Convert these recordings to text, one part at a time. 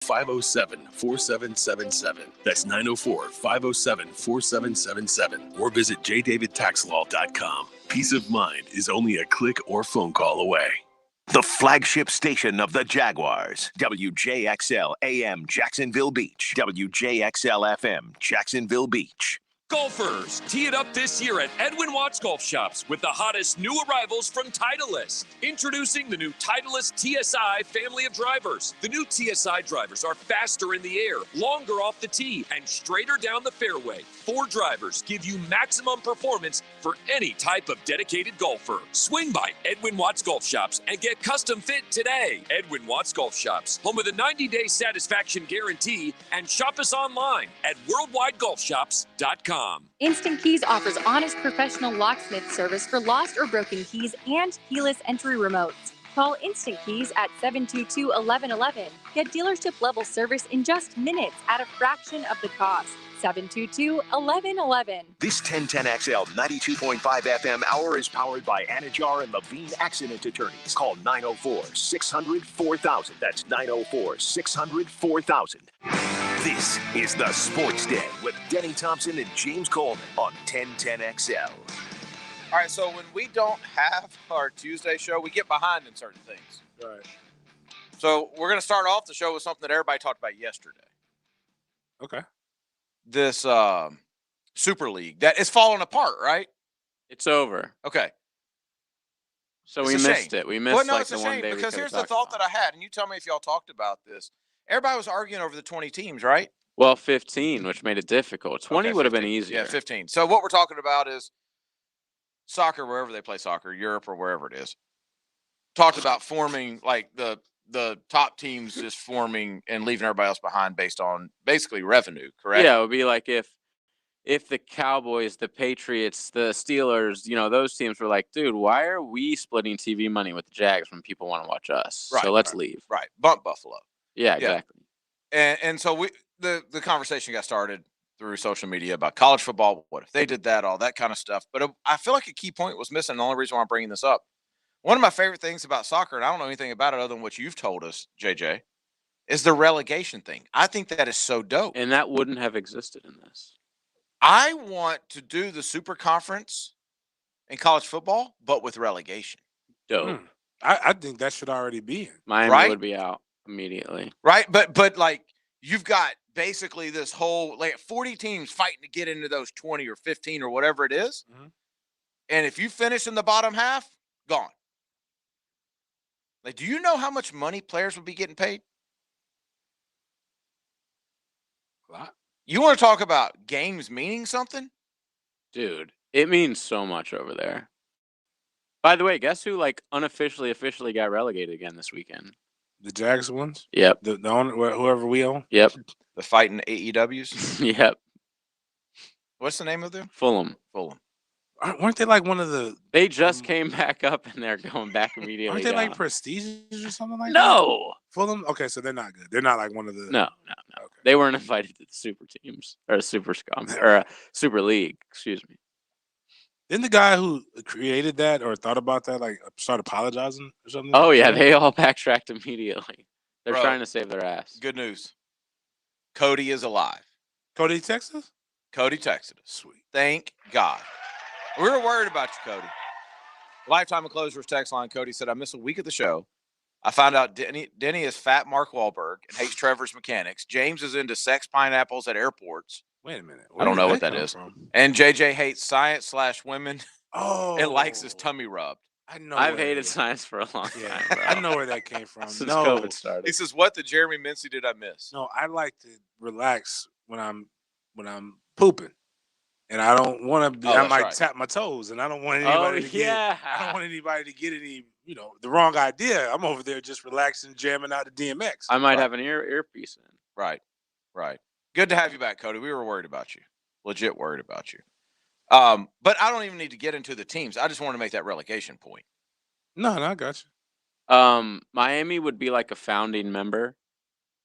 904-507-4777. That's 904-507-4777. Or visit jdavidtaxlaw.com. Peace of mind is only a click or phone call away. The flagship station of the Jaguars, WJXL AM Jacksonville Beach, WJXL FM Jacksonville Beach. Golfers, tee it up this year at Edwin Watts Golf Shops with the hottest new arrivals from Titleist. Introducing the new Titleist TSI family of drivers. The new TSI drivers are faster in the air, longer off the tee, and straighter down the fairway. 4 drivers give you maximum performance for any type of dedicated golfer. Swing by Edwin Watts Golf Shops and get custom fit today. Edwin Watts Golf Shops, home of the 90-day satisfaction guarantee, and shop us online at worldwidegolfshops.com. Instant Keys offers honest professional locksmith service for lost or broken keys and keyless entry remotes. Call Instant Keys at 722-1111. Get dealership level service in just minutes at a fraction of the cost. 722-1111. This 1010XL 92.5 FM hour is powered by Anajar and Levine Accident Attorneys. Call 904-600-4000. That's 904-600-4000. This is the Sports Den with Denny Thompson and James Coleman on 1010XL. All right, so when we don't have our Tuesday show, we get behind in certain things. Right. So we're going to start off the show with something that everybody talked about yesterday. Okay. This Super League that is falling apart, right? It's over. Okay. So we missed it. We missed it's a shame because here's the thought that I had, and you tell me if y'all talked about this. Everybody was arguing over the 20 teams, right? Well, 15, which made it difficult. 20 would have been easier. Yeah, 15. So what we're talking about is soccer, wherever they play soccer, Europe or wherever it is. Talked about forming like the top teams just forming and leaving everybody else behind based on basically revenue, correct? Yeah, it would be like if the Cowboys, the Patriots, the Steelers, those teams were like, dude, why are we splitting TV money with the Jags when people want to watch us? Right, so let's leave. Right. Bump Buffalo. Yeah, exactly. And so the conversation got started through social media about college football. What if they did that, all that kind of stuff. But I feel like a key point was missing. The only reason why I'm bringing this up, one of my favorite things about soccer, and I don't know anything about it other than what you've told us, JJ, is the relegation thing. I think that is so dope. And that wouldn't have existed in this. I want to do the super conference in college football, but with relegation. Dope. I think that should already be in. Miami would be out immediately. Right? But like you've got basically this whole 40 teams fighting to get into those 20 or 15 or whatever it is. Mm-hmm. And if you finish in the bottom half, gone. Like, do you know how much money players would be getting paid? A lot. You want to talk about games meaning something? Dude, it means so much over there. By the way, guess who officially got relegated again this weekend? The Jags ones? Yep. The owner, whoever we own? Yep. The fighting AEWs? Yep. What's the name of them? Fulham. Weren't they like one of the... They just came back up and they're going back immediately. Aren't they like prestigious or something like that? No. Fulham? Okay, so they're not good. They're not like one of the... No. Okay. They weren't invited to the super teams or super super league, excuse me. Didn't the guy who created that or thought about that start apologizing or something? Oh, yeah, they all backtracked immediately. They're trying to save their ass. Good news. Cody is alive. Cody texted us? Cody texted us. Sweet. Thank God. We were worried about you, Cody. Lifetime of Closers text line. Cody said, I missed a week of the show. I found out Denny is fat Mark Wahlberg and hates Trevor's Mechanics. James is into sex pineapples at airports. Wait a minute. I don't know what that is. And JJ hates science/women. Oh. And likes his tummy rubbed. I've hated science for a long time, bro. I know where that came from. Since COVID started. He says, what the Jeremy Mincy did I miss? No, I like to relax when I'm pooping. And I don't want to I might tap my toes and I don't want anybody I don't want anybody to get any, the wrong idea. I'm over there just relaxing, jamming out the DMX. I might have an earpiece in. Right. Good to have you back, Cody. We were worried about you. Legit worried about you. But I don't even need to get into the teams. I just want to make that relegation point. No, I got you. Miami would be like a founding member,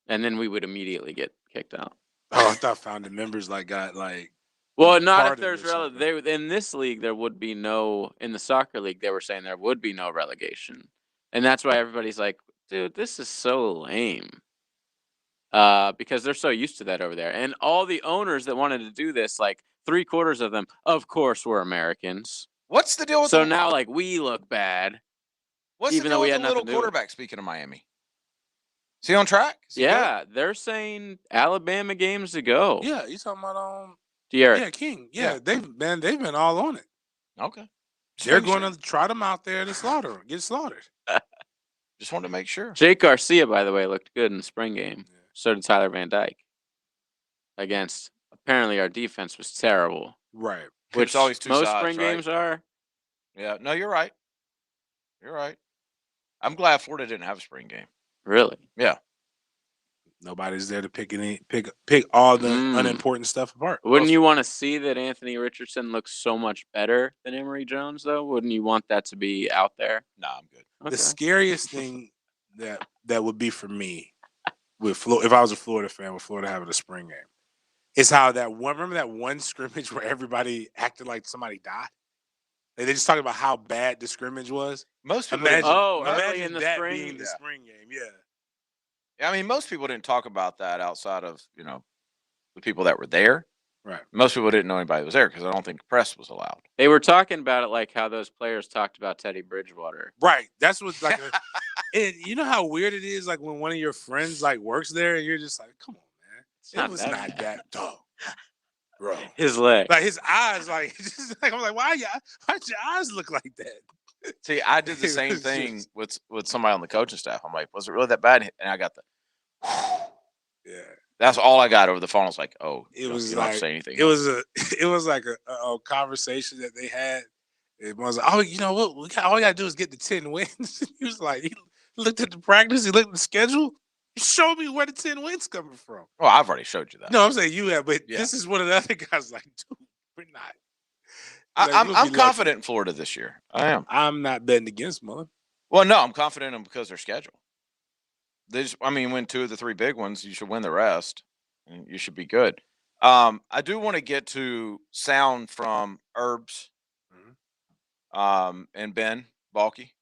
and then we would immediately get kicked out. Oh, I thought founding members got Well, not if there's in this league there would be no in the soccer league they were saying there would be no relegation, and that's why everybody's like, dude, this is so lame. because they're so used to that over there. And all the owners that wanted to do this, like 3/4 of them, of course, were Americans. What's the deal with So now, like, we look bad. What's even the deal though we with had the little nothing to do with it. quarterback, speaking of Miami? Is he on track? Is he good? Yeah, they're saying Alabama games to go. Yeah, you talking about De'Aaron. Yeah, King. Yeah, they've been all on it. Okay. They're going to trot them out there to slaughter them, get slaughtered. Just wanted to make sure. Jake Garcia, by the way, looked good in the spring game. So did Tyler Van Dyke. Against, apparently our defense was terrible. Right. Which It's always two most sides, spring right? games are. Yeah. No, you're right. You're right. I'm glad Florida didn't have a spring game. Really? Yeah. Nobody's there to pick all the unimportant stuff apart. Wouldn't you want to see that Anthony Richardson looks so much better than Emory Jones, though? Wouldn't you want that to be out there? No, I'm good. Okay. The scariest thing that would be for me with if I was a Florida fan with Florida having a spring game is how remember that one scrimmage where everybody acted like somebody died? Like, they just talking about how bad the scrimmage was. Most people Imagine early in the that spring? being the spring game. Yeah. I mean, most people didn't talk about that outside of, the people that were there. Right. Most people didn't know anybody was there because I don't think the press was allowed. They were talking about it like how those players talked about Teddy Bridgewater. Right. That's what's like. And you know how weird it is, like when one of your friends like works there, and you're just like, "Come on, man, it was not that dog, bro." His leg, like his eyes, like just like I'm like, why'd your eyes look like that? See, I did the same thing with somebody on the coaching staff. I'm like, was it really that bad? And I got the, yeah. That's all I got over the phone. I was like, oh, It was you like don't say anything. it was like a conversation that they had. It was like, oh, you know what? All we gotta do is get the 10 wins. He was like, he looked at the practice, he looked at the schedule. Show me where the 10 wins coming from. Well, I've already showed you that. No, I'm saying you have, but Yeah. this is one of the other guys. Like, dude, we're not. I'm confident in Florida this year. I am. I'm not betting against Mullen. Well, no, I'm confident in them because their schedule. Win 2 of the 3 big ones. You should win the rest, and you should be good. I do want to get to sound from Herbs, and Ben Balky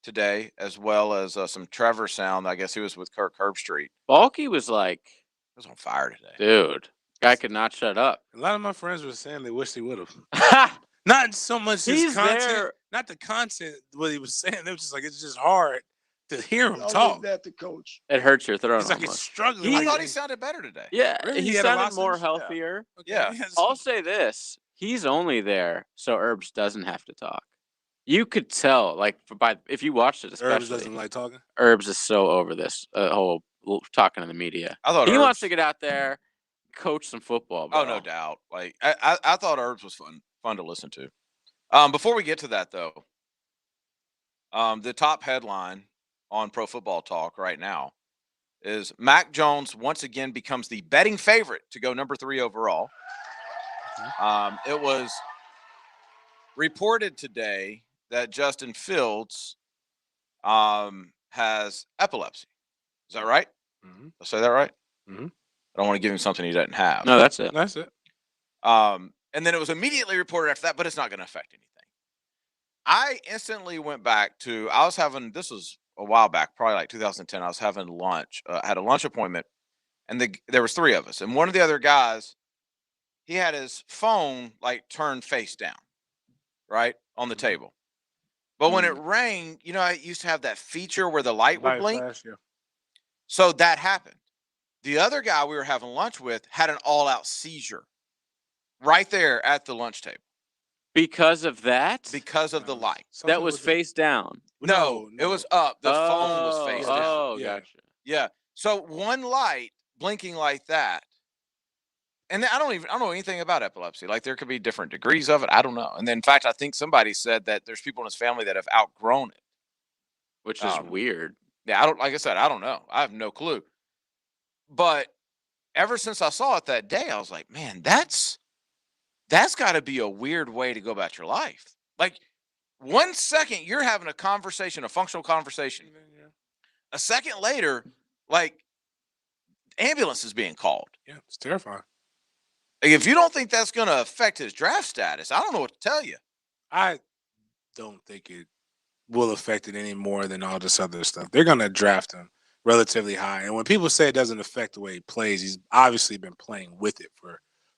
today, as well as some Trevor sound. I guess he was with Kirk Herbstreit. Balky was like, He was on fire today. dude, guy could not shut up. A lot of my friends were saying they wish they would have. Not so much his He's content, there. not the content, what he was saying. It was just like, it's just hard to hear him talk. That the coach. It hurts your throat. It's like it's almost. struggling. I thought he sounded better today. Yeah, Really? he He had a sounded more lozenge? healthier. Yeah. I'll say this: he's only there so Herbs doesn't have to talk. You could tell, like, if you watched it, especially, Herbs doesn't like talking. Herbs is so over this whole talking to the media. I thought he Herbs, wants to get out there, coach some football. Bro. Oh, no doubt. Like I thought Herbs was fun to listen to. Before we get to that, though, the top headline on Pro Football Talk right now is Mac Jones once again becomes the betting favorite to go number 3 overall. It was reported today that Justin Fields has epilepsy. Is that right? Mm-hmm. Did I say that right? Mm-hmm. I don't want to give him something he doesn't have. No, that's it. That's it. And then it was immediately reported after that, but it's not going to affect anything. I instantly went back to, this was a while back, probably like 2010. I was having lunch, had a lunch appointment, and there was 3 of us. And one of the other guys, he had his phone like turned face down, right, on the table. But when it rang, I used to have that feature where the light would blink. Flash, yeah. So that happened. The other guy we were having lunch with had an all-out seizure right there at the lunch table. Because of that? Because of the light. That was face down. No, it was up. The phone was face down. Oh, Yeah. gotcha. Yeah. So one light blinking like that. And I don't know anything about epilepsy. Like, there could be different degrees of it. I don't know. And then, in fact, I think somebody said that there's people in his family that have outgrown it. Which is weird. Yeah, like I said, I don't know. I have no clue. But ever since I saw it that day, I was like, man, that's got to be a weird way to go about your life. Like, 1 second, you're having a conversation, a functional conversation. A second later, like, ambulance is being called. Yeah, it's terrifying. Like, if you don't think that's going to affect his draft status, I don't know what to tell you. I don't think it will affect it any more than all this other stuff. They're going to draft him relatively high. And when people say it doesn't affect the way he plays, he's obviously been playing with it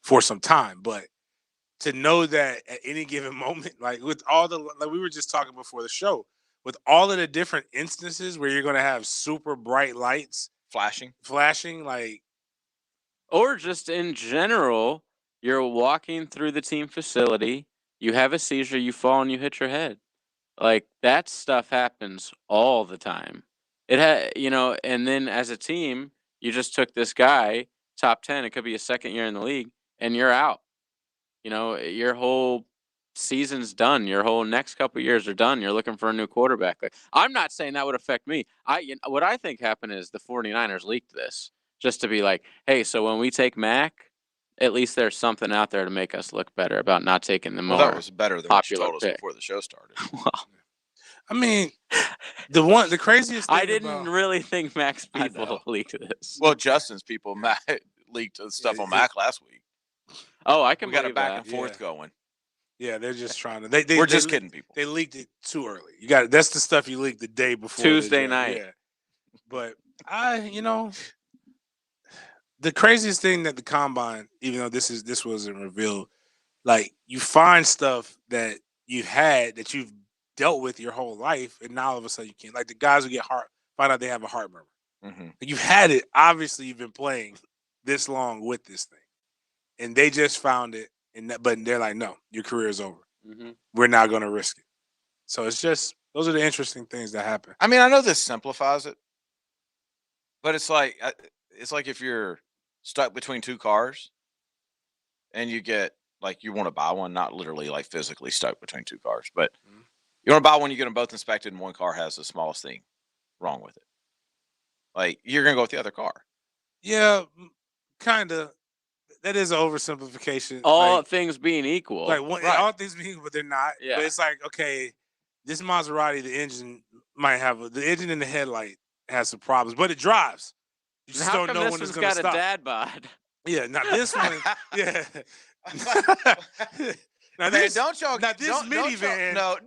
for some time. But to know that at any given moment, like with all the, like we were just talking before the show, with all of the different instances where you're going to have super bright lights flashing, like, or just in general, you're walking through the team facility, you have a seizure, you fall and you hit your head. Like, that stuff happens all the time. And then as a team, you just took this guy, top 10, it could be his second year in the league, and you're out. Your whole season's done. Your whole next couple of years are done. You're looking for a new quarterback. Like, I'm not saying that would affect me. What I think happened is the 49ers leaked this just to be like, hey, so when we take Mac, at least there's something out there to make us look better about not taking the more that was better than what you popular told us pick. before the show started. Well, I mean, the craziest thing I didn't really think Mac's people leaked this. Well, Justin's people leaked stuff on Mac last week. Oh, I can. We got a believe back that. and forth going. Yeah, they're just trying to. We're just kidding people. They leaked it too early. That's the stuff you leaked the day before Tuesday night. Yeah, but the craziest thing that the combine, even though this wasn't revealed, like, you find stuff that you've had that you've dealt with your whole life, and now all of a sudden you can't. Like the guys who find out they have a heart murmur. Mm-hmm. Like, you've had it. Obviously, you've been playing this long with this thing, and they just found it. But they're like, no, your career is over. Mm-hmm. We're not going to risk it. So it's just, those are the interesting things that happen. I mean, I know this simplifies it, but it's like if you're stuck between two cars and you get, like, you want to buy one, not literally like physically stuck between two cars, but you want to buy one, you get them both inspected, and one car has the smallest thing wrong with it. Like, you're going to go with the other car. Yeah, kind of. That is an oversimplification. All things being equal. Like, all things being equal, but they're not. Yeah. But it's like, okay, this Maserati, the engine might have the engine in the headlight has some problems, but it drives. You just don't know when it's going to stop. Got a dad bod. Yeah, not this one. Yeah. Now Man, don't y'all. Now this minivan. No.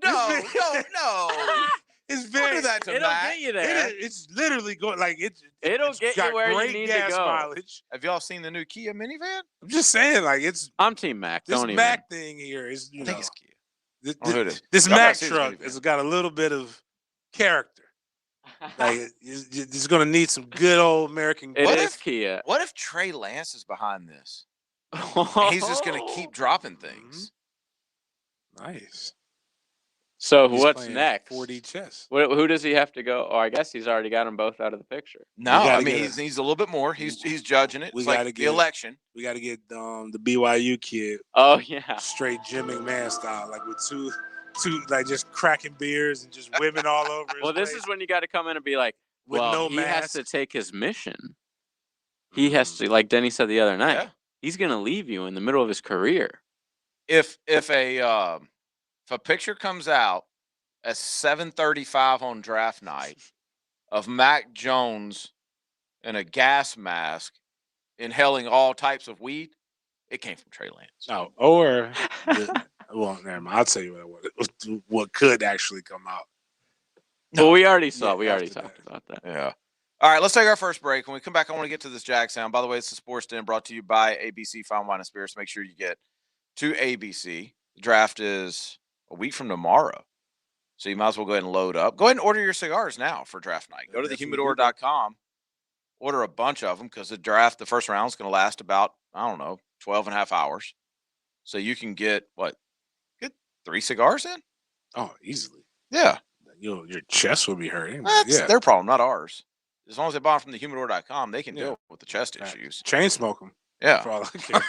It's very. Don't do that to It'll Mac. get you there. It's literally going like it's. It'll it's get got you where great you need gas to go. mileage. Have y'all seen the new Kia minivan? I'm just saying, like, it's I'm Team Mac. this Don't Mac thing here is, I think it's Kia. This Y'all gotta Mac see this truck minivan. has got a little bit of character. Like, it's going to need some good old American. It is Kia. What if Trey Lance is behind this? He's just going to keep dropping things. Nice. So He's what's playing next? 4D chess. Who does he have to go? Oh, I guess he's already got them both out of the picture. No, We gotta I mean, get he's a little bit more. He's judging it. We It's like gotta the get- election. We got to get the BYU kid Oh yeah. straight Jim McMahon style, like with two like just cracking beers and just women all over. His Well, this place is when you got to come in and be like, with well, no he mask. has to take his mission. He has to, like Denny said the other night. Yeah. He's gonna leave you in the middle of his career. If a picture comes out at 7:35 on draft night of Mac Jones in a gas mask inhaling all types of weed, it came from Trey Lance. No, or well, never mind. I'll tell you what could actually come out. Well, we already saw. Yeah, We already after talked about that. Yeah. All right, let's take our first break. When we come back, I want to get to this Jag sound. By the way, it's the Sports Den brought to you by ABC Fine Wine and Spirits. Make sure you get to ABC. The draft is a week from tomorrow, so you might as well go ahead and load up. Go ahead and order your cigars now for draft night. Go to thehumidor.com, order a bunch of them because the first round is going to last about, 12 and a half hours. So you can get 3 cigars in? Oh, easily. Yeah. Your chest will be hurting. That's their problem, not ours. As long as they buy them from thehumidor.com, they can deal with the chest issues. Chain smoke them. Yeah. For all I care.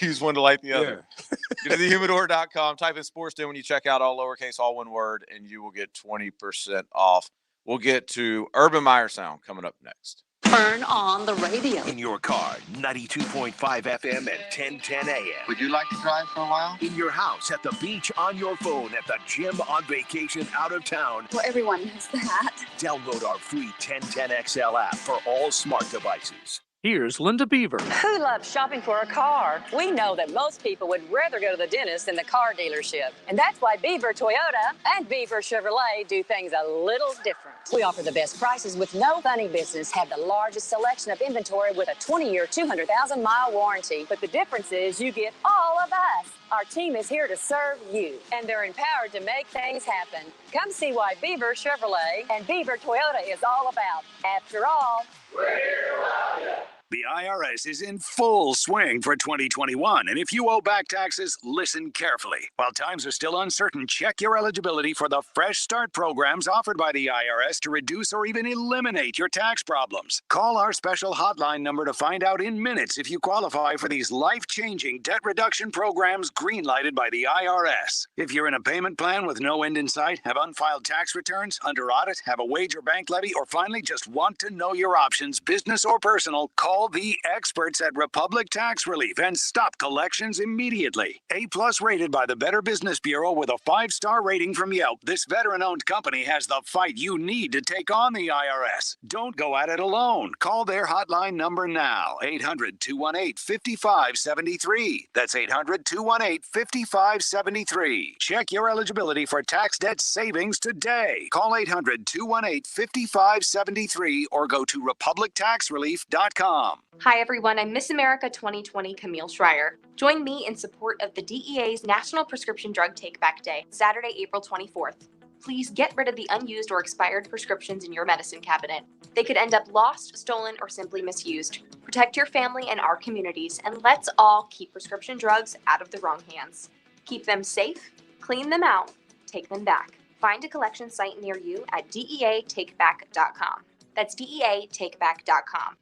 Use one to light the other. Yeah. Go to thehumidor.com, type in Sports Den when you check out, all lowercase, all one word, and you will get 20% off. We'll get to Urban Meyer Sound coming up next. Turn on the radio. In your car, 92.5 FM at 10:10 a.m. Would you like to drive for a while? In your house, at the beach, on your phone, at the gym, on vacation, out of town. Well, everyone knows that. Download our free 1010XL app for all smart devices. Here's Linda Beaver. Who loves shopping for a car? We know that most people would rather go to the dentist than the car dealership. And that's why Beaver Toyota and Beaver Chevrolet do things a little different. We offer the best prices with no funny business, have the largest selection of inventory with a 20-year, 200,000-mile warranty. But the difference is you get all of us. Our team is here to serve you, and they're empowered to make things happen. Come see why Beaver Chevrolet and Beaver Toyota is all about. After all, we're here to help you. The IRS is in full swing for 2021, and if you owe back taxes, listen carefully. While times are still uncertain, check your eligibility for the Fresh Start programs offered by the IRS to reduce or even eliminate your tax problems. Call our special hotline number to find out in minutes if you qualify for these life-changing debt reduction programs green-lighted by the IRS. If you're in a payment plan with no end in sight, have unfiled tax returns, under audit, have a wage or bank levy, or finally just want to know your options, business or personal, call the experts at Republic Tax Relief and stop collections immediately. A+ rated by the Better Business Bureau with a 5-star rating from Yelp, this veteran-owned company has the fight you need to take on the IRS. Don't go at it alone. Call their hotline number now, 800-218-5573. That's 800-218-5573. Check your eligibility for tax debt savings today. Call 800-218-5573 or go to republictaxrelief.com. Hi everyone, I'm Miss America 2020 Camille Schreier. Join me in support of the DEA's National Prescription Drug Take Back Day, Saturday, April 24th. Please get rid of the unused or expired prescriptions in your medicine cabinet. They could end up lost, stolen, or simply misused. Protect your family and our communities, and let's all keep prescription drugs out of the wrong hands. Keep them safe, clean them out, take them back. Find a collection site near you at DEATakeback.com. That's DEATakeback.com.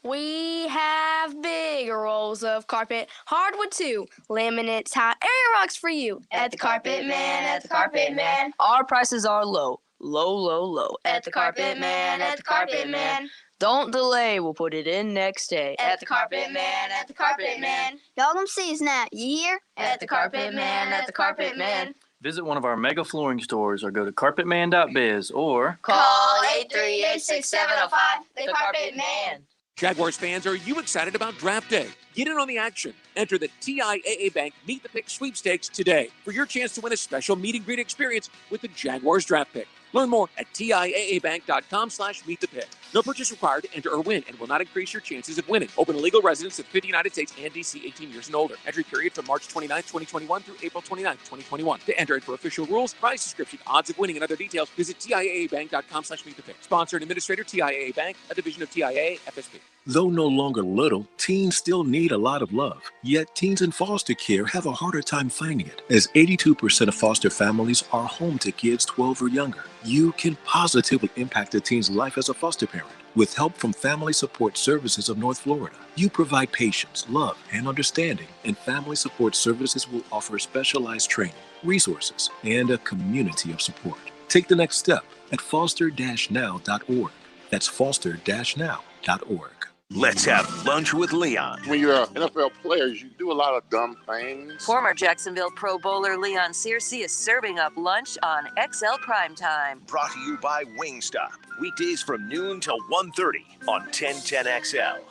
We have big rolls of carpet, hardwood too, laminate, tile, area rugs for you. At the Carpet Man, at the Carpet Man. Our prices are low, low, low, low. At the Carpet Man, at the Carpet Man. Don't delay, we'll put it in next day. At the Carpet Man, at the Carpet Man. Y'all come see us now, you hear? At the Carpet Man, at the Carpet Man. Visit one of our mega flooring stores or go to carpetman.biz or call 838-6705, the Carpet Man. Jaguars fans, are you excited about draft day? Get in on the action. Enter the TIAA Bank Meet the Pick sweepstakes today for your chance to win a special meet and greet experience with the Jaguars draft pick. Learn more at TIAABank.com/meetthepick. No purchase required to enter or win and will not increase your chances of winning. Open to legal residents of 50 United States and DC 18 years and older. Entry period from March 29, 2021 through April 29, 2021. To enter and for official rules, prize description, odds of winning, and other details, visit TIAABank.com/meetthepick. Sponsor and administrator, TIAA Bank, a division of TIAA FSB. Though no longer little, teens still need a lot of love. Yet teens in foster care have a harder time finding it, as 82% of foster families are home to kids 12 or younger. You can positively impact a teen's life as a foster parent. With help from Family Support Services of North Florida, you provide patience, love, and understanding, and Family Support Services will offer specialized training, resources, and a community of support. Take the next step at foster-now.org. That's foster-now.org. Let's have lunch with Leon. When you're an NFL player, you do a lot of dumb things. Former Jacksonville Pro Bowler Leon Searcy is serving up lunch on XL Primetime. Brought to you by Wingstop. Weekdays from noon till 1:30 on 1010XL.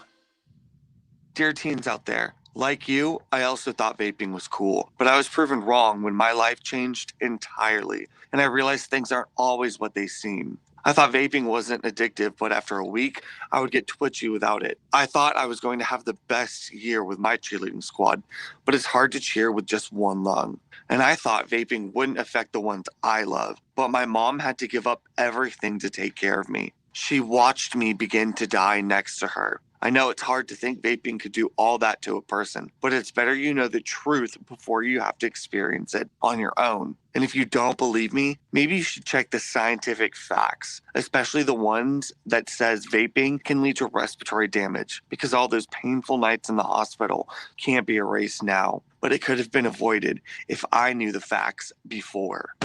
Dear teens out there, like you, I also thought vaping was cool, but I was proven wrong when my life changed entirely, and I realized things aren't always what they seem. I thought vaping wasn't addictive, but after a week, I would get twitchy without it. I thought I was going to have the best year with my cheerleading squad, but it's hard to cheer with just one lung. And I thought vaping wouldn't affect the ones I love, but my mom had to give up everything to take care of me. She watched me begin to die next to her. I know it's hard to think vaping could do all that to a person, but it's better you know the truth before you have to experience it on your own. And if you don't believe me, maybe you should check the scientific facts, especially the ones that says vaping can lead to respiratory damage, because all those painful nights in the hospital can't be erased now, but it could have been avoided if I knew the facts before.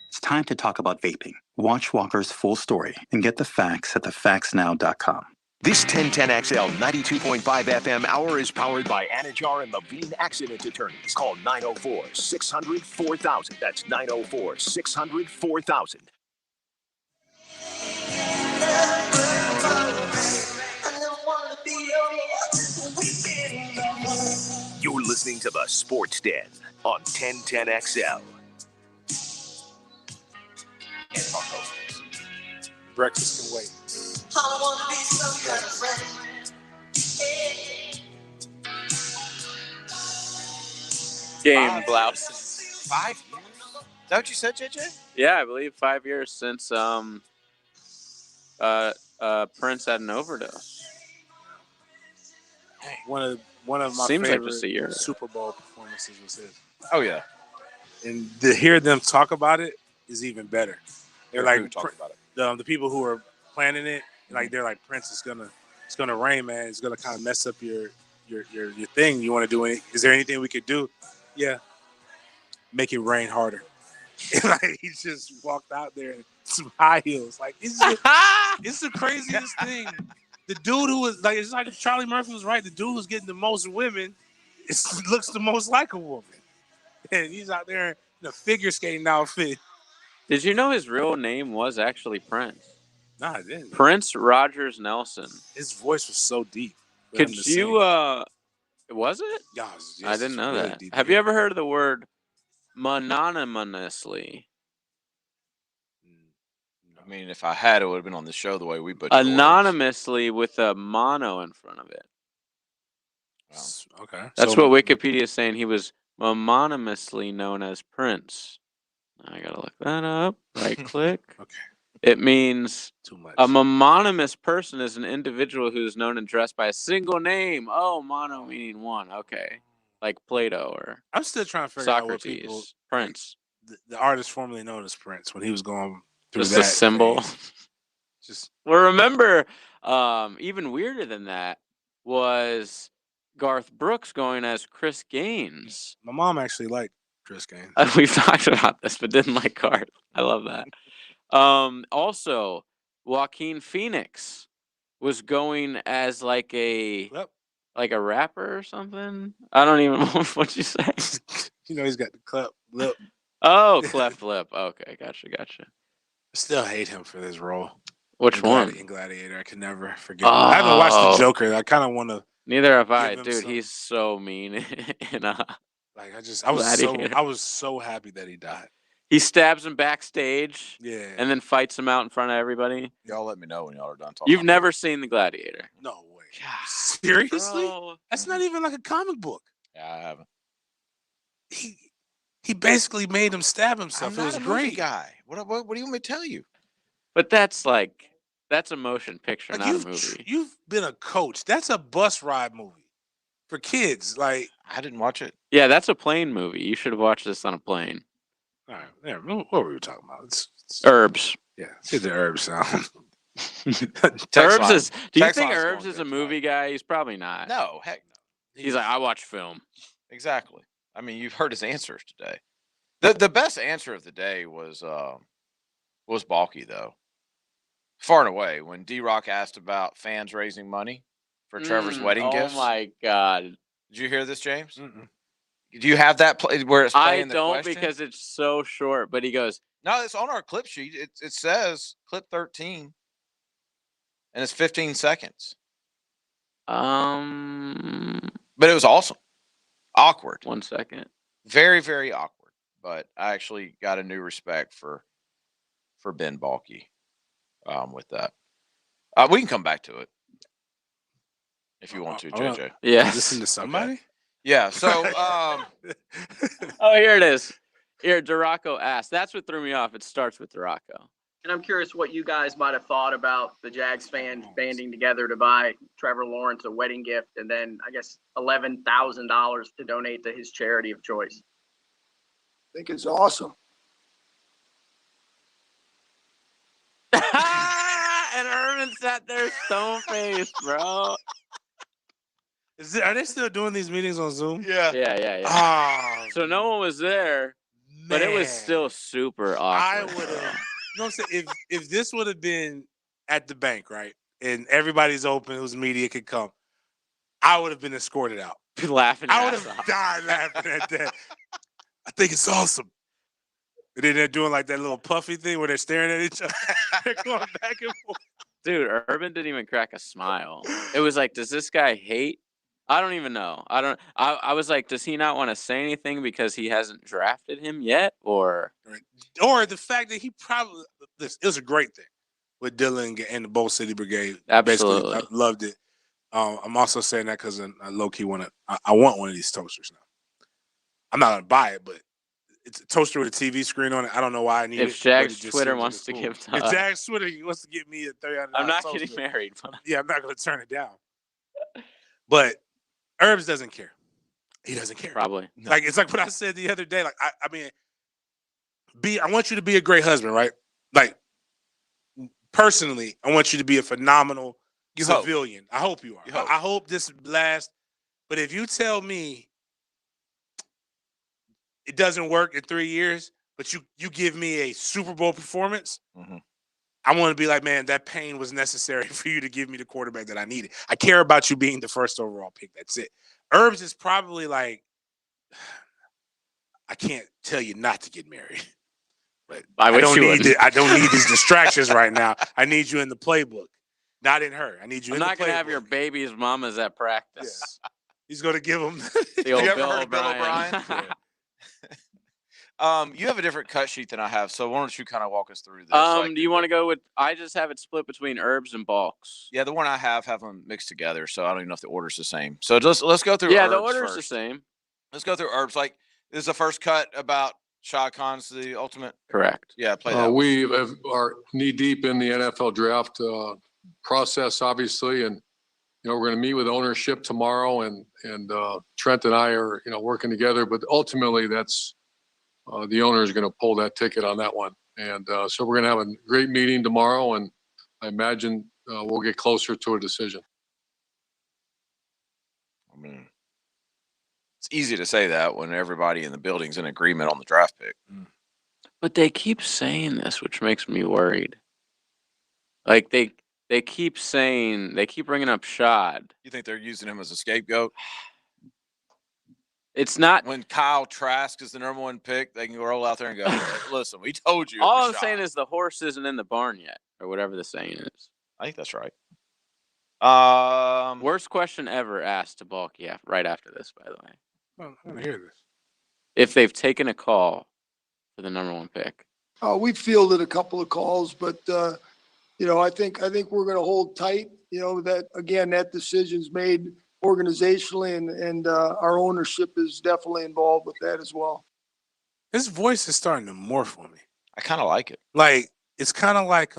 It's time to talk about vaping. Watch Walker's full story and get the facts at thefactsnow.com. This 1010XL 92.5 FM hour is powered by Anajar and Levine Accident Attorneys. Call 904-600-4000. That's 904-600-4000. to the Sports Den on 1010XL. Breakfast can wait. I wanna be some kind of friend. Game blouses. 5 years? Is that what you said, JJ? Yeah, I believe 5 years since Prince had an overdose. One of my Seems like favorite just a year. Super Bowl performances was his. Oh yeah, and to hear them talk about it is even better. They're Who like talked about it? the people who are planning it. Like they're like, Prince, it's gonna rain, man. It's gonna kind of mess up your thing. You want to do any? Is there anything we could do? Yeah, make it rain harder. And like he just walked out there in some high heels. Like it's the craziest thing. The dude who was like, it's like Charlie Murphy was right. The dude who's getting the most women looks the most like a woman, and he's out there in a figure skating outfit. Did you know his real name was actually Prince? Nah, I didn't. Prince Rogers Nelson. His voice was so deep. Could you? Was it? Yeah, I didn't know really that. deep. Have you ever heard of the word mononymously? I mean, if I had, it would have been on the show the way we butchered Anonymously with a mono in front of it. Okay. That's what Wikipedia is saying. He was mononymously known as Prince. I gotta look that up. Right click. Okay. It means too much. A mononymous person is an individual who is known and addressed by a single name. Oh, mono meaning one. Okay. Like Plato or I'm still trying to figure out what Socrates. people, Prince. The artist formerly known as Prince, when he was going through Just that a symbol. phase. Just Well, remember, even weirder than that was Garth Brooks going as Chris Gaines. My mom actually liked Chris Gaines. We've talked about this, but didn't like Garth. I love that. Also, Joaquin Phoenix was going as like a rapper or something. I don't even know what you say. You know, he's got the cleft lip. Oh, cleft lip. Okay, gotcha. I still hate him for this role. Which one? In Gladiator. I can never forget. I haven't watched The Joker. I kind of want to. Neither have I, give him dude. some- He's so mean. I was so happy that he died. He stabs him backstage. Yeah. And then fights him out in front of everybody. Y'all let me know when y'all are done talking. You've never seen The Gladiator. No way. Seriously? Bro. That's not even like a comic book. Yeah, I haven't. He basically made him stab himself. I'm It not was a great. movie guy. What do you want me to tell you? But that's a motion picture, Like, not a movie. You've been a coach. That's a bus ride movie for kids. Like, I didn't watch it. Yeah, that's a plane movie. You should have watched this on a plane. all right, there. What were we talking about? Herbs. Yeah, see the herb sound. Herbs is. Do you Text think line's Herbs going is a good movie guy? He's probably not. No, heck no. He's like, I watch film. Exactly. I mean, you've heard his answers today. The best answer of the day was Balky, though. Far and away, when D-Rock asked about fans raising money for Trevor's wedding gifts. Oh my God. Did you hear this, James? Do you have that play where it's I playing the don't question? because it's so short. But he goes, No, it's on our clip sheet. It says clip 13, and it's 15 seconds. But it was awesome. Awkward. 1 second. Very, very awkward. But I actually got a new respect for Ben Balky with that. We can come back to it if you want to, JJ. Yeah. Listen to somebody? Yeah. So, Oh, here it is. Here, Duraco asked. That's what threw me off. It starts with Duraco. And I'm curious what you guys might have thought about the Jags fans banding together to buy Trevor Lawrence a wedding gift and then, I guess, $11,000 to donate to his charity of choice. I think it's awesome. And Irvin sat there stone faced, bro. Are they still doing these meetings on Zoom? Yeah. Oh, So no one was there, but it was man. still super I awkward. would have. You know what I'm saying? If this would have been at the bank, right, and everybody's open, whose media could come, I would have been escorted out. Laughing. I would ass have off. died laughing at that. I think it's awesome. And then they're doing like that little puffy thing where they're staring at each other. They're going back and forth. Dude, Urban didn't even crack a smile. It was like, does this guy hate I don't even know. I was like, does he not want to say anything because he hasn't drafted him yet, or the fact that he probably it was a great thing with Dylan and the Bowl City Brigade. Absolutely. Basically, I loved it. I'm also saying that because I low key I want one of these toasters now. I'm not gonna buy it, but it's a toaster with a TV screen on it. I don't know why I need it. If Jags Twitter wants to give to if Jags Twitter wants to give me a $300, I'm not toaster, getting married. Yeah, I'm not gonna turn it down. But Herbs doesn't care. He doesn't care. Probably. Like it's like what I said the other day. Like I mean, I want you to be a great husband, right? Like personally, I want you to be a phenomenal civilian. I hope you are. I hope this lasts. But if you tell me it doesn't work in 3 years, but you give me a Super Bowl performance, I want to be like, man, that pain was necessary for you to give me the quarterback that I needed. I care about you being the first overall pick. That's it. Herbs is probably like, I can't tell you not to get married. But I don't need these distractions right now. I need you in the playbook, not in her. I need you in the playbook. I'm not going to have your baby's mamas at practice. Yeah. He's going to give them the old you ever Bill heard of Bill O'Brien? You have a different cut sheet than I have, so why don't you kind of walk us through this? Do you want to go with? I just have it split between Herbs and Balks. Yeah, the one I have them mixed together, so I don't even know if the order's the same. So let's go through. Yeah, Herbs the order's first. the same. Let's go through Herbs. Like, this is the first cut about Shad Khan's the ultimate. Correct. Yeah, play that. We are knee deep in the NFL draft process, obviously, and we're going to meet with ownership tomorrow, and Trent and I are working together. But ultimately, that's the owner is going to pull that ticket on that one, and so we're going to have a great meeting tomorrow, and I imagine we'll get closer to a decision. I mean, it's easy to say that when everybody in the building's in agreement on the draft pick. But they keep saying this, which makes me worried. Like they keep bringing up Shad. You think they're using him as a scapegoat? It's not when Kyle Trask is the number one pick. They can roll out there and go, "Listen, we told you." All I'm saying is the horse isn't in the barn yet, or whatever the saying is. I think that's right. Worst question ever asked to Balky right after this, by the way. I want to hear this. If they've taken a call for the number one pick. We fielded a couple of calls, but I think we're going to hold tight. That again, that decision's made organizationally, and our ownership is definitely involved with that as well. His voice is starting to morph on me. I kind of like it. Like it's kind of like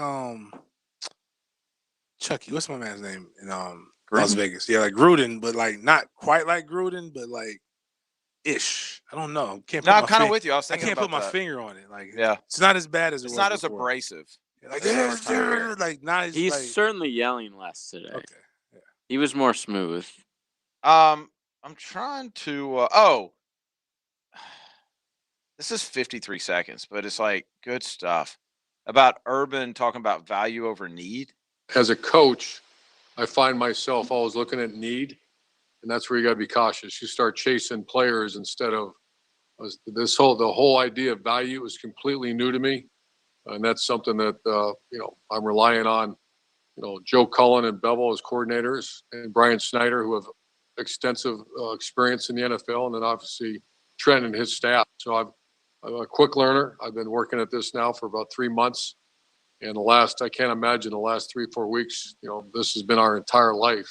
Chucky. What's my man's name in Las Vegas? Yeah, like Gruden, but like not quite like Gruden, but like ish. I don't know. I'm kind of with you. I can't put my finger on it. Like, yeah, it's not as bad as it's it was not as before. abrasive. Like not as. He's like, certainly yelling less today. Okay. Yeah. He was more smooth. I'm trying to. This is 53 seconds, but it's like good stuff about Urban talking about value over need. As a coach, I find myself always looking at need, and that's where you got to be cautious. You start chasing players instead of the whole idea of value is completely new to me, and that's something that I'm relying on. Joe Cullen and Bevel as coordinators, and Brian Snyder, who have extensive experience in the NFL, and then obviously Trent and his staff. So I'm a quick learner. I've been working at this now for about 3 months. And I can't imagine the last 3-4 weeks, this has been our entire life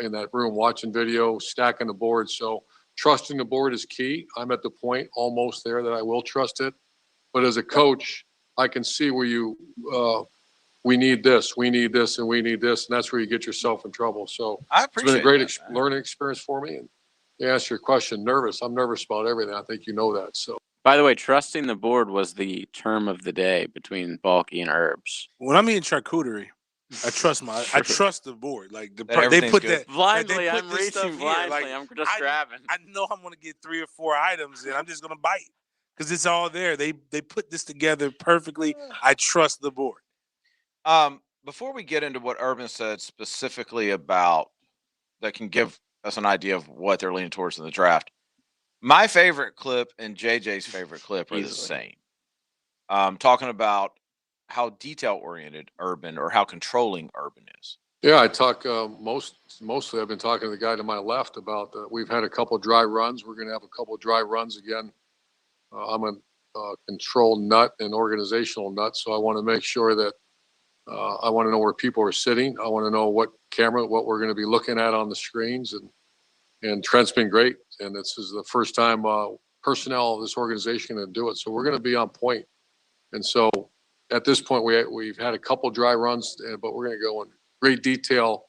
in that room, watching video, stacking the board. So trusting the board is key. I'm at the point almost there that I will trust it. But as a coach, I can see where we need this, and we need this. And that's where you get yourself in trouble. So it's been a great learning experience for me. And to answer your question, nervous. I'm nervous about everything. I think you know that. So. By the way, trusting the board was the term of the day between Balky and Herbs. When I'm eating charcuterie, I trust the board. Like they put that blindly. I'm reaching blindly. Like, I'm just grabbing. I know I'm gonna get 3 or 4 items, and I'm just gonna bite because it's all there. They put this together perfectly. I trust the board. Before we get into what Urban said specifically about that can give us an idea of what they're leaning towards in the draft. My favorite clip and JJ's favorite clip are the same. Talking about how detail-oriented Urban or how controlling Urban is. Yeah, I talk mostly. I've been talking to the guy to my left about we've had a couple dry runs. We're going to have a couple dry runs again. I'm a control nut and organizational nut, so I want to make sure that I want to know where people are sitting. I want to know what we're going to be looking at on the screens, and Trent's been great. And this is the first time personnel of this organization going to do it, so we're going to be on point. And so at this point, we've had a couple dry runs, but we're going to go in great detail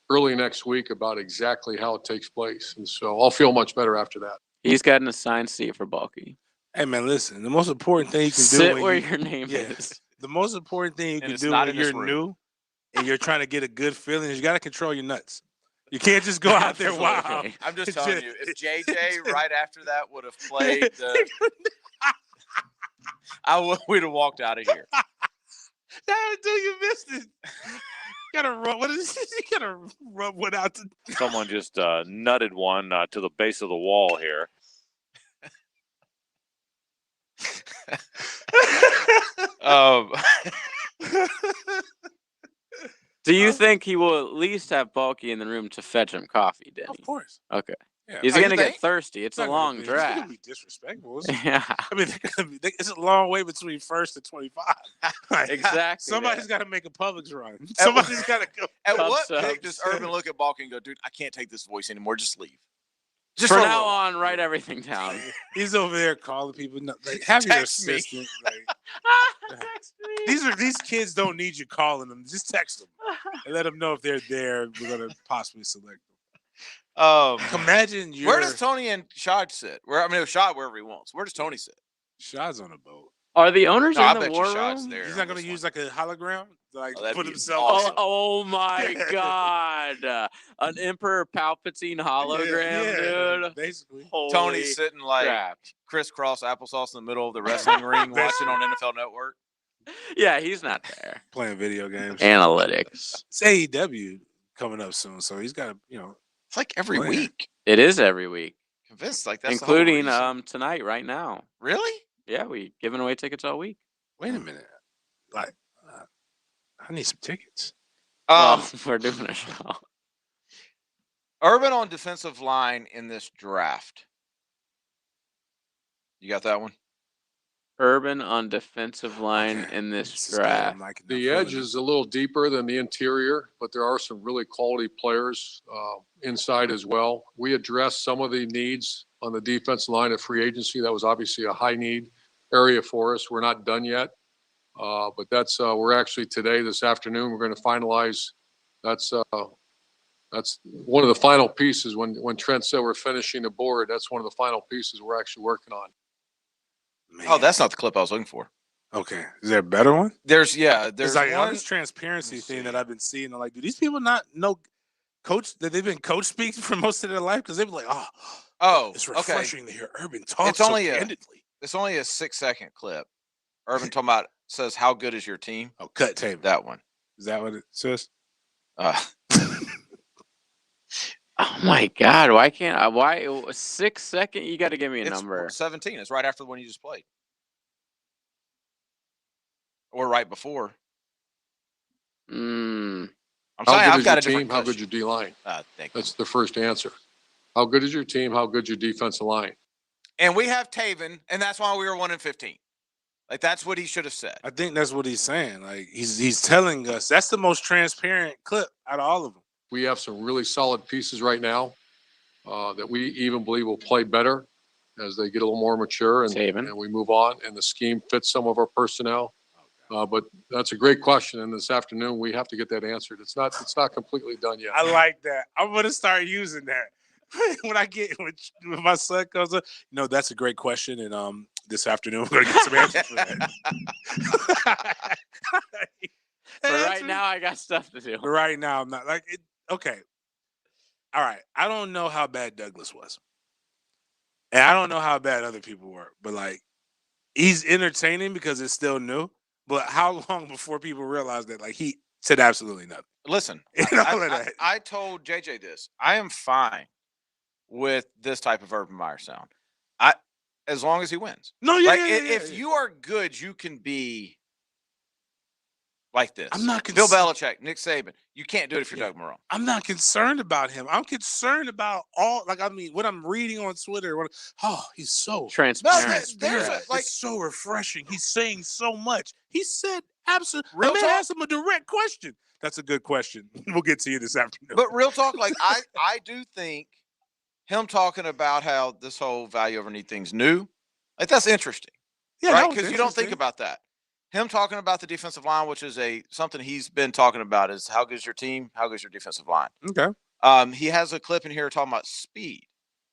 early next week about exactly how it takes place. And so I'll feel much better after that. He's got an assigned seat for Balky. Hey, man, listen. The most important thing you can do Sit where your name is. The most important thing you And can it's do not when in this you're room. new and you're trying to get a good feeling is you got to control your nuts. You can't just go out there wild. Absolutely. I'm just telling you, if JJ right after that would have played the, we'd have walked out of here. That dude, you missed it. You gotta rub. What is this? You gotta rub one out. Someone just nutted one to the base of the wall here. Do you think he will at least have Balky in the room to fetch him coffee, Denny? Of course. Okay. Yeah. He's Oh, you gonna get think? thirsty. It's a long It's gonna draft. be disrespectful. Yeah. I mean, it's a long way between first and 25. Like, Exactly. Somebody's got to make a Publix run. Somebody's got to go. At Cup what subs. pick does Urban look at Balky and go, dude, I can't take this voice anymore. Just leave. Just for from a now little. on, write everything down. He's over there calling people. Like, have your Text me. assistant. Like, these kids don't need you calling them. Just text them and let them know if they're there. We're gonna possibly select them. Imagine where does Tony and Shad sit? Shad wherever he wants. Where does Tony sit? Shad's on a boat. Are the owners No, I in the bet you war Shad's room? there. He's not gonna use like a hologram, like that'd put be himself. awesome. Oh my God! An Emperor Palpatine hologram, dude. Basically, Tony's sitting like crap. crisscross applesauce in the middle of the wrestling ring, watching on NFL Network. Yeah, he's not there. playing video games. Analytics. It's AEW coming up soon, so he's got to, It's like every Plan. week. It is every week, Convinced like that's the whole including reason. tonight, right now. Really? Yeah, we giving away tickets all week. Wait a minute, like I need some tickets. Well, we're doing a show. Urban on defensive line in this draft. You got that one? Urban on defensive line in this draft. The edge is a little deeper than the interior, but there are some really quality players inside as well. We addressed some of the needs on the defense line at free agency. That was obviously a high need area for us. We're not done yet, but that's we're actually this afternoon, we're going to finalize. That's one of the final pieces. When Trent said we're finishing the board, that's one of the final pieces we're actually working on. Man. Oh, that's not the clip I was looking for. Okay. Is there a better one? There's There's like all one. this transparency thing that I've been seeing. I'm like, do these people not know coach that they've been coach speak for most of their life? Because they've been like, it's refreshing to hear Urban talk It's only so a candidly. It's only a 6-second clip. Urban talking about says, "How good is your team?" Oh, cut tape. That one. Is that what it says? Oh my God! Why can't I? Why 6 second? You got to give me a It's number. 17. It's right after the one you just played, or right before. Mm. I'm How saying good I've is got your a different team? How question. good your D line? Thank you. That's the first answer. How good is your team? How good your defensive line? And we have Taven, and that's why we were 1-15. Like that's what he should have said. I think that's what he's saying. Like he's telling us that's the most transparent clip out of all of them. We have some really solid pieces right now that we even believe will play better as they get a little more mature and we move on and the scheme fits some of our personnel. But that's a great question. And this afternoon we have to get that answered. It's not completely done yet. I like that. I'm gonna start using that when when my son comes up. That's a great question. And this afternoon we're gonna get some answers for that. But right now, I got stuff to do. But right now, I'm not like it. Okay. All right. I don't know how bad Douglas was. And I don't know how bad other people were. But, like, he's entertaining because it's still new. But how long before people realize that, like, he said absolutely nothing? Listen, I I told JJ this. I am fine with this type of Urban Meyer sound. As long as he wins. No, yeah, like, yeah, if you are good, you can be like this. I'm not Bill Belichick, Nick Saban. You can't do it if you're Doug Marrone. I'm not concerned about him. I'm concerned about what I'm reading on Twitter. He's so transparent. It's so refreshing. He's saying so much. He said absolutely. Real Man talk? asked him a direct question. That's a good question. We'll get to you this afternoon. But real talk, like I do think him talking about how this whole value over need thing's new, like that's interesting. Yeah, right? Because you don't think about that. Him talking about the defensive line, which is something he's been talking about, is how good is your team? How good is your defensive line? Okay. He has a clip in here talking about speed,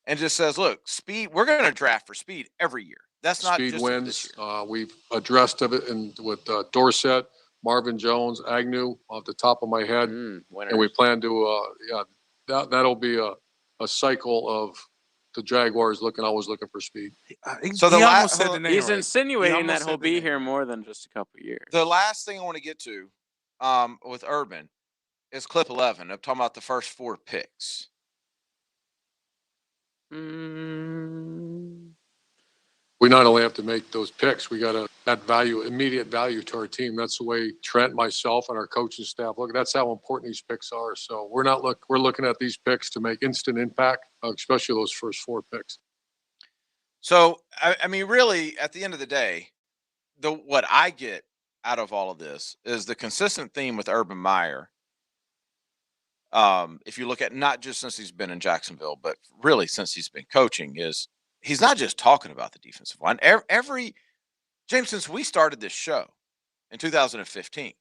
and just says, "Look, speed. We're going to draft for speed every year. That's not speed just wins. This year. We've addressed it with Dorsett, Marvin Jones, Agnew off the top of my head, and we plan to that'll be a cycle of the Jaguars always looking for speed. So he's insinuating that he'll be here more than just a couple of years. The last thing I want to get to with Urban is clip 11 of talking about the first 4 picks. We not only have to make those picks, we got to add value, immediate value to our team. That's the way Trent, myself, and our coaching staff look. That's how important these picks are. So we're looking at these picks to make instant impact, especially those first 4 picks. So I mean, really, at the end of the day, what I get out of all of this is the consistent theme with Urban Meyer. If you look at not just since he's been in Jacksonville, but really since he's been coaching, is he's not just talking about the defensive line. James, since we started this show in 2015,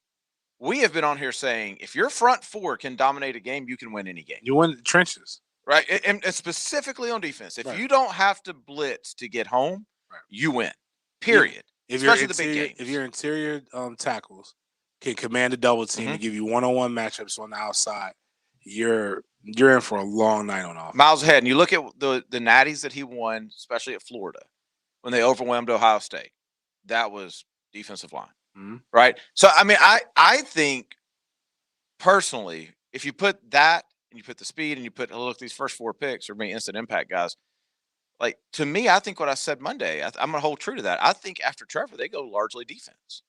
we have been on here saying if your front 4 can dominate a game, you can win any game. You win the trenches. Right. And specifically on defense. If you don't have to blitz to get home, you win. Period. Especially the big games. If your interior tackles can command a double team and give you one-on-one matchups on the outside, you're in for a long night on offense. Miles ahead. And you look at the natties that he won, especially at Florida, when they overwhelmed Ohio State. That was defensive line. Right? So, I mean, I think personally, if you put that and you put the speed and you put, look, these first 4 picks are being instant impact guys. Like, to me, I think what I said Monday, I'm going to hold true to that. I think after Trevor, they go largely defense.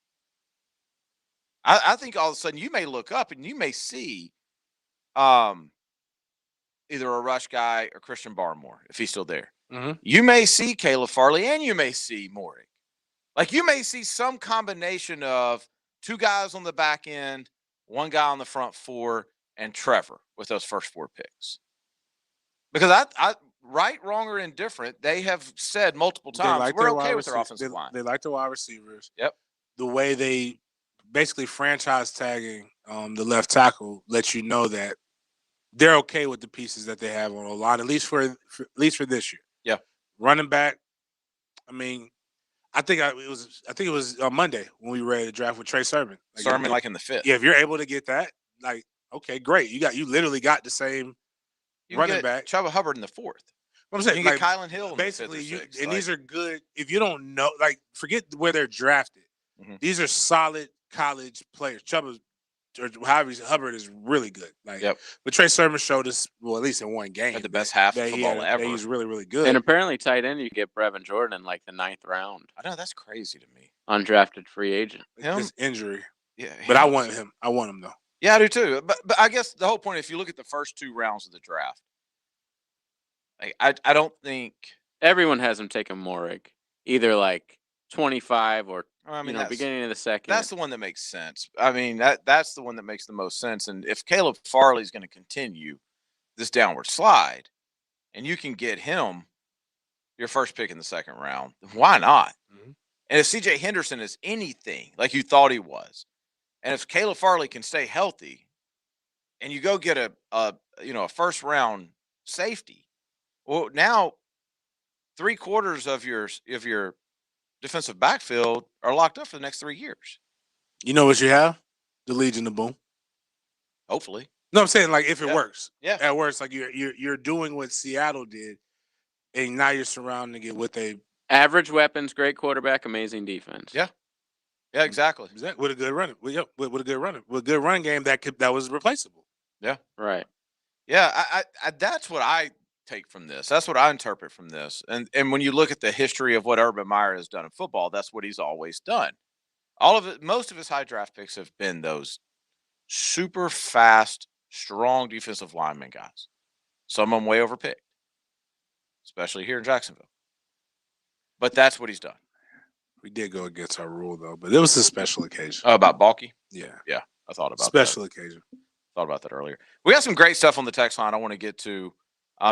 I think all of a sudden you may look up and you may see either a rush guy or Christian Barmore, if he's still there. You may see Caleb Farley and you may see Maury. Like, you may see some combination of 2 guys on the back end, 1 guy on the front 4, and Trevor with those first 4 picks. Because I right, wrong, or indifferent, they have said multiple times we're okay with their offensive line. They like the wide receivers. Yep. The way they basically franchise tagging the left tackle lets you know that they're okay with the pieces that they have on the line, at least for this year. Yeah. Running back, I mean, I think it was on Monday when we read the draft with Trey Sermon. Sermon, like in the 5th. Yeah, if you're able to get that, like, okay, great. You literally got the same running back. Chuba Hubbard in the 4th. What I'm saying, you get Kylan Hill. Basically, these are good. If you don't know, like, forget where they're drafted. These are solid college players. Chuba or Hubbard is really good. Like, but Trey Sermon showed us, well, at least in one game, had the best half of football ever. He's really, really good. And apparently, tight end, you get Brevin Jordan in like the 9th round. I know, that's crazy to me. Undrafted free agent. His injury. Yeah, but I want him. I want him though. Yeah, I do too. But I guess the whole point, if you look at the first 2 rounds of the draft, like, I don't think everyone has him taking Morik, either like 25 or beginning of the 2nd. That's the one that makes sense. I mean, that's the one that makes the most sense. And if Caleb Farley is going to continue this downward slide, and you can get him your first pick in the 2nd round, why not? And if C.J. Henderson is anything like you thought he was, and if Caleb Farley can stay healthy, and you go get a first round safety, well, now 3/4 of your defensive backfield are locked up for the next 3 years. You know what you have? The Legion of Boom. Hopefully. No, I'm saying, like, if it works. Yeah. It works. Like, you're doing what Seattle did, and now you're surrounding it with a average weapons, great quarterback, amazing defense. Yeah. Yeah, exactly. With a good running. With a good running game that was replaceable. Yeah. Right. Yeah, I that's what I take from this. That's what I interpret from this. And when you look at the history of what Urban Meyer has done in football, that's what he's always done. All of it, most of his high draft picks have been those super fast, strong defensive lineman guys. Some of them way overpicked, especially here in Jacksonville. But that's what he's done. We did go against our rule, though, but it was a special occasion. Oh, about Balky? Yeah. Yeah, I thought about special that. occasion. Thought about that earlier. We got some great stuff on the text line I want to get to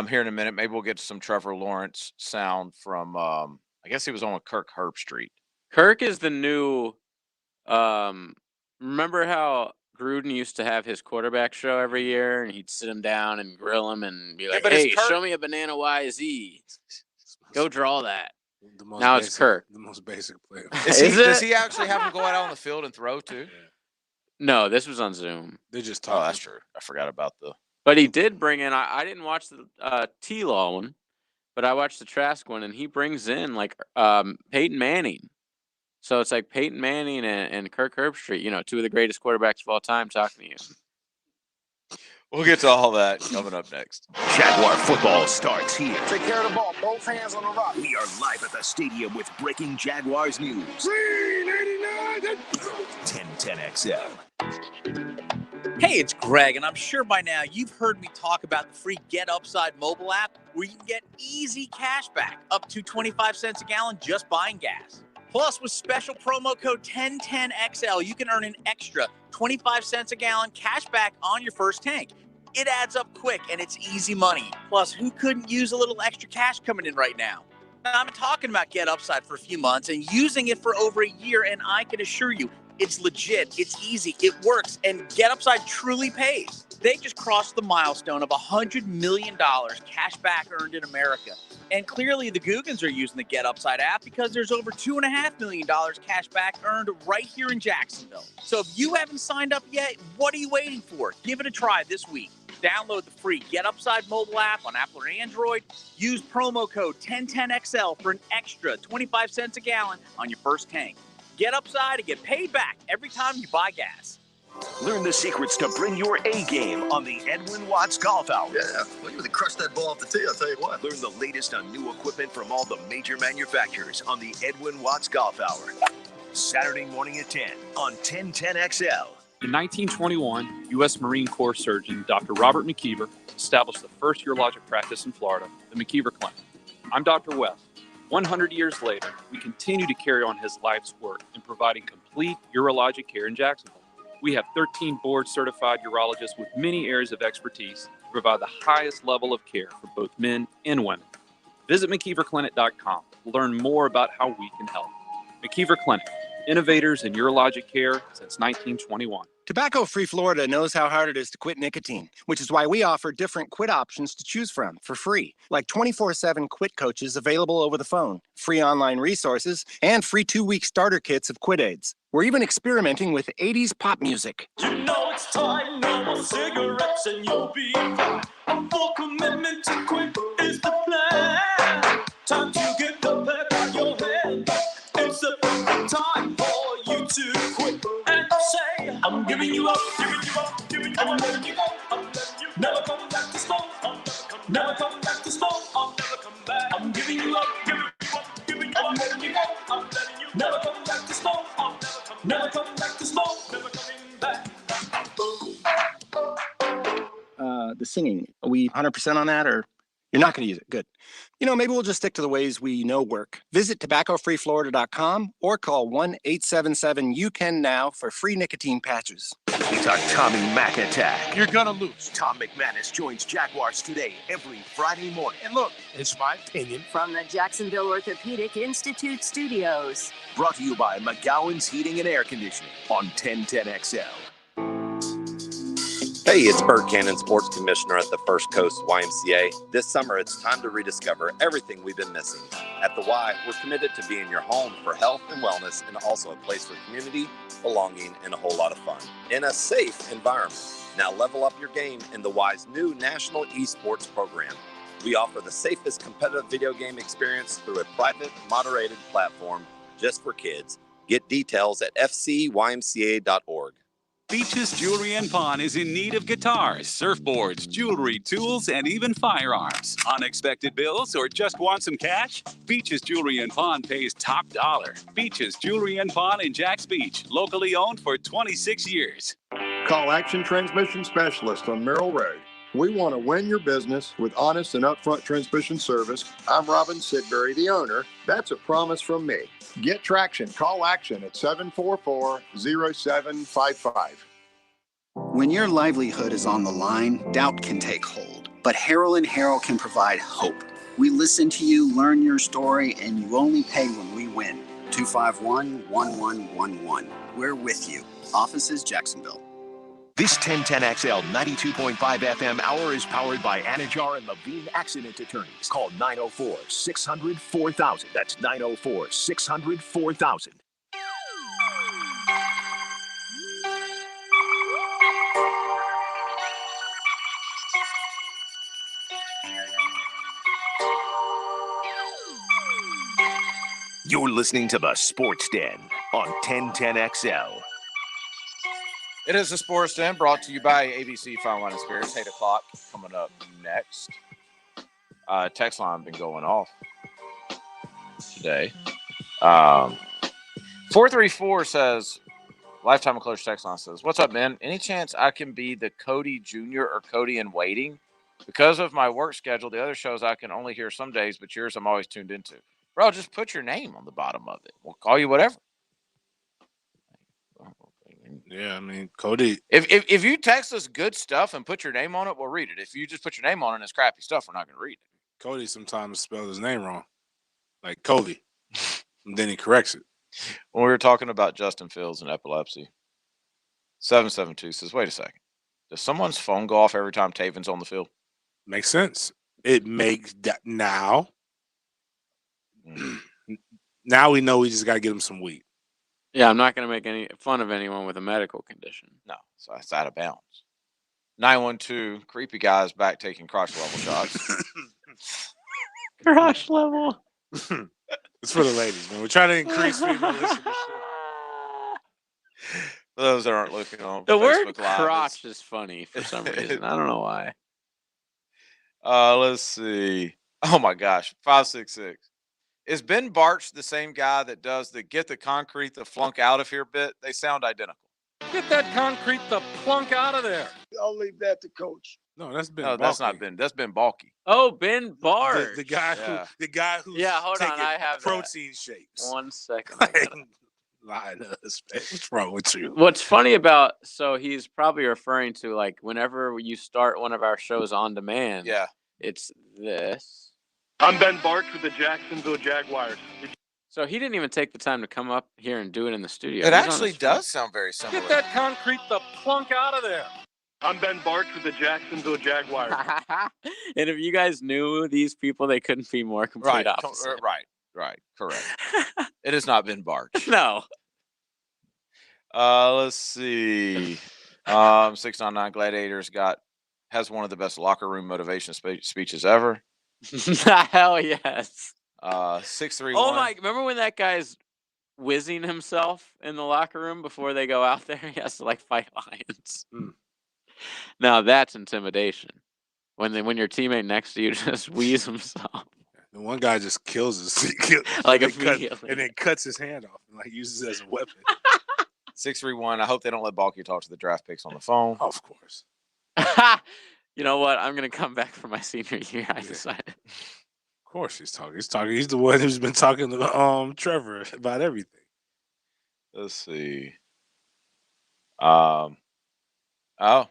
here in a minute. Maybe we'll get to some Trevor Lawrence sound from, I guess he was on with Kirk Herbstreit. Kirk is the new, remember how Gruden used to have his quarterback show every year, and he'd sit him down and grill him and be like, hey, show me a banana YZ. Go draw that. Now it's Kirk. The most basic player. Does he actually have him go out on the field and throw too? No, this was on Zoom. They just talking. Oh, that's true. I forgot about the. But he did bring in. I didn't watch the T-Law one, but I watched the Trask one, and he brings in like Peyton Manning. So it's like Peyton Manning and Kirk Herbstreit, you know, two of the greatest quarterbacks of all time, talking to you. We'll get to all that coming up next. Jaguar football starts here. Take care of the ball. Both hands on the rock. We are live at the stadium with breaking Jaguars news. 1010XL. Hey, it's Greg, and I'm sure by now you've heard me talk about the free Get Upside mobile app where you can get easy cash back up to 25 cents a gallon just buying gas. Plus, with special promo code 1010XL, you can earn an extra 25 cents a gallon cash back on your first tank. It adds up quick, and it's easy money. Plus, who couldn't use a little extra cash coming in right now? I've been talking about Get Upside for a few months and using it for over a year, and I can assure you, it's legit, it's easy, it works, and Get Upside truly pays. They just crossed the milestone of $100 million cash back earned in America. And clearly the Googans are using the Get Upside app because there's over $2.5 million cash back earned right here in Jacksonville. So if you haven't signed up yet, what are you waiting for? Give it a try this week. Download the free Get Upside mobile app on Apple or Android. Use promo code 1010XL for an extra 25 cents a gallon on your first tank. Get Upside and get paid back every time you buy gas. Learn the secrets to bring your A game on the Edwin Watts Golf Hour. Yeah, well, you really crushed that ball off the tee, I'll tell you what. Learn the latest on new equipment from all the major manufacturers on the Edwin Watts Golf Hour. Saturday morning at 10 on 1010XL. In 1921, U.S. Marine Corps surgeon Dr. Robert McKeever established the first urologic practice in Florida, the McKeever Clinic. I'm Dr. West. 100 years later, we continue to carry on his life's work in providing complete urologic care in Jacksonville. We have 13 board-certified urologists with many areas of expertise to provide the highest level of care for both men and women. Visit McKeeverClinic.com to learn more about how we can help. McKeever Clinic, innovators in urologic care since 1921. Tobacco-free Florida knows how hard it is to quit nicotine, which is why we offer different quit options to choose from for free, like 24/7 quit coaches available over the phone, free online resources, and free 2-week starter kits of quit aids. We're even experimenting with 80s pop music. You know it's time, no more cigarettes and you'll be fine. A full commitment to quit is the plan. Time to get the back on your head. It's the perfect time for you to quit and say, I'm giving you up, giving you up, giving you up. I'm letting you go, I'm letting you never come back to smoke. Never come back to smoke, I'll never come back. I'm giving you up, giving you up, giving you up. I'm letting you go, I'm letting you never come back to smoke. Never come back to smoke, never coming back. The singing, are we 100% on that, or you're not going to use it? Good. You know, maybe we'll just stick to the ways we know work. Visit tobaccofreeflorida.com or call 1-877-YOU-CAN-NOW for free nicotine patches. It's our Tommy Mac attack. You're gonna lose. Tom McManus joins Jaguars Today every Friday morning. And look, it's my opinion. From the Jacksonville Orthopedic Institute studios. Brought to you by McGowan's Heating and Air Conditioning on 1010XL. Hey, it's Bert Cannon, Sports Commissioner at the First Coast YMCA. This summer, it's time to rediscover everything we've been missing. At the Y, we're committed to being your home for health and wellness and also a place for community, belonging, and a whole lot of fun in a safe environment. Now level up your game in the Y's new National Esports program. We offer the safest competitive video game experience through a private, moderated platform just for kids. Get details at fcymca.org. Beaches Jewelry and Pawn is in need of guitars, surfboards, jewelry, tools, and even firearms. Unexpected bills or just want some cash? Beaches Jewelry and Pawn pays top dollar. Beaches Jewelry and Pawn in Jacks Beach, locally owned for 26 years. Call Action Transmission Specialist on Merrill Road. We want to win your business with honest and upfront transmission service. I'm Robin Sidbury, the owner. That's a promise from me. Get traction. Call Action at 744-0755. When your livelihood is on the line, doubt can take hold. But Harrell & Harrell can provide hope. We listen to you, learn your story, and you only pay when we win. 251-1111. We're with you. Offices, Jacksonville. This 1010XL 92.5 FM hour is powered by Anajar and Levine Accident Attorneys. Call 904-600-4000. That's 904-600-4000. You're listening to the Sports Den on 1010XL. It is the Sports Den brought to you by ABC Fine Wine and Spirits. 8 o'clock coming up next. Text line been going off today. 434 says, Lifetime of Close text line says, what's up, man? Any chance I can be the Cody Jr. or Cody in waiting? Because of my work schedule, the other shows I can only hear some days, but yours I'm always tuned into. Bro, just put your name on the bottom of it. We'll call you whatever. Yeah, I mean, Cody. If you text us good stuff and put your name on it, we'll read it. If you just put your name on it and it's crappy stuff, we're not going to read it. Cody sometimes spells his name wrong, like Cody, and then he corrects it. When we were talking about Justin Fields and epilepsy, 772 says, wait a second. Does someone's phone go off every time Taven's on the field? Makes sense. It makes that now. Now we know we just got to get him some weed. Yeah, I'm not going to make any fun of anyone with a medical condition. No, so that's out of bounds. 912, creepy guys back taking crotch level shots. Crotch level. It's for the ladies, man. We're trying to increase female listenership. For those that aren't looking on The Facebook word Live, crotch is funny for some reason. I don't know why. Let's see. Oh my gosh, 566. Is Ben Barch the same guy that does the get the concrete the flunk out of here bit? They sound identical. Get that concrete the plunk out of there. I'll leave that to Coach. No, that's Ben. No, that's not Ben. That's Ben Balky. Oh, Ben Barch. The guy who's hold on, I have protein shakes. 1 second. Lie to us, man. What's wrong with you? What's funny about, so he's probably referring to like whenever you start one of our shows on demand. Yeah. It's this. I'm Ben Barch with the Jacksonville Jaguars. So he didn't even take the time to come up here and do it in the studio. It actually does sound very similar. Get that concrete the plunk out of there. I'm Ben Barch with the Jacksonville Jaguars. And if you guys knew these people, they couldn't be more complete opposite. Right. Correct. It has not been Barch. No. Let's see. 699 Gladiators has one of the best locker room motivation speeches ever. Hell yes. 631. Oh my! Remember when that guy's whizzing himself in the locker room before they go out there? He has to like fight lions. Now that's intimidation. When your teammate next to you just wheezes himself. The one guy just kills us, like immediately, and then cuts his hand off and like uses it as a weapon. 631. I hope they don't let Balky talk to the draft picks on the phone. Of course. You know what? I'm gonna come back for my senior year. I decided. Of course, he's talking. He's the one who's been talking to Trevor about everything. Let's see. Oh, Dom.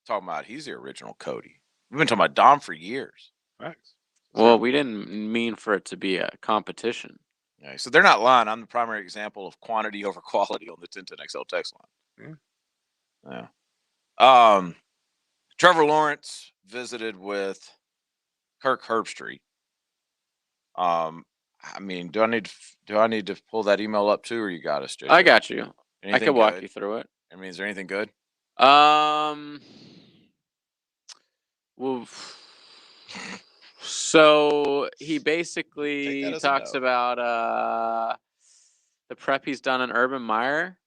Talking about he's the original Cody. We've been talking about Dom for years. Facts. Well, we didn't mean for it to be a competition. Yeah, so they're not lying. I'm the primary example of quantity over quality on the 1010XL text line. Yeah. Trevor Lawrence visited with Kirk Herbstreit. I mean, do I need to pull that email up too, or you got us, JJ? I got you. Anything I can walk good? you through it. I mean, is there anything good? Well, so he basically talks about the prep he's done in Urban Meyer.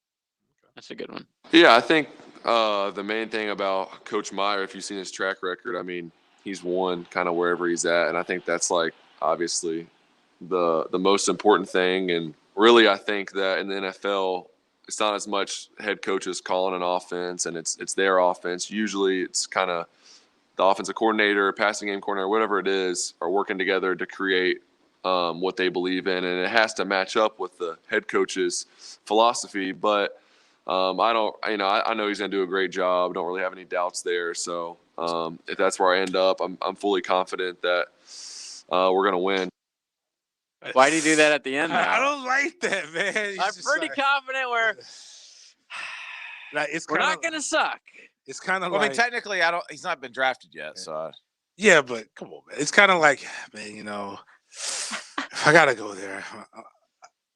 That's a good one. Yeah, I think the main thing about Coach Meyer, if you've seen his track record, I mean, he's won kind of wherever he's at, and I think that's like obviously the most important thing. And really, I think that in the NFL, it's not as much head coaches calling an offense, and it's their offense. Usually, it's kind of the offensive coordinator, passing game coordinator, whatever it is, are working together to create what they believe in, and it has to match up with the head coach's philosophy. But I know he's going to do a great job. Don't really have any doubts there. So if that's where I end up, I'm fully confident that we're going to win. Why do you do that at the end? I don't like that, man. I'm pretty confident we're not going to suck. It's kind of well, like. I mean, technically, he's not been drafted yet. So. Yeah, but come on, man. It's kind of like, man, if I got to go there.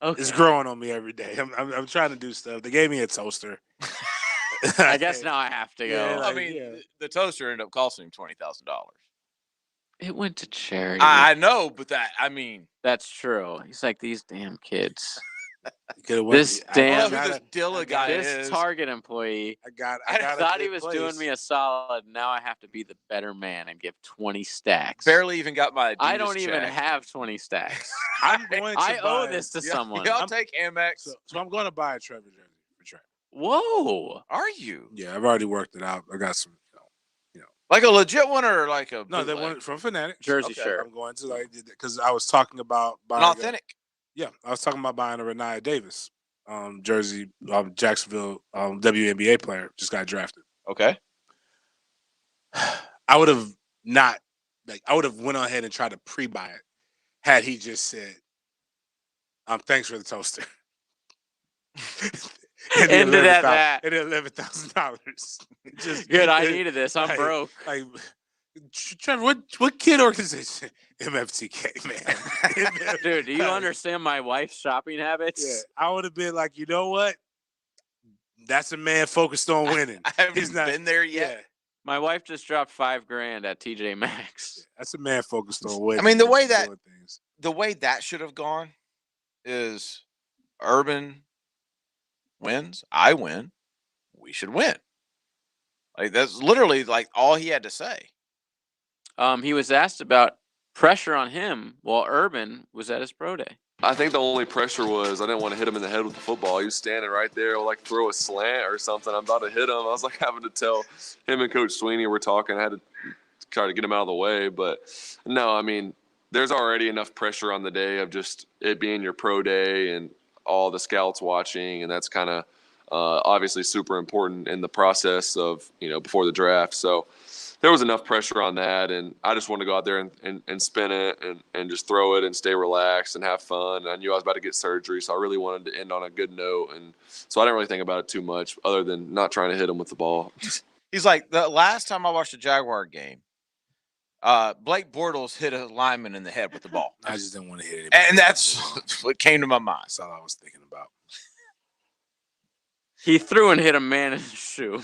Okay. It's growing on me every day. I'm trying to do stuff. They gave me a toaster. I guess now I have to go. Yeah, I mean, the toaster ended up costing him $20,000. It went to charity. I know, but that's true. He's like these damn kids. This Dilla guy this Target employee. I thought he was doing me a solid. Now I have to be the better man and give 20 stacks. Barely even got my Adidas I don't even check. have 20 stacks. I'm going to I owe this to someone. I'll take Amex. So I'm going to buy a Trevor jersey for Trevor. Whoa. Are you? Yeah, I've already worked it out. I got some. Like a legit one or like a no? They want it from Fanatics. Jersey shirt. I'm going to because I was talking about buying an authentic. Yeah, I was talking about buying a Renaya Davis jersey. Jacksonville WNBA player just got drafted. Okay. I would have not I would have went ahead and tried to pre-buy it had he just said, "Thanks for the toaster." and that. And $11,000. Good. I needed this. I'm broke. Like, Trevor, what kid organization? MFTK, man. Dude, do you understand my wife's shopping habits? Yeah, I would have been like, you know what? That's a man focused on winning. I haven't been there yet. Yeah. My wife just dropped $5,000 at TJ Maxx. Yeah, that's a man focused on winning. I mean, the way that should have gone is Urban wins, I win, we should win. Like that's literally like all he had to say. He was asked about pressure on him while Urban was at his pro day. I think the only pressure was I didn't want to hit him in the head with the football. He was standing right there, like throw a slant or something. I'm about to hit him. I was like having to tell him and Coach Sweeney were talking. I had to try to get him out of the way. But no, I mean, there's already enough pressure on the day of just it being your pro day and all the scouts watching, and that's kind of obviously super important in the process of before the draft. So there was enough pressure on that, and I just wanted to go out there and spin it and just throw it and stay relaxed and have fun. And I knew I was about to get surgery, so I really wanted to end on a good note, and so I didn't really think about it too much other than not trying to hit him with the ball. He's like, the last time I watched a Jaguar game, Blake Bortles hit a lineman in the head with the ball. I just didn't want to hit it. And that's what came to my mind. That's all I was thinking about. He threw and hit a man in the shoe.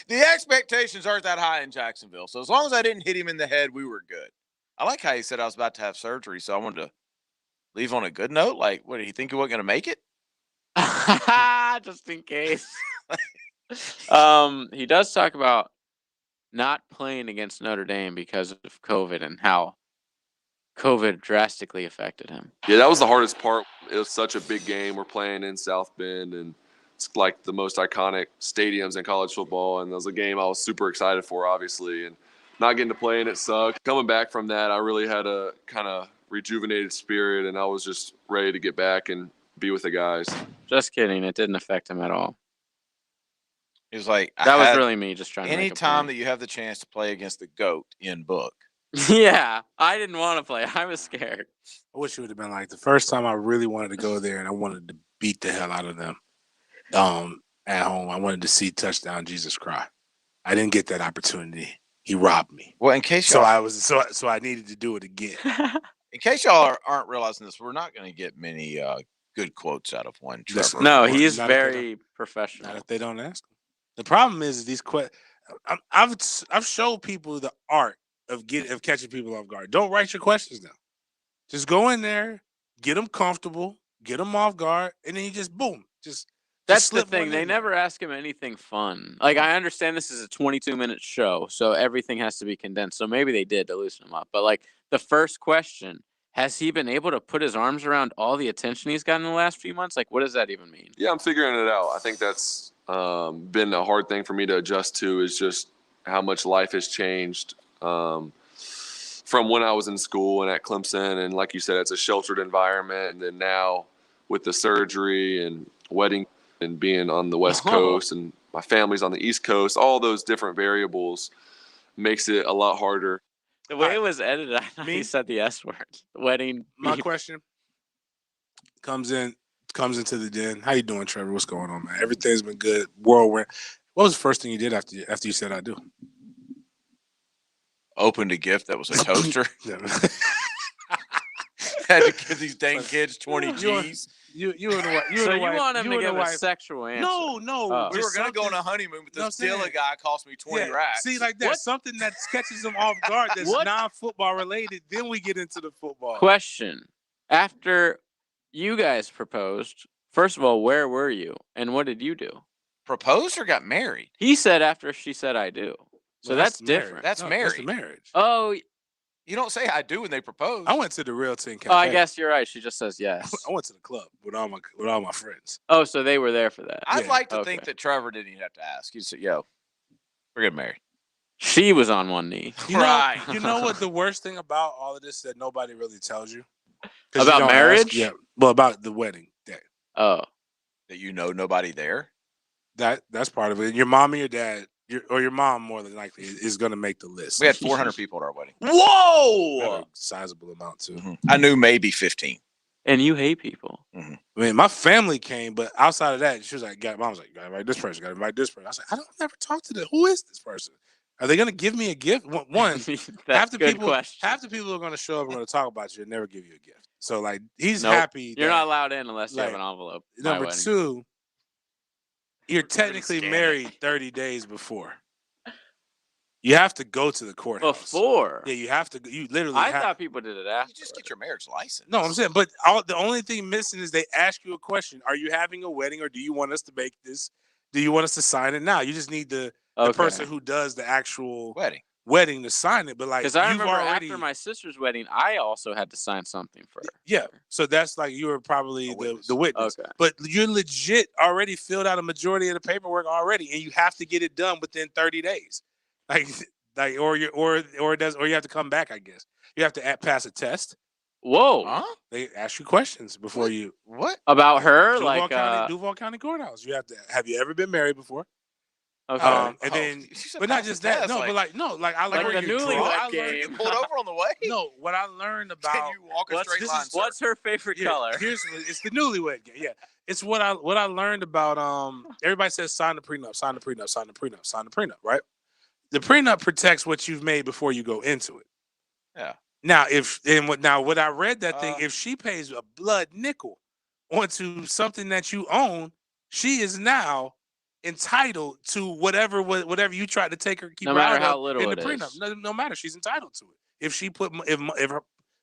The expectations aren't that high in Jacksonville. So as long as I didn't hit him in the head, we were good. I like how he said I was about to have surgery, so I wanted to leave on a good note. Like, what, did he think he wasn't going to make it? Just in case. He does talk about not playing against Notre Dame because of COVID and how COVID drastically affected him. Yeah, that was the hardest part. It was such a big game. We're playing in South Bend, and it's like the most iconic stadiums in college football. And it was a game I was super excited for, obviously, and not getting to play in it sucked. Coming back from that, I really had a kind of rejuvenated spirit, and I was just ready to get back and be with the guys. Just kidding. It didn't affect him at all. He was like, that was really me just trying to make a anytime point. that you have the chance to play against the GOAT in book. Yeah, I didn't want to play. I was scared. I wish it would have been like the first time I really wanted to go there and I wanted to beat the hell out of them at home. I wanted to see touchdown Jesus cry. I didn't get that opportunity. He robbed me. Well, in case so I needed to do it again. In case y'all aren't realizing this, we're not going to get many good quotes out of one Trevor. No, he's very professional. Not if they don't ask him. The problem is these questions. I've showed people the art of catching people off guard. Don't write your questions down. Just go in there get them comfortable, get them off guard, and then you just boom, just That's the slip thing. one They in there. never ask him anything fun. Like, I understand this is a 22-minute show, so everything has to be condensed. So maybe they did to loosen him up. But, like, the first question, has he been able to put his arms around all the attention he's gotten in the last few months? Like, what does that even mean? Yeah, I'm figuring it out. I think that's been a hard thing for me to adjust to, is just how much life has changed from when I was in school and at Clemson. And like you said, it's a sheltered environment. And then now with the surgery and wedding and being on the West Coast and my family's on the East Coast, all those different variables makes it a lot harder. The way it was edited, I thought he said the S word. Wedding. My question comes into the den. How you doing, Trevor? What's going on, man? Everything's been good. Whirlwind. What was the first thing you did after you said I do? Opened a gift that was a toaster. Had to give these dang kids 20 G's. You and the wife. So you want him to give a sexual answer? No. We were gonna go on a honeymoon, but this dealer guy cost me 20 racks. See, like that, something that catches them off guard that's non-football related. Then we get into the football. Question. After you guys proposed, first of all, where were you? And what did you do? Proposed or got married? He said after she said I do. So Well, that's that's marriage. different. That's No, married. that's the marriage. Oh, You don't say I do when they propose. I went to the Real Tin Cafe. oh, I guess you're right. She just says yes. I went to the club with all my friends. Oh, so they were there for that. I'd like to Okay. think that Trevor didn't even have to ask. He said, "Yo, we're getting married." She was on one knee. You know, Right. you know what the worst thing about all of this that nobody really tells you? 'Cause you About don't marriage? Yeah. Well, about the wedding day. Oh. That you know nobody there. That's part of it. Your mom and your dad, your mom more than likely is going to make the list. We had 400 people at our wedding. Whoa! A sizable amount too. I knew maybe 15. And you hate people. I mean, my family came, but outside of that, she was like, "Mom was like, gotta invite this person, gotta invite this person." I was like, "I don't never talk to them. Who is this person? Are they gonna give me a gift?" One, half the people are gonna show up and gonna talk about you and never give you a gift. So like, he's Nope. happy. You're that- not allowed in unless you have like, an envelope. My Number wedding. two, you're technically scan it. married 30 days before. You have to go to the courthouse. Before? Yeah, you have to. You literally. I have, thought people did it after. You just get your marriage license. No, I'm saying, but the only thing missing is they ask you a question: are you having a wedding, or do you want us to make this? Do you want us to sign it now? You just need the person who does the actual wedding to sign it. But like, Because I you've remember already, after my sister's wedding, I also had to sign something for her. yeah. So that's like you were probably the witness. Okay. But you're legit already filled out a majority of the paperwork already, and you have to get it done within 30 days. Like or you have to come back. I guess you have to pass a test. Whoa! They ask you questions before you. What about her? Duval County Courthouse. You have to. Have you ever been married before? Okay. And then, but not just that. No, but I Like learned the newlywed game. You pulled over on the way. No, what I learned about you walk a straight line, sir? What's her favorite color? It's the newlywed game. Yeah, it's what I learned about. Everybody says sign the prenup, sign the prenup, sign the prenup, sign the prenup. Right. The prenup protects what you've made before you go into it. Yeah. Now, what I read that thing, if she pays a blood nickel onto something that you own, she is now entitled to whatever you tried to take her, keep No her matter out how of little in the it prenup. is. No matter, she's entitled to it. If she put if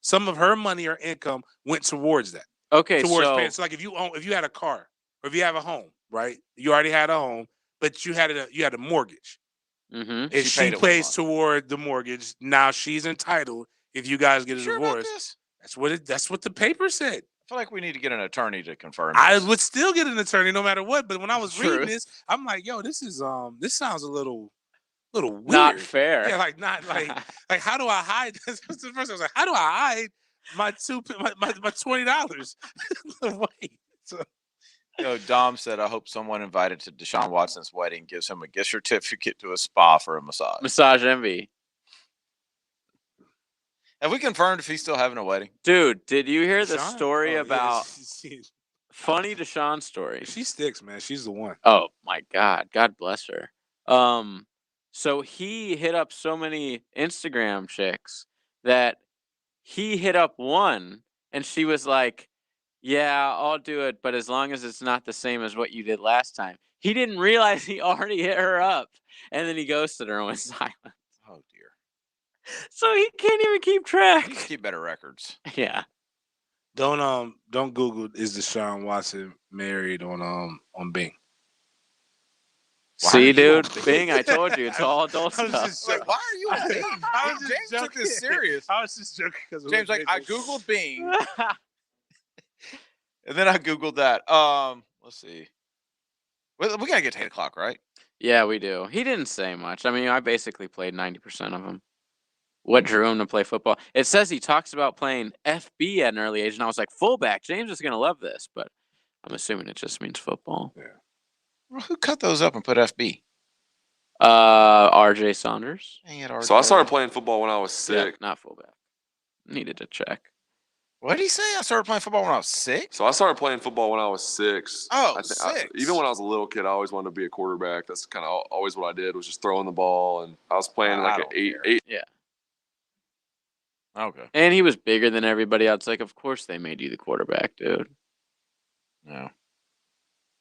some of her money or income went towards that. Okay, towards so paying. So like if you had a car or if you have a home, right? You already had a home, but you had a mortgage. Mm-hmm. If she pays toward the mortgage, now she's entitled. If you guys get a divorce, that's what the paper said. I feel like we need to get an attorney to confirm. I this. would still get an attorney no matter what. But when I was True. reading this, I'm like, yo, this sounds a little weird. Not fair. Yeah, like how do I hide this? The first I was like, how do I hide my $20? Wait. So, Yo, Dom said, I hope someone invited to Deshaun Watson's wedding gives him a gift certificate to a spa for a massage. Massage Envy. Have we confirmed if he's still having a wedding? Dude, did you hear the Deshaun? story Oh, yeah, about funny Deshaun story? she sticks, man. She's the one. Oh my God. God bless her. So he hit up so many Instagram chicks that he hit up one and she was like, yeah, I'll do it, but as long as it's not the same as what you did last time. He didn't realize he already hit her up, and then he ghosted her and went silent. Oh dear. So he can't even keep track. Keep better records. Yeah. Don't Google is Deshaun Watson married on Bing. See, dude, Bing, I told you, it's all adult stuff. Wait, why are you on Bing? James took this serious. I was just joking because James, like, I Googled Bing. And then I Googled that. Let's see. We got to get to 8 o'clock, right? Yeah, we do. He didn't say much. I mean, I basically played 90% of them. What drew him to play football? It says he talks about playing FB at an early age, and I was like, fullback. James is going to love this, but I'm assuming it just means football. Yeah. Well, who cut those up and put FB? RJ Saunders. So I started playing football when I was 6. Yeah, not fullback. Needed to check. What did he say? I started playing football when I was 6? So I started playing football when I was 6. Oh, I think 6. Even when I was a little kid, I always wanted to be a quarterback. That's kind of always what I did, was just throwing the ball. And I was playing like an 8. Yeah. Okay. And he was bigger than everybody else. Like, of course they made you the quarterback, dude. No.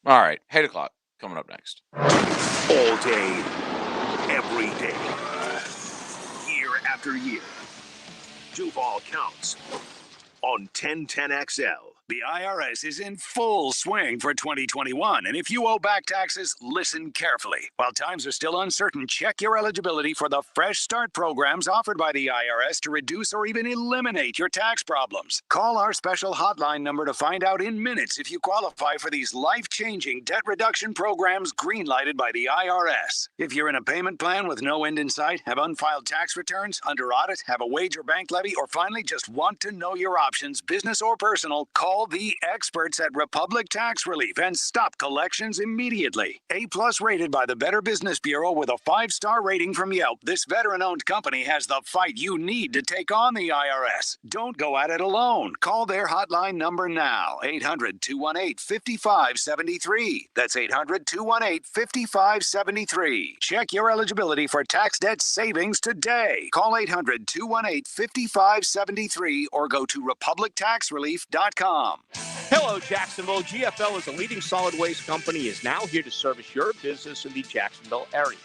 All right. 8 o'clock coming up next. All day, every day, year after year. Duval counts on 1010XL. The IRS is in full swing for 2021, and if you owe back taxes, listen carefully. While times are still uncertain, check your eligibility for the Fresh Start programs offered by the IRS to reduce or even eliminate your tax problems. Call our special hotline number to find out in minutes if you qualify for these life-changing debt reduction programs green-lighted by the IRS. If you're in a payment plan with no end in sight, have unfiled tax returns, under audit, have a wage or bank levy, or finally just want to know your options, business or personal, call the experts at Republic Tax Relief and stop collections immediately. A+ rated by the Better Business Bureau with a 5-star rating from Yelp, this veteran-owned company has the fight you need to take on the IRS. Don't go at it alone. Call their hotline number now, 800-218-5573. That's 800-218-5573. Check your eligibility for tax debt savings today. Call 800-218-5573 or go to republictaxrelief.com. Hello, Jacksonville. GFL is a leading solid waste company, is now here to service your business in the Jacksonville area.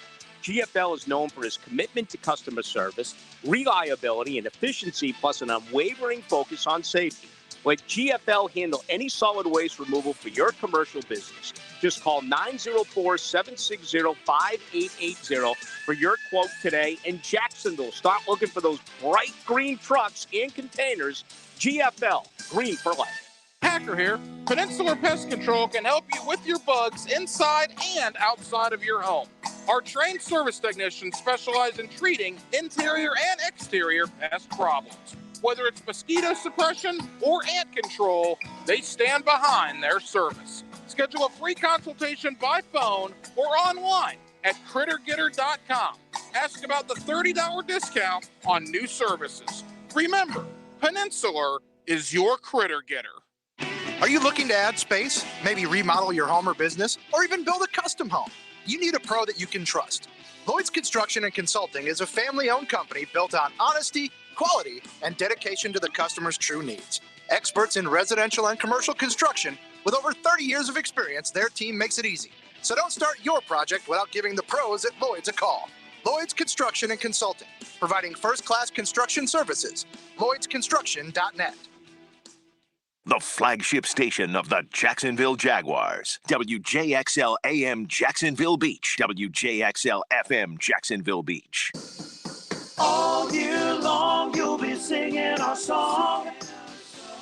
GFL is known for its commitment to customer service, reliability, and efficiency, plus an unwavering focus on safety. Let GFL handle any solid waste removal for your commercial business. Just call 904-760-5880 for your quote today. In Jacksonville, start looking for those bright green trucks and containers. GFL, green for life. Hacker here. Peninsular Pest Control can help you with your bugs inside and outside of your home. Our trained service technicians specialize in treating interior and exterior pest problems. Whether it's mosquito suppression or ant control, they stand behind their service. Schedule a free consultation by phone or online at crittergetter.com. Ask about the $30 discount on new services. Remember, Peninsular is your critter getter. Are you looking to add space, maybe remodel your home or business, or even build a custom home? You need a pro that you can trust. Lloyd's Construction and Consulting is a family-owned company built on honesty, quality, and dedication to the customer's true needs. Experts in residential and commercial construction with over 30 years of experience, their team makes it easy. So don't start your project without giving the pros at Lloyd's a call. Lloyd's Construction and Consulting, providing first-class construction services. Lloyd'sConstruction.net. The flagship station of the Jacksonville Jaguars. WJXL AM Jacksonville Beach. WJXL FM Jacksonville Beach. All year long, you'll be singing our song.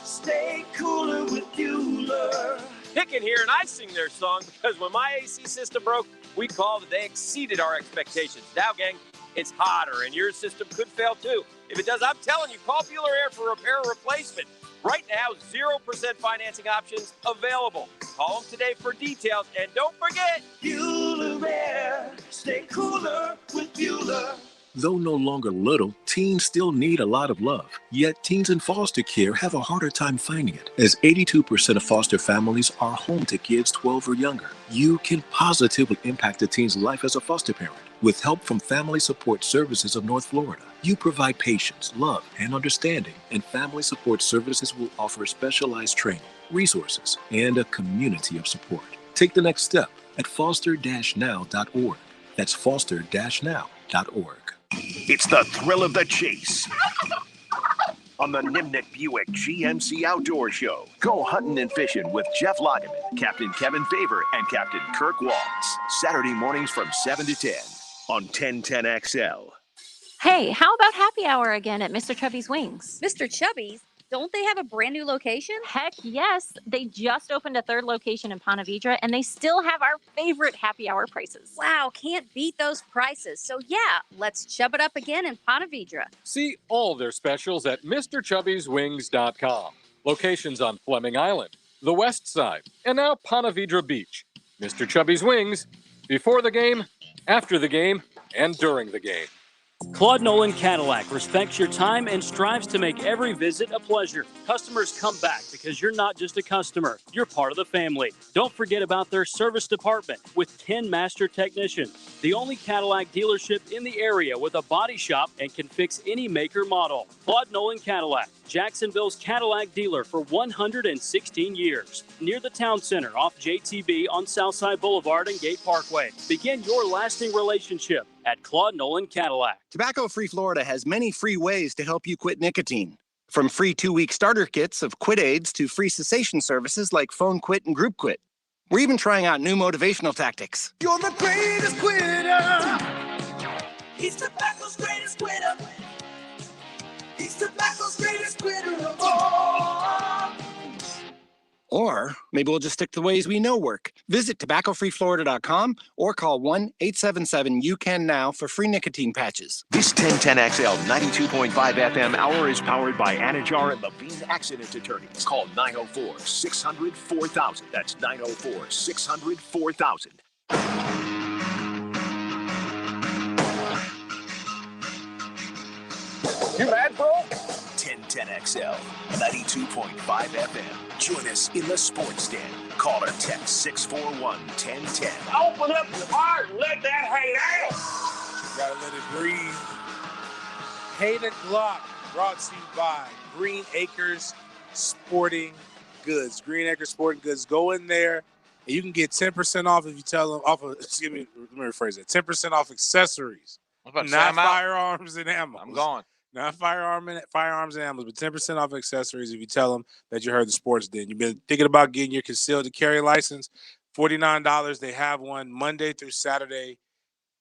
Stay cooler with Bueller. Picken here, and I sing their song because when my AC system broke, we called and they exceeded our expectations. Now, gang, it's hotter, and your system could fail too. If it does, I'm telling you, call Bueller Air for repair or replacement. Right now, 0% financing options available. Call them today for details, and don't forget, Bueller Air. Stay cooler with Bueller. Though no longer little, teens still need a lot of love. Yet teens in foster care have a harder time finding it, as 82% of foster families are home to kids 12 or younger. You can positively impact a teen's life as a foster parent. With help from Family Support Services of North Florida, you provide patience, love, and understanding, and Family Support Services will offer specialized training, resources, and a community of support. Take the next step at foster-now.org. That's foster-now.org. It's the thrill of the chase on the Nimnik Buick GMC Outdoor Show. Go hunting and fishing with Jeff Lageman, Captain Kevin Favor, and Captain Kirk Waltz. Saturday mornings from 7 to 10 on 1010XL. Hey, how about happy hour again at Mr. Chubby's Wings? Mr. Chubby's? Don't they have a brand new location? Heck yes. They just opened a third location in Ponte Vedra, and they still have our favorite happy hour prices. Wow, can't beat those prices. So yeah, let's chub it up again in Ponte Vedra. See all their specials at MrChubby'sWings.com. Locations on Fleming Island, the West Side, and now Ponte Vedra Beach. Mr. Chubby's Wings, before the game, after the game, and during the game. Claude Nolan Cadillac respects your time and strives to make every visit a pleasure. Customers come back because you're not just a customer, you're part of the family. Don't forget about their service department with 10 master technicians. The only Cadillac dealership in the area with a body shop and can fix any make or model. Claude Nolan Cadillac, Jacksonville's Cadillac dealer for 116 years. Near the town center off JTB on Southside Boulevard and Gate Parkway. Begin your lasting relationship at Claude Nolan Cadillac. Tobacco-Free Florida has many free ways to help you quit nicotine. From free 2-week starter kits of Quit Aids to free cessation services like Phone Quit and Group Quit. We're even trying out new motivational tactics. You're the greatest quitter. He's tobacco's greatest quitter. He's tobacco's greatest quitter of all. Or maybe we'll just stick to the ways we know work. Visit tobaccofreeflorida.com or call 1-877-YOU-CAN-NOW for free nicotine patches. This 1010XL 92.5 FM hour is powered by Anajar and Levine Accident Attorneys. Call 904-600-4000. That's 904-600-4000. You mad, bro? 1010XL 92.5 FM. Join us in the sports den. Call or text 641-1010. Open up your heart and let that hang out. Gotta let it breathe. Hayden Glock brought to you by Green Acres Sporting Goods. Green Acres Sporting Goods. Go in there and you can get 10% off if you tell them let me rephrase that. 10% off accessories. Not firearms and ammo. I'm gone. Not firearms and ammo, but 10% off accessories if you tell them that you heard the sports den. You've been thinking about getting your concealed carry license. $49. They have one Monday through Saturday.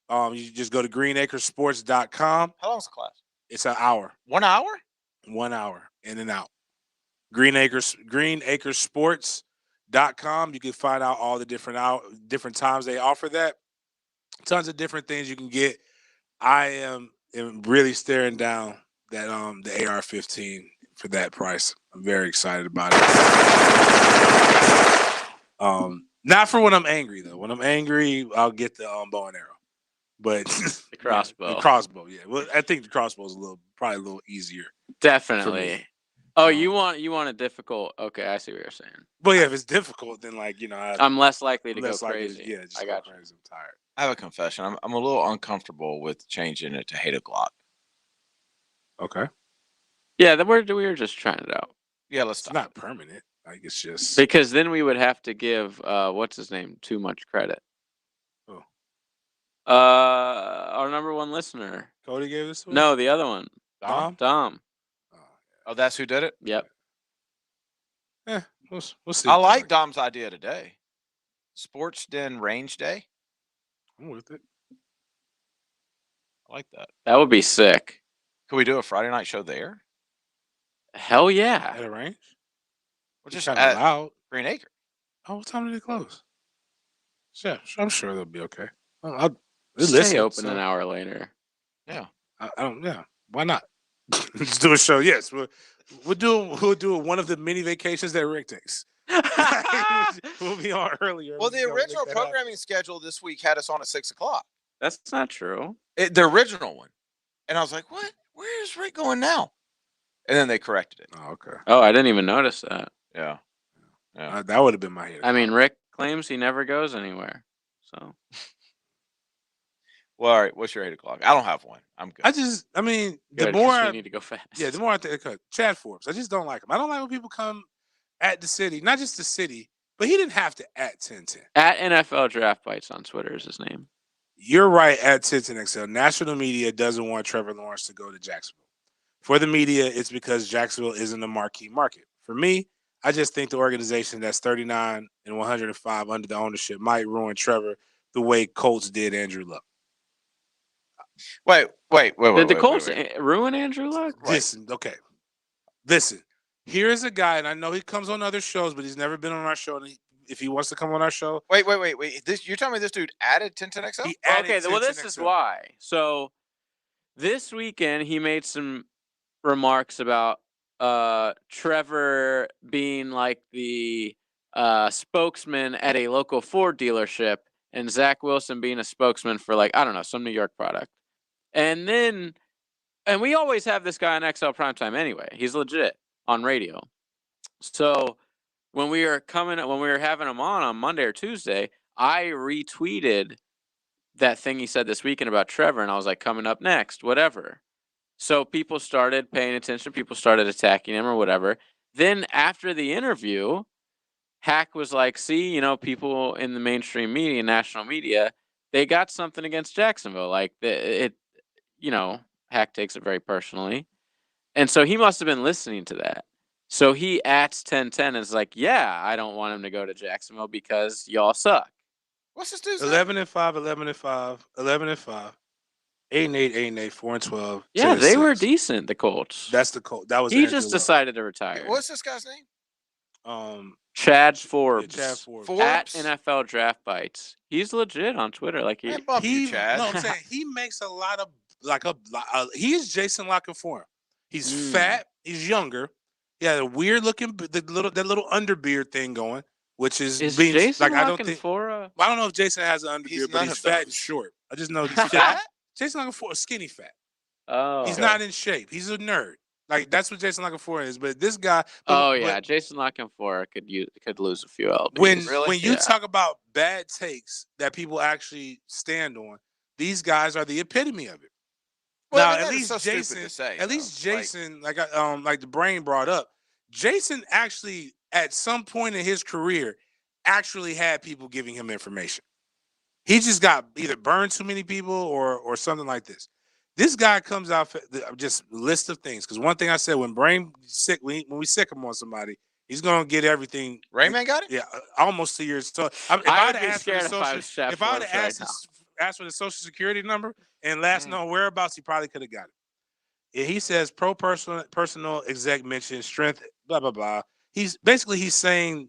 You just go to greenacresports.com. How long's the class? It's an hour. 1 hour? 1 hour, in and out. greenacresports.com. You can find out all the different times they offer that. Tons of different things you can get. I am really staring down that the AR-15 for that price. I'm very excited about it. Not for when I'm angry though. When I'm angry, I'll get the bow and arrow. But the crossbow. The crossbow, yeah. Well, I think the crossbow is probably a little easier. Definitely. Oh, you want a difficult? Okay, I see what you're saying. But yeah, if it's difficult, then I'm less likely to go crazy. Yeah, just I got crazy. I'm tired. I have a confession. I'm a little uncomfortable with changing it to Hayden Glock. Okay. Yeah, we were just trying it out. Yeah, let's It's not permanent. Like it's just Because then we would have to give what's his name too much credit. Who? Our number one listener. Cody gave us one? No, the other one. Dom? Oh, that's who did it? Yep. Yeah, we'll see. I like Dom's idea today. Sports Den Range Day. I'm with it. I like that. That would be sick. Could we do a Friday night show there? Hell yeah. At a range? Or just kinda at loud. Green Acre. Oh, what time do they close? Yeah, I'm sure they'll be okay. Stay open an hour later. Yeah. I don't. Yeah. Why not? Let's do a show. Yes, we'll do one of the many vacations that Rick takes. We'll be on earlier. Well, the original programming schedule this week had us on at 6 o'clock. That's not true. The original one. And I was like, what? Where is Rick going now? And then they corrected it. Oh, okay. Oh, I didn't even notice that. Yeah. That would have been my hit. I mean, Rick claims he never goes anywhere. So. Well, all right. What's your 8 o'clock? I don't have one. I'm good. I mean, the Good, more 'cause we I need to go fast. Yeah, the more I think Chad Forbes. I just don't like him. I don't like when people come at the city, not just the city, but he didn't have to at 1010. At NFL Draft Bites on Twitter is his name. You're right at 1010XL. National media doesn't want Trevor Lawrence to go to Jacksonville. For the media, it's because Jacksonville isn't a marquee market. For me, I just think the organization that's 39 and 105 under the ownership might ruin Trevor the way Colts did Andrew Luck. Wait. Did the Colts ruin Andrew Luck? Listen. Here is a guy, and I know he comes on other shows, but he's never been on our show. And if he wants to come on our show, wait. You're telling me this dude added 1010XL? Okay, well, this is why. So this weekend, he made some remarks about Trevor being like the spokesman at a local Ford dealership, and Zach Wilson being a spokesman for, like, I don't know, some New York product. And we always have this guy on XL Primetime anyway. He's legit on radio. So when we were having him on Monday or Tuesday, I retweeted that thing he said this weekend about Trevor, and I was like, coming up next, whatever. So people started paying attention. People started attacking him or whatever. Then after the interview, Hack was like, see, people in the mainstream media, national media, they got something against Jacksonville. Like, Hack takes it very personally. And so he must have been listening to that. So he ats 1010 and is like, yeah, I don't want him to go to Jacksonville because y'all suck. What's this dude's 11-5, 11-5, 11-5, 8-8, 8-8, 4-12. Yeah, they were decent, the Colts. That's the Colts. That was he just decided to retire. What's this guy's name? Chad Forbes. Yeah, Chad Forbes. At NFL Draft Bites. He's legit on Twitter. Like Chad. No, I'm saying he makes a lot of he's Jason Lockenform. He's fat. He's younger. He had a weird looking that little underbeard thing going, which is being Jason like I don't know if Jason has an underbeard, but he's fat and short. I just know he's fat. Jason Lockenform is skinny fat. Oh, he's not in shape. He's a nerd. Like that's what Jason Lockenform is. But this guy. Jason Lockenform could lose a few lbs. When you talk about bad takes that people actually stand on, these guys are the epitome of it. Well, now, at least Jason, like the brain brought up, Jason actually at some point in his career actually had people giving him information. He just got either burned too many people or something like this. This guy comes out just a list of things. Because one thing I said, when we sick him on somebody, he's gonna get everything. Rayman got it. Yeah, almost 2 years. So if I would have asked for the social security number and last known whereabouts, he probably could have got it. And he says personal exec mention strength, blah blah blah. He's saying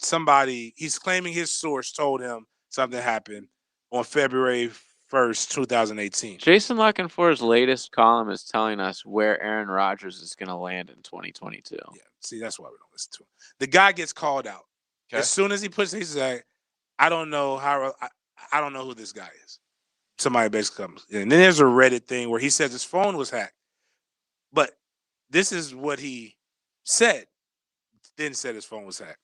he's claiming his source told him something happened on February 1st, 2018. Jason Lockenform's latest column is telling us where Aaron Rodgers is going to land in 2022. Yeah, see, that's why we don't listen to him. The guy gets called out as soon as he's like, I don't know who this guy is. Somebody basically comes, and then there's a Reddit thing where he says his phone was hacked, but this is what he said. Then said his phone was hacked.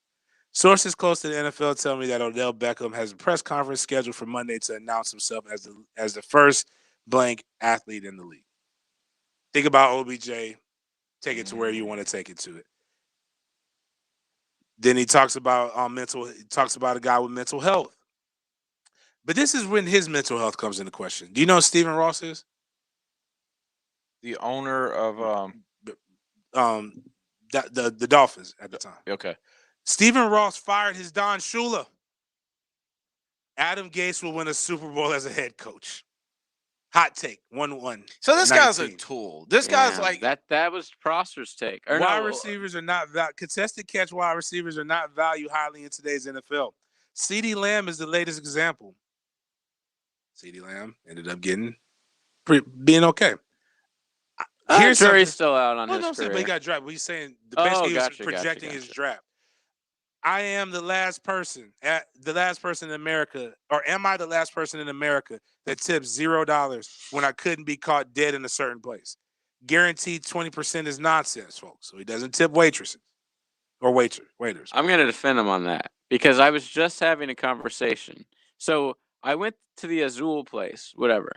Sources close to the NFL tell me that Odell Beckham has a press conference scheduled for Monday to announce himself as the first blank athlete in the league. Think about OBJ. Take it to where you want to take it to it. Then he talks about He talks about a guy with mental health. But this is when his mental health comes into question. Do you know who Stephen Ross is? The owner of the Dolphins at the time. Okay. Stephen Ross fired his Don Shula. Adam Gase will win a Super Bowl as a head coach. Hot take, 1-1. So this guy's a tool. This guy's like that was Prosser's take. Receivers are not contested catch. Wide receivers are not valued highly in today's NFL. CeeDee Lamb is the latest example. CeeDee Lamb ended up being okay. Jury's still out on his career. But he got drafted. He's saying he was projecting his draft. I am the last person in America, or am I the last person in America that tips $0 when I couldn't be caught dead in a certain place? Guaranteed 20% is nonsense, folks. So he doesn't tip waitresses or waiters. I'm going to defend him on that because I was just having a conversation. So I went to the Azul place, whatever.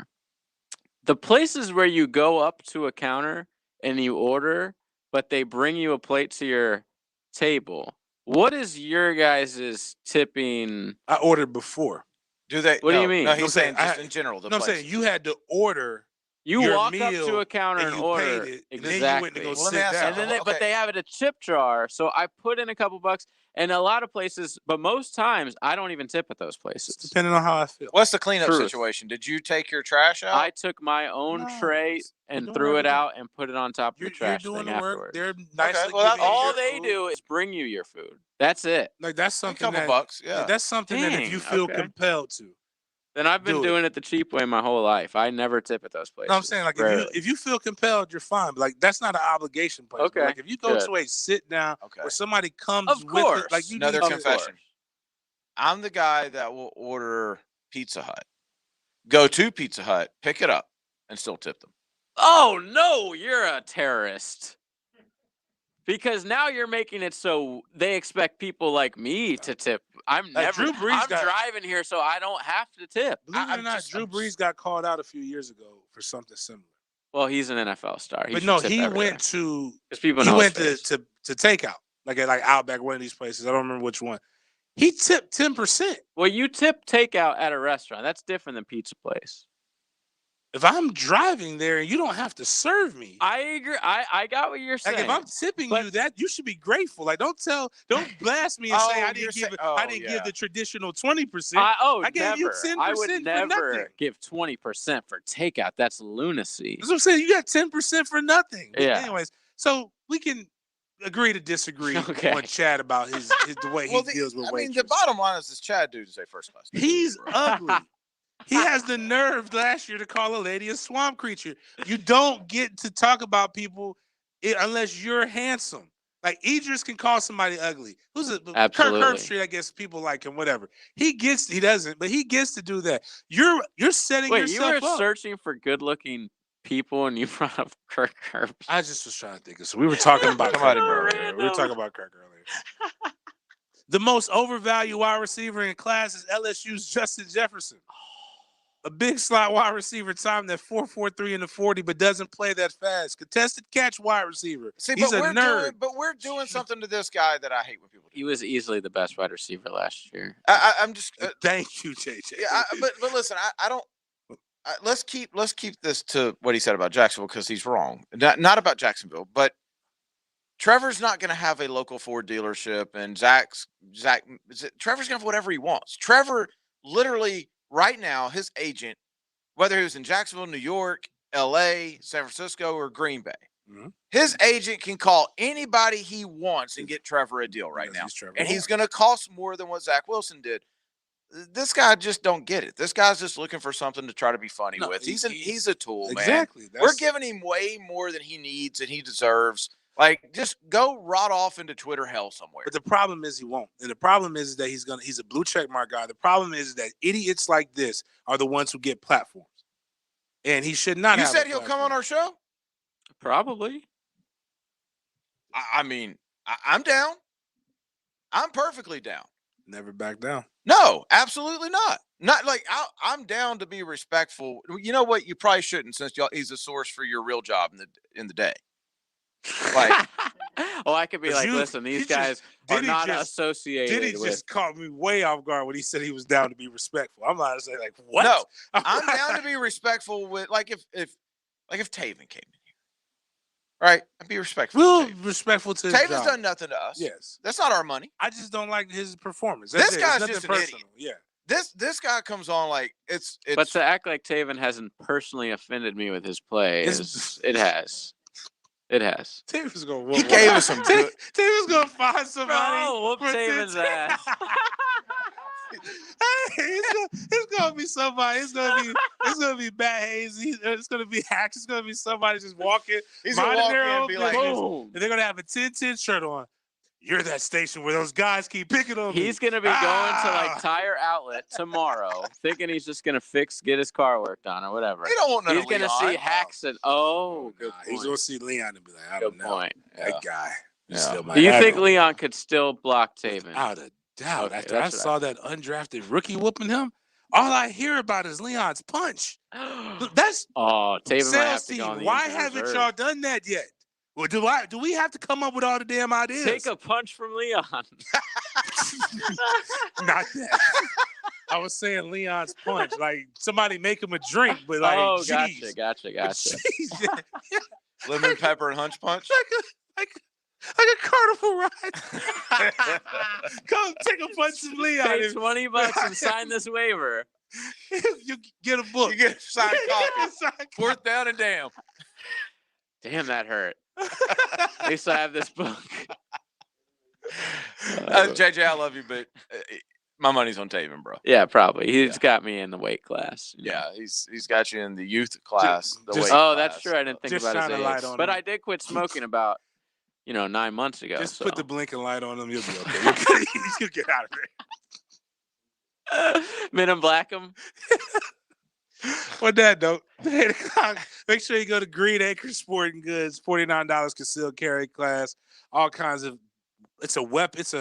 The places where you go up to a counter and you order, but they bring you a plate to your table. What is your guys' tipping? I ordered before. Do they? What do you mean? No, he's saying just in general. I'm saying you had to order You your walk up meal to a counter and you order. paid it, and Exactly. then you went to go sit down. And then but they have it a tip jar. So I put in a couple bucks, and a lot of places, but most times I don't even tip at those places. Depending on how I feel. What's the cleanup Truth. situation? Did you take your trash out? I took my own tray and threw it out and put it on top of the trash You're doing thing the work. afterwards. They're nicely well, giving you All your they food. do is bring you your food. That's it. Like that's something couple that, bucks, yeah. like, that's something that if you Dang, feel okay. compelled to. Then I've been do it. doing it the cheap way my whole life. I never tip at those places. No, I'm saying like Rarely. if you feel compelled, you're fine. But like that's not an obligation place. But, Okay, like if you go good. to a sit down where somebody comes Of with course. it, like you Another need to- confession. I'm the guy that will order Pizza Hut, go to Pizza Hut, pick it up, and still tip them. Oh no, you're a terrorist. Because now you're making it so they expect people like me to tip. I'm Like, never. Drew Brees I'm got- driving here, so I don't have to tip. Believe it or not, Drew Brees got called out a few years ago for something similar. Well, he's an NFL star. But no, he went to people he know went his to takeout, like at Outback, one of these places. I don't remember which one. He tipped 10%. Well, you tip takeout at a restaurant. That's different than pizza place. If I'm driving there and you don't have to serve me, I agree. I got what you're saying. like if I'm tipping you, that you should be grateful. Like don't blast me and say I didn't give give the traditional 20%. I gave you 10% I would for never nothing. give 20% for takeout. That's lunacy. That's what I'm saying. You got 10% for nothing. But Yeah. anyways, so we can agree to disagree Okay. on Chad about his the way he deals with I mean, waitresses. the bottom line is this Chad dude is a first class. He's ugly. He has the nerve last year to call a lady a swamp creature. You don't get to talk about people unless you're handsome. Like Idris can call somebody ugly. Who's a Kirk Absolutely. Herbstreit? I guess people like him. Whatever. He doesn't, but he gets to do that. You're setting Wait, you yourself were up. searching for good-looking people, and you brought up Kirk Herbstreit. I just was trying to think of so we were talking about Somebody Kirk brought it earlier. We were talking about Kirk earlier. The most overvalued wide receiver in class is LSU's Justin Jefferson. A big slot wide receiver, timed at 4.43 in the 40, but doesn't play that fast. Contested catch wide receiver. See, He's but a nerd. we're doing something to this guy that I hate when people do. He was easily the best wide receiver last year. I'm just Thank you, JJ. yeah, but listen, I don't. Let's keep this to what he said about Jacksonville because he's wrong. Not about Jacksonville, but Trevor's not going to have a local Ford dealership, and Trevor's going to have whatever he wants. Trevor literally right now, his agent, whether he was in Jacksonville, New York, L.A., San Francisco, or Green Bay, his agent can call anybody he wants and get Trevor a deal right now, and he's going to cost more than what Zach Wilson did. This guy just don't get it. This guy's just looking for something to try to be funny with. He's a tool, man. Exactly. We're giving him way more than he needs and he deserves. Like, just go rot off into Twitter hell somewhere. But the problem is he won't. And the problem is that he's a blue check mark guy. The problem is that idiots like this are the ones who get platforms. And he should not You have said a he'll come platform. on our show? Probably. I mean, I'm down. I'm perfectly down. Never back down. No, absolutely not. Not like I'm down to be respectful. You know what? You probably shouldn't, since he's a source for your real job in the day. Like, I could be like, listen, these guys are not associated Did he with. just caught me way off guard when he said he was down to be respectful? I'm not saying like what? No, I'm down to be respectful with if Taven came in here, right? I'd be respectful. Real respectful to his Taven's job. done nothing to us. Yes, that's not our money. I just don't like his performance. This That's it. guy's It's just nothing an personal. idiot. Yeah. This guy comes on like it's. But to act like Taven hasn't personally offended me with his play, it has. It has. Taven's gonna He gave us some good. Taven's gonna find somebody. Bro, whoop for Taven's 10. ass. It's gonna be somebody. It's gonna be Matt Hayes. It's gonna be Hacks. It's gonna be somebody just walking. He's gonna walk in and be like, boom. And they're gonna have a 10-10 shirt on. You're that station where those guys keep picking on me. He's gonna be going to like Tire Outlet tomorrow, thinking he's just gonna get his car worked on or whatever. He don't want none He's of gonna Leon. see Hacks and good He's point. gonna see Leon and be like, I Good don't know. point. That guy. Yeah. Still might Do you have think him. Leon could still block Taven? Without a doubt. Okay, After I that's what saw that undrafted rookie whooping him, all I hear about is Leon's punch. That's Oh, Taven might have sales to go on team. the Why injured haven't reserve. y'all done that yet? Well, do we have to come up with all the damn ideas? Take a punch from Leon? Not that. I was saying Leon's punch. Like somebody make him a drink, but like, geez. Gotcha. Jeez. Lemon pepper and hunch punch. Like a carnival ride. Come take a punch from Leon. Pay $20 and sign this waiver. You get a book. You get a signed copy. Fourth down and damn. Damn, that hurt. At least I have this book. JJ, I love you, but my money's on Taven, bro. Yeah, probably. He's got me in the weight class. Yeah, he's got you in the youth class. That's class. true. I didn't think Just about shine his a light age. on But him. I did quit smoking about 9 months ago. Just so. put the blinking light on him. You'll be okay. You'll get out of there. Men in Black him. What that though? 8 o'clock. Make sure you go to Green Acres Sporting Goods. $49 concealed carry class. All kinds of. It's a weapons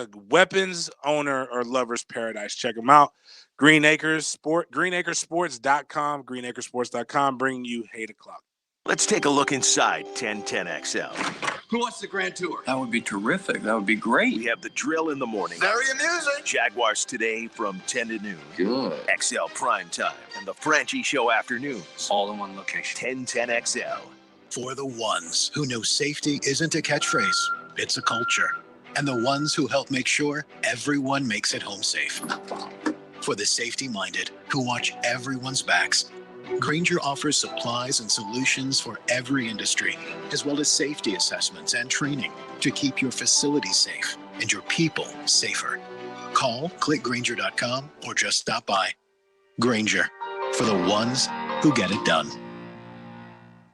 owner or lover's paradise. Check them out. GreenAcreSports.com. GreenAcreSports.com. Bringing you 8 o'clock. Let's take a look inside 1010XL. Who wants the Grand Tour? That would be terrific. That would be great. We have the drill in the morning. Very amusing. Jaguars Today from 10 to noon. Good. XL Prime Time and the Franchi Show afternoons. All in one location. 1010XL. For the ones who know safety isn't a catchphrase, it's a culture. And the ones who help make sure everyone makes it home safe. For the safety-minded who watch everyone's backs, Grainger offers supplies and solutions for every industry, as well as safety assessments and training to keep your facilities safe and your people safer. Call, click Grainger.com, or just stop by. Grainger, for the ones who get it done.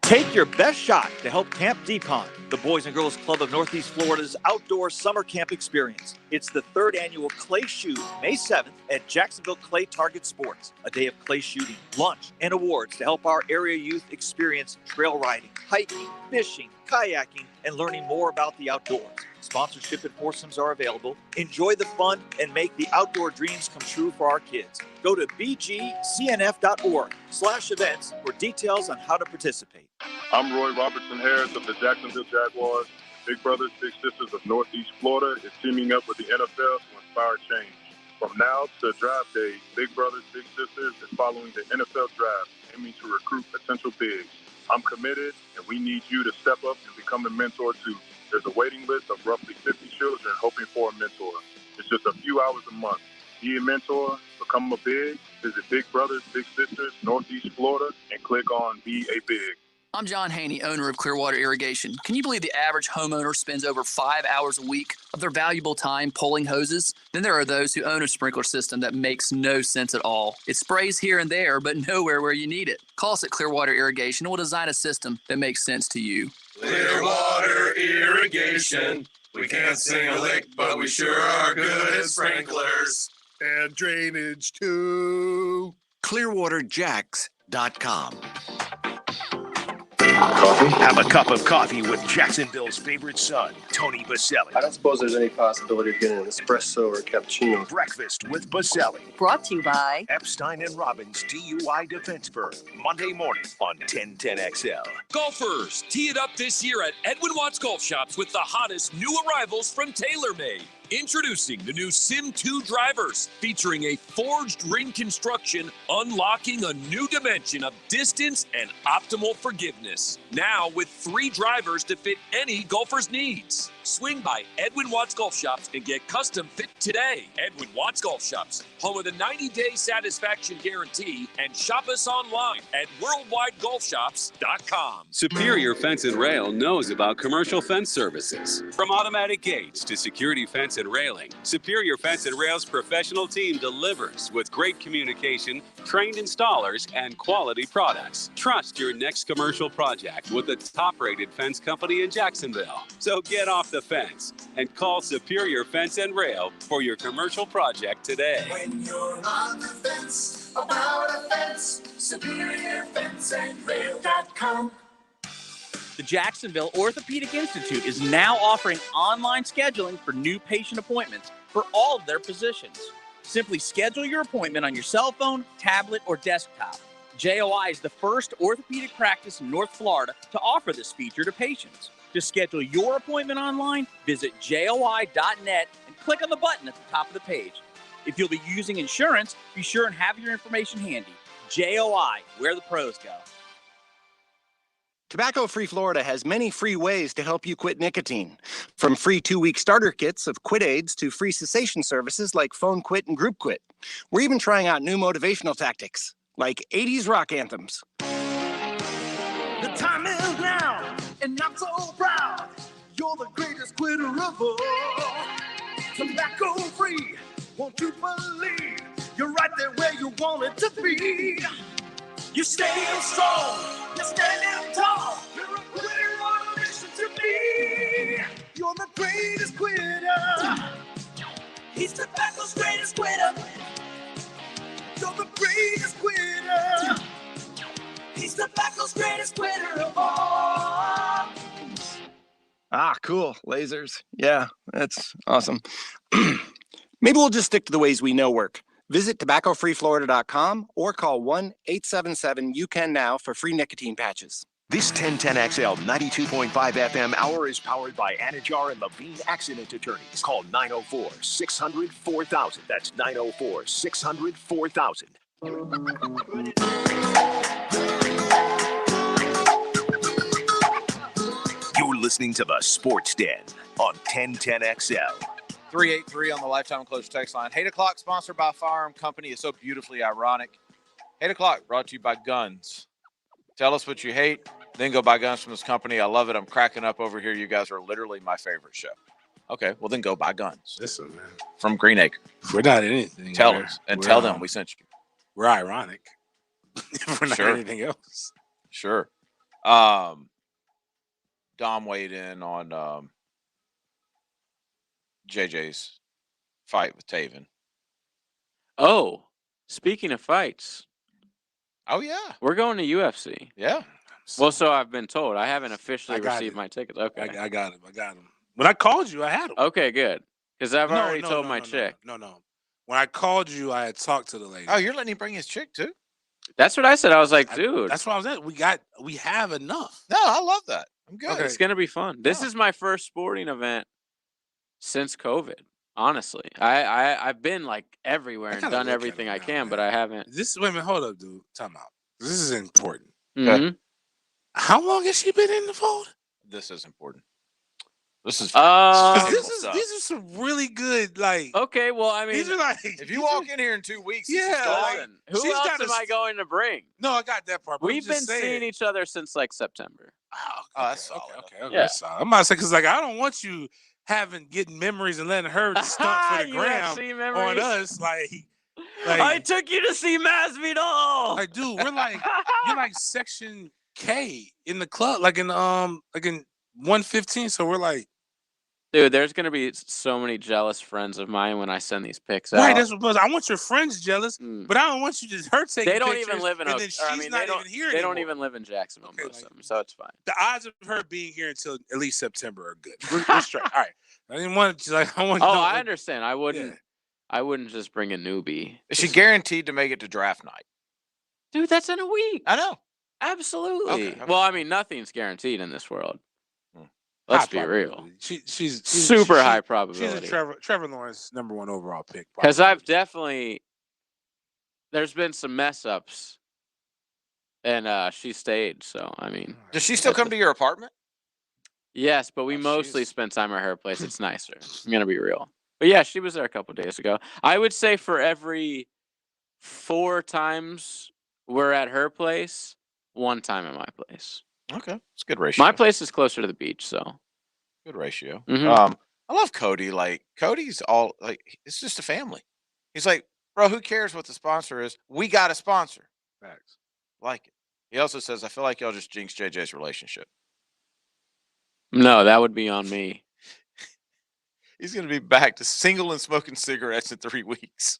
Take your best shot to help Camp Decon, the Boys and Girls Club of Northeast Florida's outdoor summer camp experience. It's the 3rd annual Clay Shoot, May 7th at Jacksonville Clay Target Sports. A day of clay shooting, lunch, and awards to help our area youth experience trail riding, hiking, fishing, kayaking, and learning more about the outdoors. Sponsorship and foursomes are available. Enjoy the fun and make the outdoor dreams come true for our kids. Go to bgcnf.org/events for details on how to participate. I'm Roy Robertson Harris of the Jacksonville Jaguars. Big Brothers Big Sisters of Northeast Florida is teaming up with the NFL to inspire change. From now to draft day, Big Brothers Big Sisters is following the NFL draft, aiming to recruit potential bigs. I'm committed, and we need you to step up and become a mentor too. There's a waiting list of roughly 50 children hoping for a mentor. It's just a few hours a month. Be a mentor, become a big. Visit Big Brothers Big Sisters Northeast Florida and click on Be a Big. I'm John Haney, owner of Clearwater Irrigation. Can you believe the average homeowner spends over 5 hours a week of their valuable time pulling hoses? Then there are those who own a sprinkler system that makes no sense at all. It sprays here and there, but nowhere where you need it. Call us at Clearwater Irrigation and we'll design a system that makes sense to you. Clearwater Irrigation. We can't sing a lick, but we sure are good at sprinklers. And drainage too. ClearwaterJacks.com. Coffee? Have a cup of coffee with Jacksonville's favorite son, Tony Baselli. I don't suppose there's any possibility of getting an espresso or a cappuccino. Breakfast with Baselli. Brought to you by Epstein and Robbins DUI Defense Firm. Monday morning on 1010XL. Golfers, tee it up this year at Edwin Watts Golf Shops with the hottest new arrivals from TaylorMade. Introducing the new Sim 2 drivers, featuring a forged ring construction, unlocking a new dimension of distance and optimal forgiveness. Now with 3 drivers to fit any golfer's needs. Swing by Edwin Watts Golf Shops and get custom fit today. Edwin Watts Golf Shops, home of the 90-day satisfaction guarantee, and shop us online at worldwidegolfshops.com. Superior Fence and Rail knows about commercial fence services. From automatic gates to security fence and railing, Superior Fence and Rail's professional team delivers with great communication, trained installers, and quality products. Trust your next commercial project with the top-rated fence company in Jacksonville. So get off the fence and call Superior Fence and Rail for your commercial project today. When you're on the fence about a fence, SuperiorFenceandRail.com. The Jacksonville Orthopedic Institute is now offering online scheduling for new patient appointments for all of their physicians. Simply schedule your appointment on your cell phone, tablet, or desktop. JOI is the first orthopedic practice in North Florida to offer this feature to patients. To schedule your appointment online, visit joi.net and click on the button at the top of the page. If you'll be using insurance, be sure and have your information handy. JOI, where the pros go. Tobacco Free Florida has many free ways to help you quit nicotine. From free 2-week starter kits of quit aids to free cessation services like Phone Quit and Group Quit. We're even trying out new motivational tactics like 80s rock anthems. The time is now, and I'm so proud. You're the greatest quitter of all. Tobacco free, won't you believe? You're right there where you wanted to be. You're staying strong, you're standing tall. You're a quitter on a mission to be. You're the greatest quitter. He's tobacco's greatest quitter. You're the greatest quitter. He's tobacco's greatest quitter of all. Ah, cool. Lasers. Yeah, that's awesome. Maybe we'll just stick to the ways we know work. Visit tobaccofreeflorida.com or call 1-877-YOU-CAN-NOW for free nicotine patches. This 1010XL 92.5 FM hour is powered by Anajar and Levine Accident Attorneys. Call 904-600-4000. That's 904-600-4000. You're listening to the Sports Den on 1010XL. 383 on the Lifetime Closure text line. 8 o'clock, sponsored by Firearm Company. It's so beautifully ironic. 8 o'clock, brought to you by Guns. Tell us what you hate, then go buy guns from this company. I love it. I'm cracking up over here. You guys are literally my favorite show. Okay, well then go buy guns. Listen, man. From Greenacre. We're not anything. Tell us and tell them we sent you. We're ironic. We're not Sure. anything else. Sure. Dom weighed in on JJ's fight with Taven. Oh, speaking of fights. Oh, yeah. We're going to UFC. Yeah. Well, so I've been told. I haven't officially received my tickets. Okay. I got him. When I called you, I had him. Okay, good. Because I've already told my chick. No. When I called you, I had talked to the lady. Oh, you're letting him bring his chick too? That's what I said. I was like, dude. That's what I was at. We have enough. No, I love that. I'm good. It's going to be fun. This is my first sporting event since COVID. Honestly, I've been like everywhere and done everything I can, but I haven't. Wait a minute, hold up, dude. Time out. This is important. Mhm. How long has she been in the fold? This is important. This is These are some really good, like. Okay, well, I mean, these are like. If you walk in here in 2 weeks, Listen, who else am I going to bring? No, I got that part. But We've been seeing each other since like September. Oh, that's solid. Okay, Yeah. that's solid. I'm about to say because like I don't want you getting memories and letting her stunt for the gram UFC on memories? us. Like I took you to see Masvidal. Like, dude, we're like you're like section K in the club, like in 115. So we're like, Dude, there's gonna be so many jealous friends of mine when I send these pics out. right? That's what I want your friends jealous, but I don't want you just her taking. They don't pictures, even live in. and then she's not even here. They don't anymore. even live in Jacksonville, most of them, so it's fine. The odds of her being here until at least September are good. We're straight. All right. I didn't want to like. I want. Oh, I understand. I wouldn't. I wouldn't just bring a newbie. Is she guaranteed to make it to draft night? Dude, that's in a week. I know. Absolutely. Okay. Well, I mean, nothing's guaranteed in this world. Let's be real. She's super high probability. She's a Trevor Lawrence #1 overall pick. Because I've definitely, there's been some mess ups, and she stayed. So I mean, Does she still come to your apartment? yes, but we mostly spend time at her place. It's nicer. I'm gonna be real. But yeah, she was there a couple days ago. I would say for every 4 times we're at her place, 1 time at my place. Okay, it's a good ratio. My place is closer to the beach, so Good ratio. Mhm. I love Cody. Like Cody's all like it's just a family. He's like, bro, who cares what the sponsor is? We got a sponsor. Facts. Like it. He also says, I feel like y'all just jinxed JJ's relationship. no, that would be on me. He's gonna be back to single and smoking cigarettes in 3 weeks.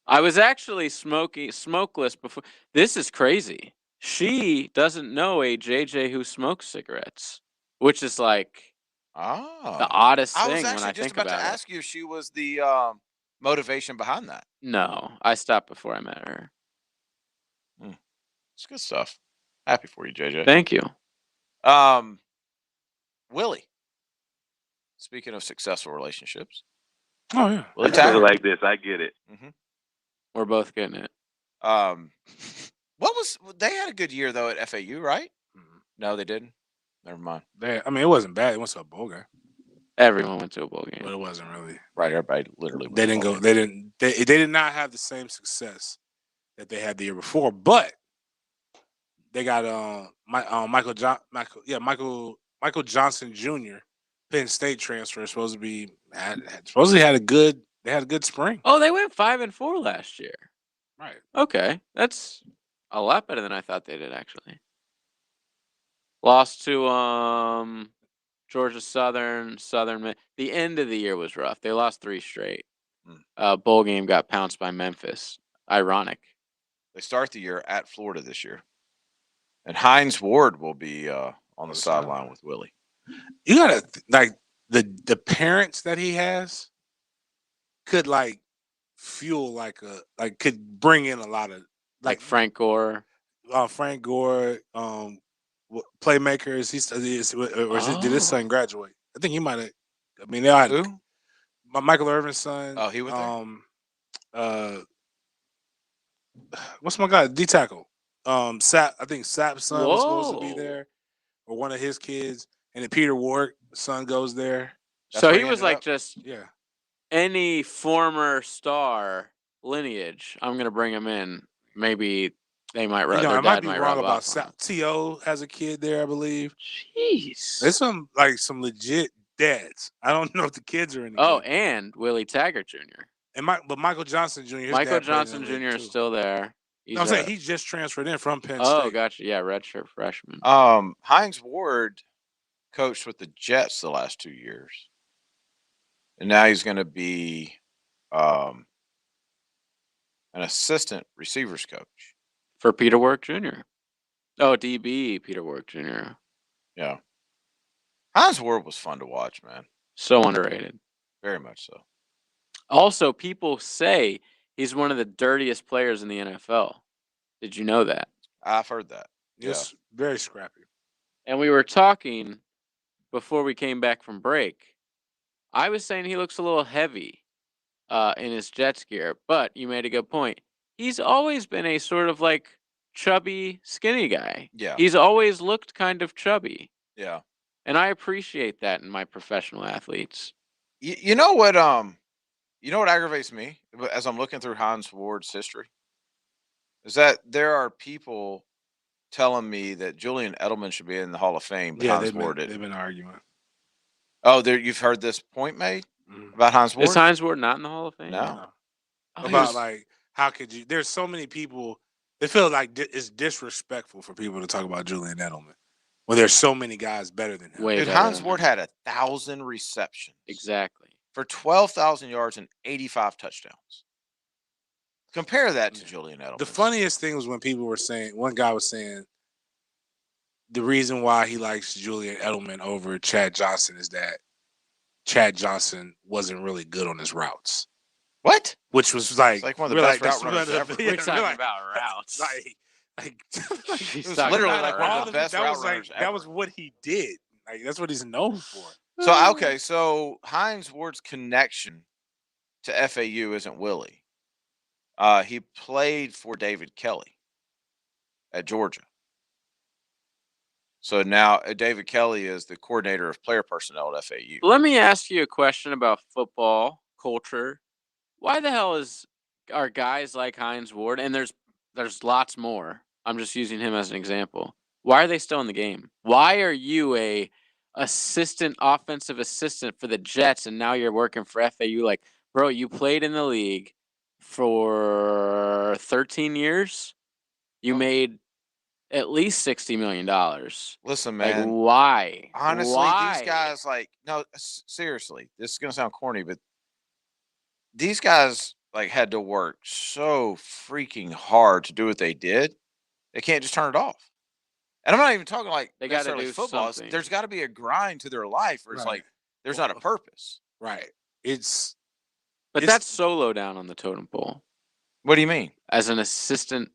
I was actually smokeless before. This is crazy. She doesn't know a JJ who smokes cigarettes, which is like the oddest I thing was when actually I just think about to about it. ask you if she was the motivation behind that. No, I stopped before I met her. It's good stuff. Happy for you, JJ. Thank you. Willie. Speaking of successful relationships, Oh yeah. Willie Taggart. Like this, I get it. We're both getting it. They had a good year though at FAU, right? No, they didn't. Never mind. It wasn't bad. They went to a bowl game. Everyone went to a bowl game, but it wasn't really right. Everybody literally. They didn't go. They didn't. They did not have the same success that they had the year before. But they got Michael Johnson Jr. Penn State transfer supposedly had a good. They had a good spring. Oh, they went 5-4 last year. Right. Okay, that's a lot better than I thought they did actually. Lost to Georgia Southern. The end of the year was rough. They lost 3 straight. Bowl game got pounced by Memphis. Ironic. They start the year at Florida this year, and Hines Ward will be on the sideline with Willie. You gotta like the parents that he has could like fuel could bring in a lot of like Frank Gore. Frank Gore, playmakers. Did his son graduate? I think he might have. I mean, they had Michael Irvin's son. Oh, he was there. What's my guy? D tackle. I think Sapp's son was supposed to be there, or one of his kids, and then Peter Ward son goes there. So he was like any former star lineage. I'm gonna bring him in. Maybe they might. I might be wrong about Sap. T.O. has a kid there, I believe. Jeez, there's some legit dads. I don't know if the kids are in. And Willie Taggart Jr. But Michael Johnson Jr. Michael Johnson Jr. is still there. I'm saying he just transferred in from Penn State. Oh, gotcha. Yeah, redshirt freshman. Hines Ward coached with the Jets the last 2 years, and now he's going to be an assistant receivers coach for Peter Work Jr. Oh, DB Peter Work Jr. Yeah, Hines Ward was fun to watch, man. So underrated. Very much so. Also, people say he's one of the dirtiest players in the NFL. Did you know that? I've heard that. Yes, very scrappy. And we were talking before we came back from break. I was saying he looks a little heavy in his Jets gear, but you made a good point. He's always been a sort of like chubby, skinny guy. Yeah. He's always looked kind of chubby. Yeah. And I appreciate that in my professional athletes. You know what? You know what aggravates me as I'm looking through Hines Ward's history is that there are people telling me that Julian Edelman should be in the Hall of Fame, but Hines Ward didn't. They've been arguing. Oh, you've heard this point made about Hines Ward? Is Hines Ward not in the Hall of Fame? No. About how could you? There's so many people. It feels like it's disrespectful for people to talk about Julian Edelman when there's so many guys better than him. Dude, Hines Ward had 1,000 receptions. Exactly. For 12,000 yards and 85 touchdowns. Compare that to Julian Edelman. The funniest thing was when people were saying, one guy was saying, the reason why he likes Julian Edelman over Chad Johnson is that Chad Johnson wasn't really good on his routes. What? Which was like one of the best route runners ever. We're talking about routes. It was literally like one of the best route runners ever. That was what he did. Like that's what he's known for. So Hines Ward's connection to FAU isn't Willie. He played for David Kelly at Georgia. So now David Kelly is the coordinator of player personnel at FAU. Let me ask you a question about football culture. Why the hell are guys like Hines Ward, and there's lots more. I'm just using him as an example. Why are they still in the game? Why are you a offensive assistant for the Jets, and now you're working for FAU? Like, bro, you played in the league for 13 years. You made at least $60 million. Listen, man. Like, why? Honestly, why? These guys, seriously, this is going to sound corny, but these guys, had to work so freaking hard to do what they did. They can't just turn it off. And I'm not even talking they got to do football. something. There's got to be a grind to their life, or it's there's not a purpose. Right. But that's so low down on the totem pole. What do you mean? As an assistant,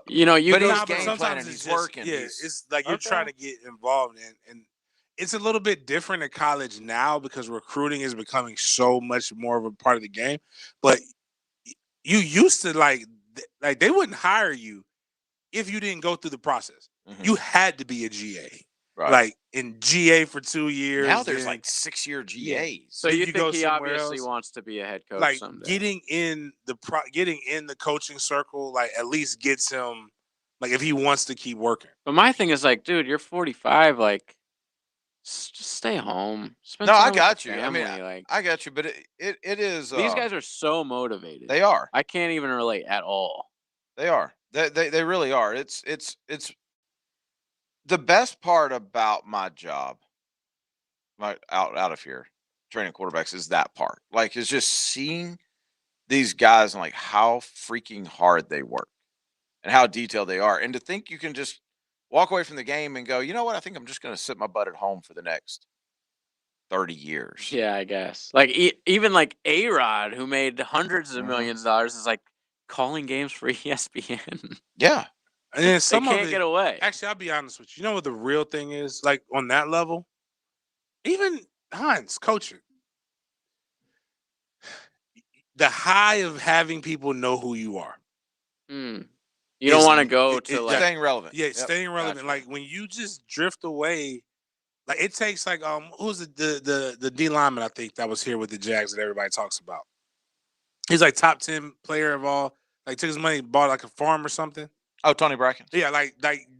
he's game planning. He's working. It's like you're trying to get involved in, and it's a little bit different in college now because recruiting is becoming so much more of a part of the game. But you used to like they wouldn't hire you if you didn't go through the process. Mm-hmm. You had to be a GA. Right. Like in GA for 2 years. Now there's like 6-year GAs. Yeah. So you think he somewhere obviously else. wants to be a head coach Like someday? getting in the coaching circle, like at least gets him, like if he wants to keep working. But my thing is like, dude, you're 45. Like, just stay home. Spend No, time I with got your you. I mean, family, like I got you, but it is. these guys are so motivated. They are. I can't even relate at all. They are. They really are. It's the best part about my job. Out of here, training quarterbacks is that part. Like, it's just seeing these guys and like how freaking hard they work and how detailed they are, and to think you can just walk away from the game and go, you know what? I think I'm just going to sit my butt at home for the next 30 years. Yeah, I guess. Like even like A-Rod, who made hundreds of millions of dollars, is like calling games for ESPN. Yeah, and then some they can't of it, get away. Actually, I'll be honest with you. You know what the real thing is? Like on that level, even Hines coaching, the high of having people know who you are. You don't want to go to like staying relevant. Yeah, staying relevant. Gotcha. Like when you just drift away, like it takes like who's the D lineman I think that was here with the Jags that everybody talks about. He's like top 10 player of all. Like took his money, bought like a farm or something. Oh, Tony Bracken. Yeah, like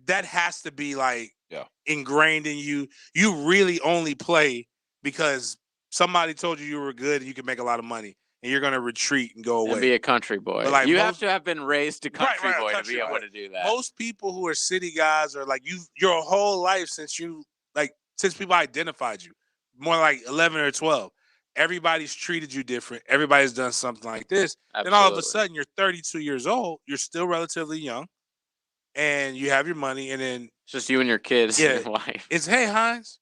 that has to be like yeah ingrained in you. You really only play because somebody told you were good and you can make a lot of money, and you're gonna retreat and go away and be a country boy. But like you have to have been raised a country boy country to be able boy. to do that. Most people who are city guys are like your whole life since people identified you, more like 11 or 12. Everybody's treated you different. Everybody's done something like this. Absolutely. Then all of a sudden you're 32 years old. You're still relatively young, and you have your money. And then it's just you and your kids and your wife. It's hey Hines.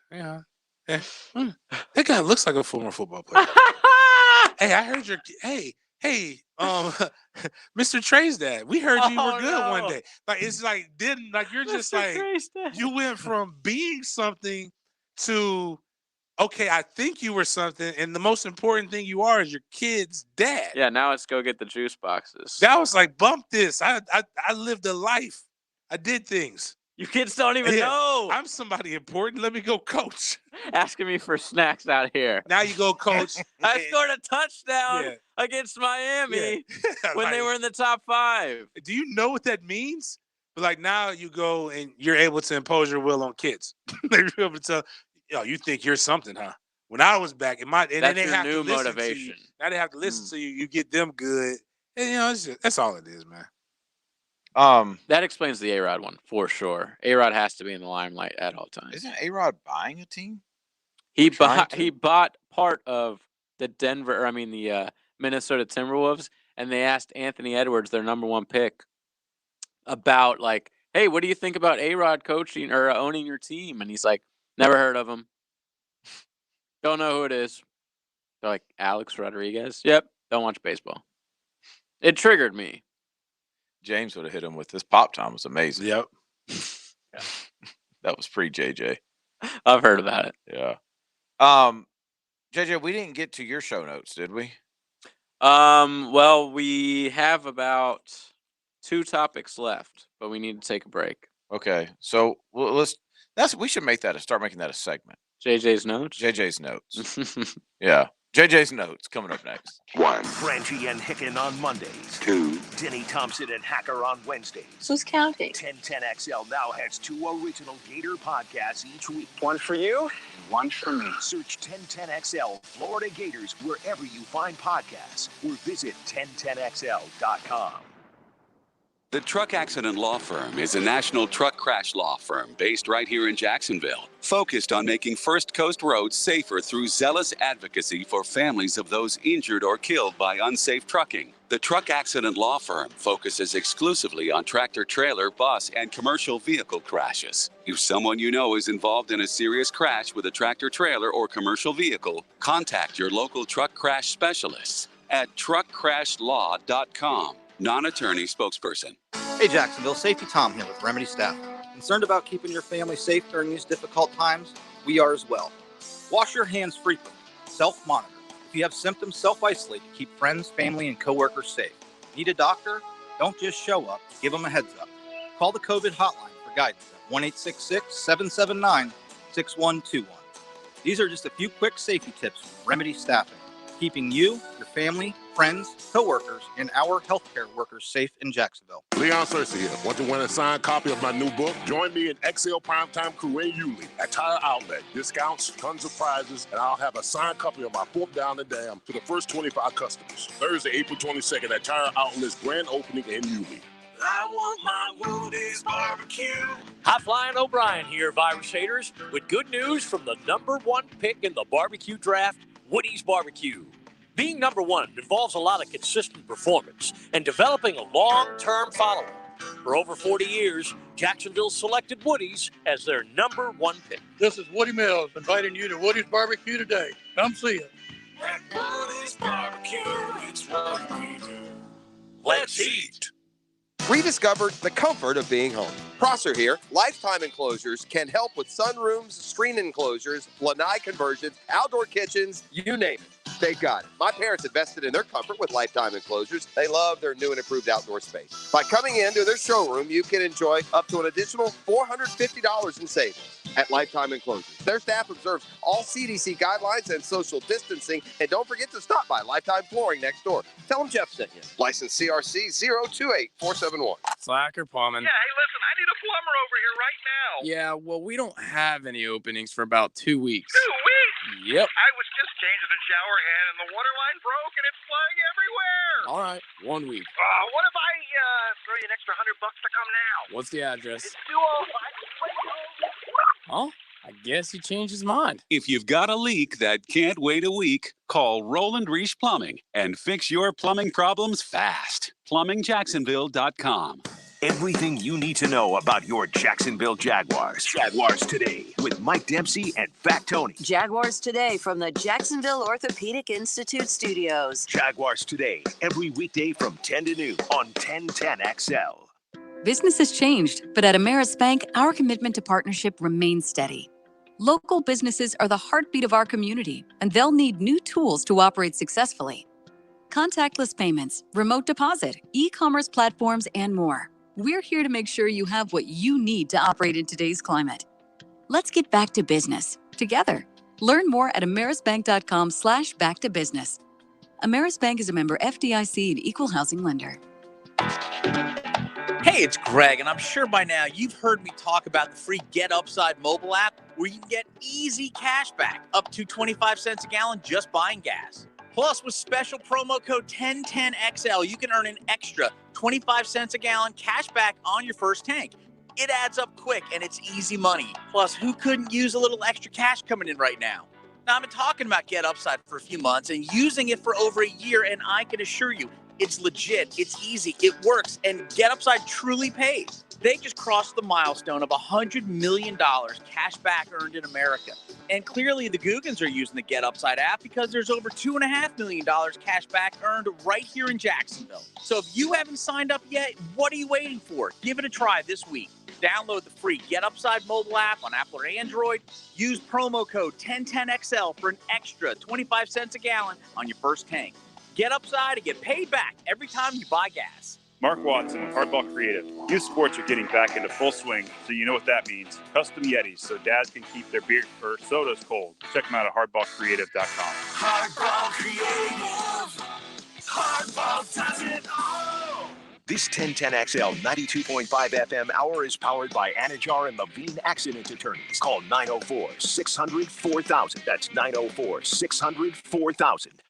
Hey Hines. Hey, that guy looks like a former football player. Hey, I heard hey, Mr. Trey's dad. We heard you were good one day. Like it's like you're just like you went from being something to okay, I think you were something, and the most important thing you are is your kid's dad. Yeah, now let's go get the juice boxes. That was like bump this. I lived a life. I did things. You kids don't even know. I'm somebody important. Let me go coach. Asking me for snacks out here. Now you go coach. I scored a touchdown against Miami when they were in the top 5. Do you know what that means? But like now you go and you're able to impose your will on kids. You're able to tell, you think you're something, huh? When I was back, that's then they your have new to listen motivation. To you. Now they have to listen to you. You get them good. And that's all it is, man. That explains the A-Rod one for sure. A-Rod has to be in the limelight at all times. Isn't A-Rod buying a team? He bought part of the Minnesota Timberwolves, and they asked Anthony Edwards, their number 1 pick, about like, hey, what do you think about A-Rod coaching or owning your team? And he's like, never heard of him. Don't know who it is. They're like, Alex Rodriguez? Yep. Don't watch baseball. It triggered me. James would have hit him with this pop time. Was amazing. Yep. That was pre-JJ. I've heard about it. Yeah. JJ, we didn't get to your show notes, did we? Well, we have about 2 topics left, but we need to take a break. Okay. So we should start making that a segment. JJ's notes? JJ's notes. Yeah. JJ's notes coming up next. 1. Frangie and Hicken on Mondays. 2. Denny Thompson and Hacker on Wednesdays. Who's counting? 1010XL now has 2 original Gator podcasts each week. One for you, one for me. Search 1010XL Florida Gators wherever you find podcasts or visit 1010XL.com. The Truck Accident Law Firm is a national truck crash law firm based right here in Jacksonville, focused on making First Coast roads safer through zealous advocacy for families of those injured or killed by unsafe trucking. The Truck Accident Law Firm focuses exclusively on tractor trailer, bus, and commercial vehicle crashes. If someone you know is involved in a serious crash with a tractor trailer or commercial vehicle, contact your local truck crash specialists at truckcrashlaw.com. Non-attorney spokesperson. Hey Jacksonville, Safety Tom here with Remedy Staff. Concerned about keeping your family safe during these difficult times? we are as well. Wash your hands frequently. Self-monitor. If you have symptoms, self-isolate to keep friends, family, and coworkers safe. Need a doctor? Don't just show up. Give them a heads up. Call the COVID hotline for guidance at 1-866-779-6121. These are just a few quick safety tips from Remedy Staffing, keeping you, your family, friends, coworkers, and our healthcare workers safe in Jacksonville. Leon Searcy here. Want to win a signed copy of my new book? Join me and XL Primetime Crew in Yulee at Tire Outlet. Discounts, tons of prizes, and I'll have a signed copy of my book Down the Dam to the first 25 customers. Thursday, April 22nd at Tire Outlet's grand opening in Yulee. I want my Woody's barbecue. High Flying O'Brien here, Virus Haters, with good news from the #1 pick in the barbecue draft, Woody's Barbecue. Being #1 involves a lot of consistent performance and developing a long-term following. For over 40 years, Jacksonville selected Woody's as their #1 pick. This is Woody Mills inviting you to Woody's Barbecue today. Come see us. At Woody's Barbecue, it's what we do. Let's eat. Rediscover the comfort of being home. Prosser here. Lifetime Enclosures can help with sunrooms, screen enclosures, lanai conversions, outdoor kitchens, you name it. They got it. My parents invested in their comfort with Lifetime Enclosures. They love their new and improved outdoor space. By coming into their showroom, you can enjoy up to an additional $450 in savings at Lifetime Enclosures. Their staff observes all CDC guidelines and social distancing. And don't forget to stop by Lifetime Flooring next door. Tell them Jeff sent you. License CRC 028471. Slacker Plumbing. Yeah, hey, listen, I need a plumber over here right now. Yeah, well, we don't have any openings for about 2 weeks. 2 weeks? Yep. I was just changing the shower head and the water line broke and it's flying everywhere. All right, 1 week. What if I throw you an extra $100 to come now? What's the address? It's 205. Oh, I guess he changed his mind. If you've got a leak that can't wait a week, call Roland Reich Plumbing and fix your plumbing problems fast. PlumbingJacksonville.com. Everything you need to know about your Jacksonville Jaguars. Jaguars Today with Mike Dempsey and Fat Tony. Jaguars Today from the Jacksonville Orthopedic Institute studios. Jaguars Today, every weekday from 10 to noon on 1010XL. Business has changed, but at Ameris Bank, our commitment to partnership remains steady. Local businesses are the heartbeat of our community, and they'll need new tools to operate successfully. Contactless payments, remote deposit, e-commerce platforms, and more. We're here to make sure you have what you need to operate in today's climate. Let's get back to business together. Learn more at amerisbank.com/back-to-business. Ameris Bank is a member FDIC and equal housing lender. Hey, it's Greg, and I'm sure by now you've heard me talk about the free Get Upside mobile app where you can get easy cash back up to 25 cents a gallon just buying gas. Plus, with special promo code 1010XL, you can earn an extra 25 cents a gallon cash back on your first tank. It adds up quick, and it's easy money. Plus, who couldn't use a little extra cash coming in right now? Now, I've been talking about Get Upside for a few months and using it for over a year, and I can assure you, it's legit, it's easy, it works, and Get Upside truly pays. They just crossed the milestone of $100 million cash back earned in America. And clearly the Googans are using the Get Upside app because there's over $2.5 million cash back earned right here in Jacksonville. So if you haven't signed up yet, what are you waiting for? Give it a try this week. Download the free Get Upside mobile app on Apple or Android. Use promo code 1010XL for an extra 25 cents a gallon on your first tank. Get Upside and get paid back every time you buy gas. Mark Watson with Hardball Creative. Youth sports are getting back into full swing, so you know what that means. Custom Yetis so dads can keep their beer or sodas cold. Check them out at hardballcreative.com. Hardball Creative. Hardball does it all. This 1010XL 92.5 FM hour is powered by Anajar and Levine Accident Attorneys. Call 904-600-4000. That's 904-600-4000.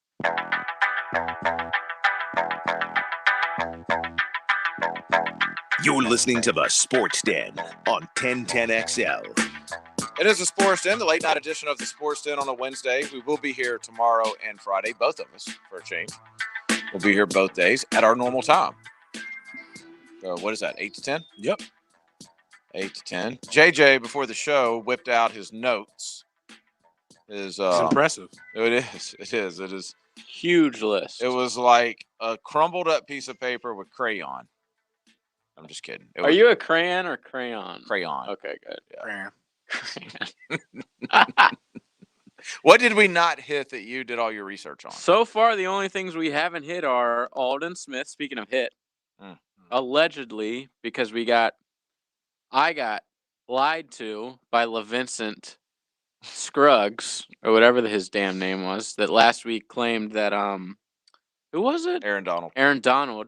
You're listening to the Sports Den on 1010XL. It is the Sports Den, the late night edition of the Sports Den on a Wednesday. We will be here tomorrow and Friday, both of us for a change. We'll be here both days at our normal time. What is that, 8 to 10? Yep. 8 to 10. JJ, before the show, whipped out his notes. It's impressive. It is. It is. It is. Huge list. It was like a crumbled up piece of paper with crayon. I'm just kidding. Are you a crayon or crayon? Crayon. Okay, good. Yeah. What did we not hit that you did all your research on? So far, the only things we haven't hit are Alden Smith. Speaking of hit, allegedly, because I got lied to by LaVincent Scruggs or whatever his damn name was. That last week claimed that who was it? Aaron Donald. Aaron Donald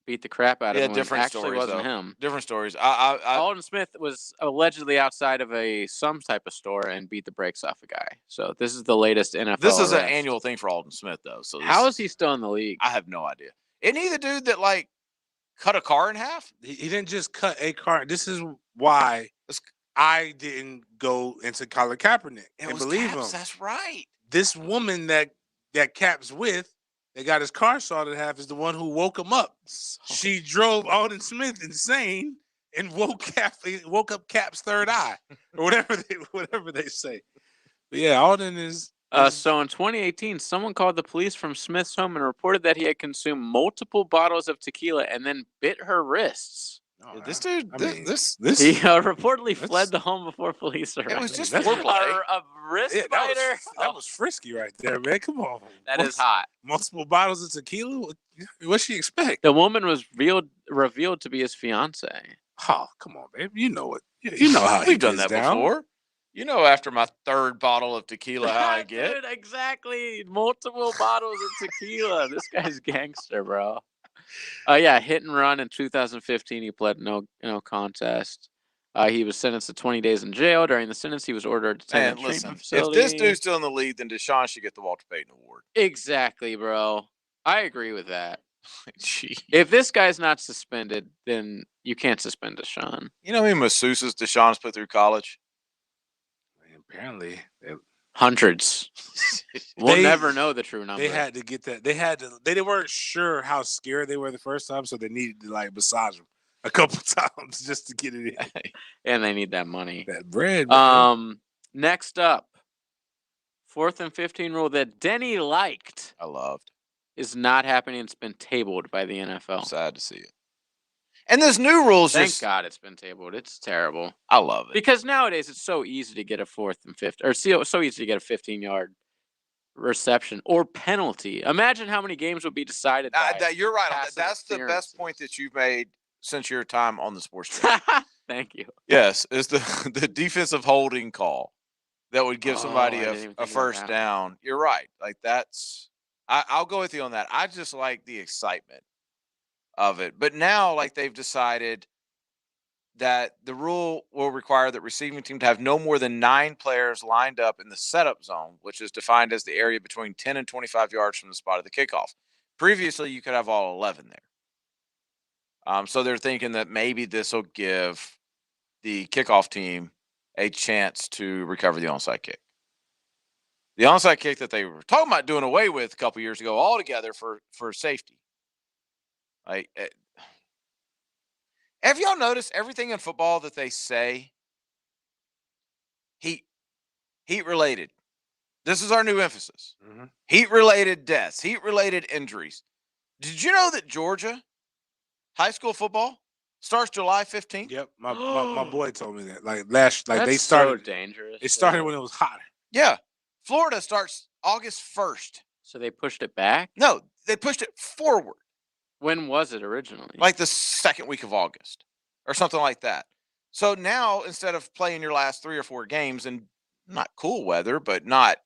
beat the crap out of him. Different actually stories. Wasn't though. him. Different stories. Alden Smith was allegedly outside of some type of store and beat the brakes off a guy. So this is the latest NFL. This is an arrest. annual thing for Alden Smith, though. So how is he still in the league? I have no idea. Isn't he the dude that like cut a car in half? He didn't just cut a car. This is why I didn't go into Colin Kaepernick and believe him. That's right. This woman that Cap's with, that got his car sawed in half, is the one who woke him up. She drove Alden Smith insane and woke up Cap's third eye, or whatever they say. But yeah, Alden is. So in 2018, someone called the police from Smith's home and reported that he had consumed multiple bottles of tequila and then bit her wrists. Oh, this dude, he reportedly fled the home before police arrived. It was just foreplay. A wrist biter. That was frisky right there, man. Come on. That is hot. Multiple bottles of tequila. What'd she expect? The woman was revealed to be his fiance. Oh, come on, babe. You know it. You know how we've done that before. You know, after my third bottle of tequila, how I get. Dude, exactly. Multiple bottles of tequila. This guy's gangster, bro. Yeah, hit and run in 2015. He pled no contest. He was sentenced to 20 days in jail. During the sentence, he was ordered to attend a treatment facility. If this dude's still in the league, then Deshaun should get the Walter Payton Award. Exactly, bro. I agree with that. If this guy's not suspended, then you can't suspend Deshaun. You know how many masseuses Deshaun's put through college? Apparently. Hundreds. We'll never know the true number. They had to get that. They weren't sure how scared they were the first time, so they needed to like massage them a couple times just to get it in. And they need that money. That bread. Man. Next up, 4th and 15 rule that Denny liked. I loved. Is not happening. It's been tabled by the NFL. Sad to see it. And this new rules. Thank God it's been tabled. It's terrible. I love it because nowadays it's so easy to get a 4th and 15, or so easy to get a 15-yard reception or penalty. Imagine how many games would be decided. You're right. That's the best point that you've made since your time on the sports channel. Thank you. Yes, is the defensive holding call that would give somebody a first down. You're right. Like that's. I'll go with you on that. I just like the excitement of it. But now, like, they've decided that the rule will require that receiving team to have no more than 9 players lined up in the setup zone, which is defined as the area between 10 and 25 yards from the spot of the kickoff. Previously, you could have all 11 there. So they're thinking that maybe this will give the kickoff team a chance to recover the onside kick. The onside kick that they were talking about doing away with a couple years ago altogether for safety. Like, have y'all noticed everything in football that they say? Heat related. This is our new emphasis. Mm-hmm. Heat related deaths, heat related injuries. Did you know that Georgia high school football starts July 15th? Yep, my boy told me that. That's they started so dangerous. It started when it was hot. Yeah, Florida starts August 1st. So they pushed it back? No, they pushed it forward. When was it originally? Like the second week of August or something like that. So now, instead of playing your last 3 or 4 games in not cool weather, but not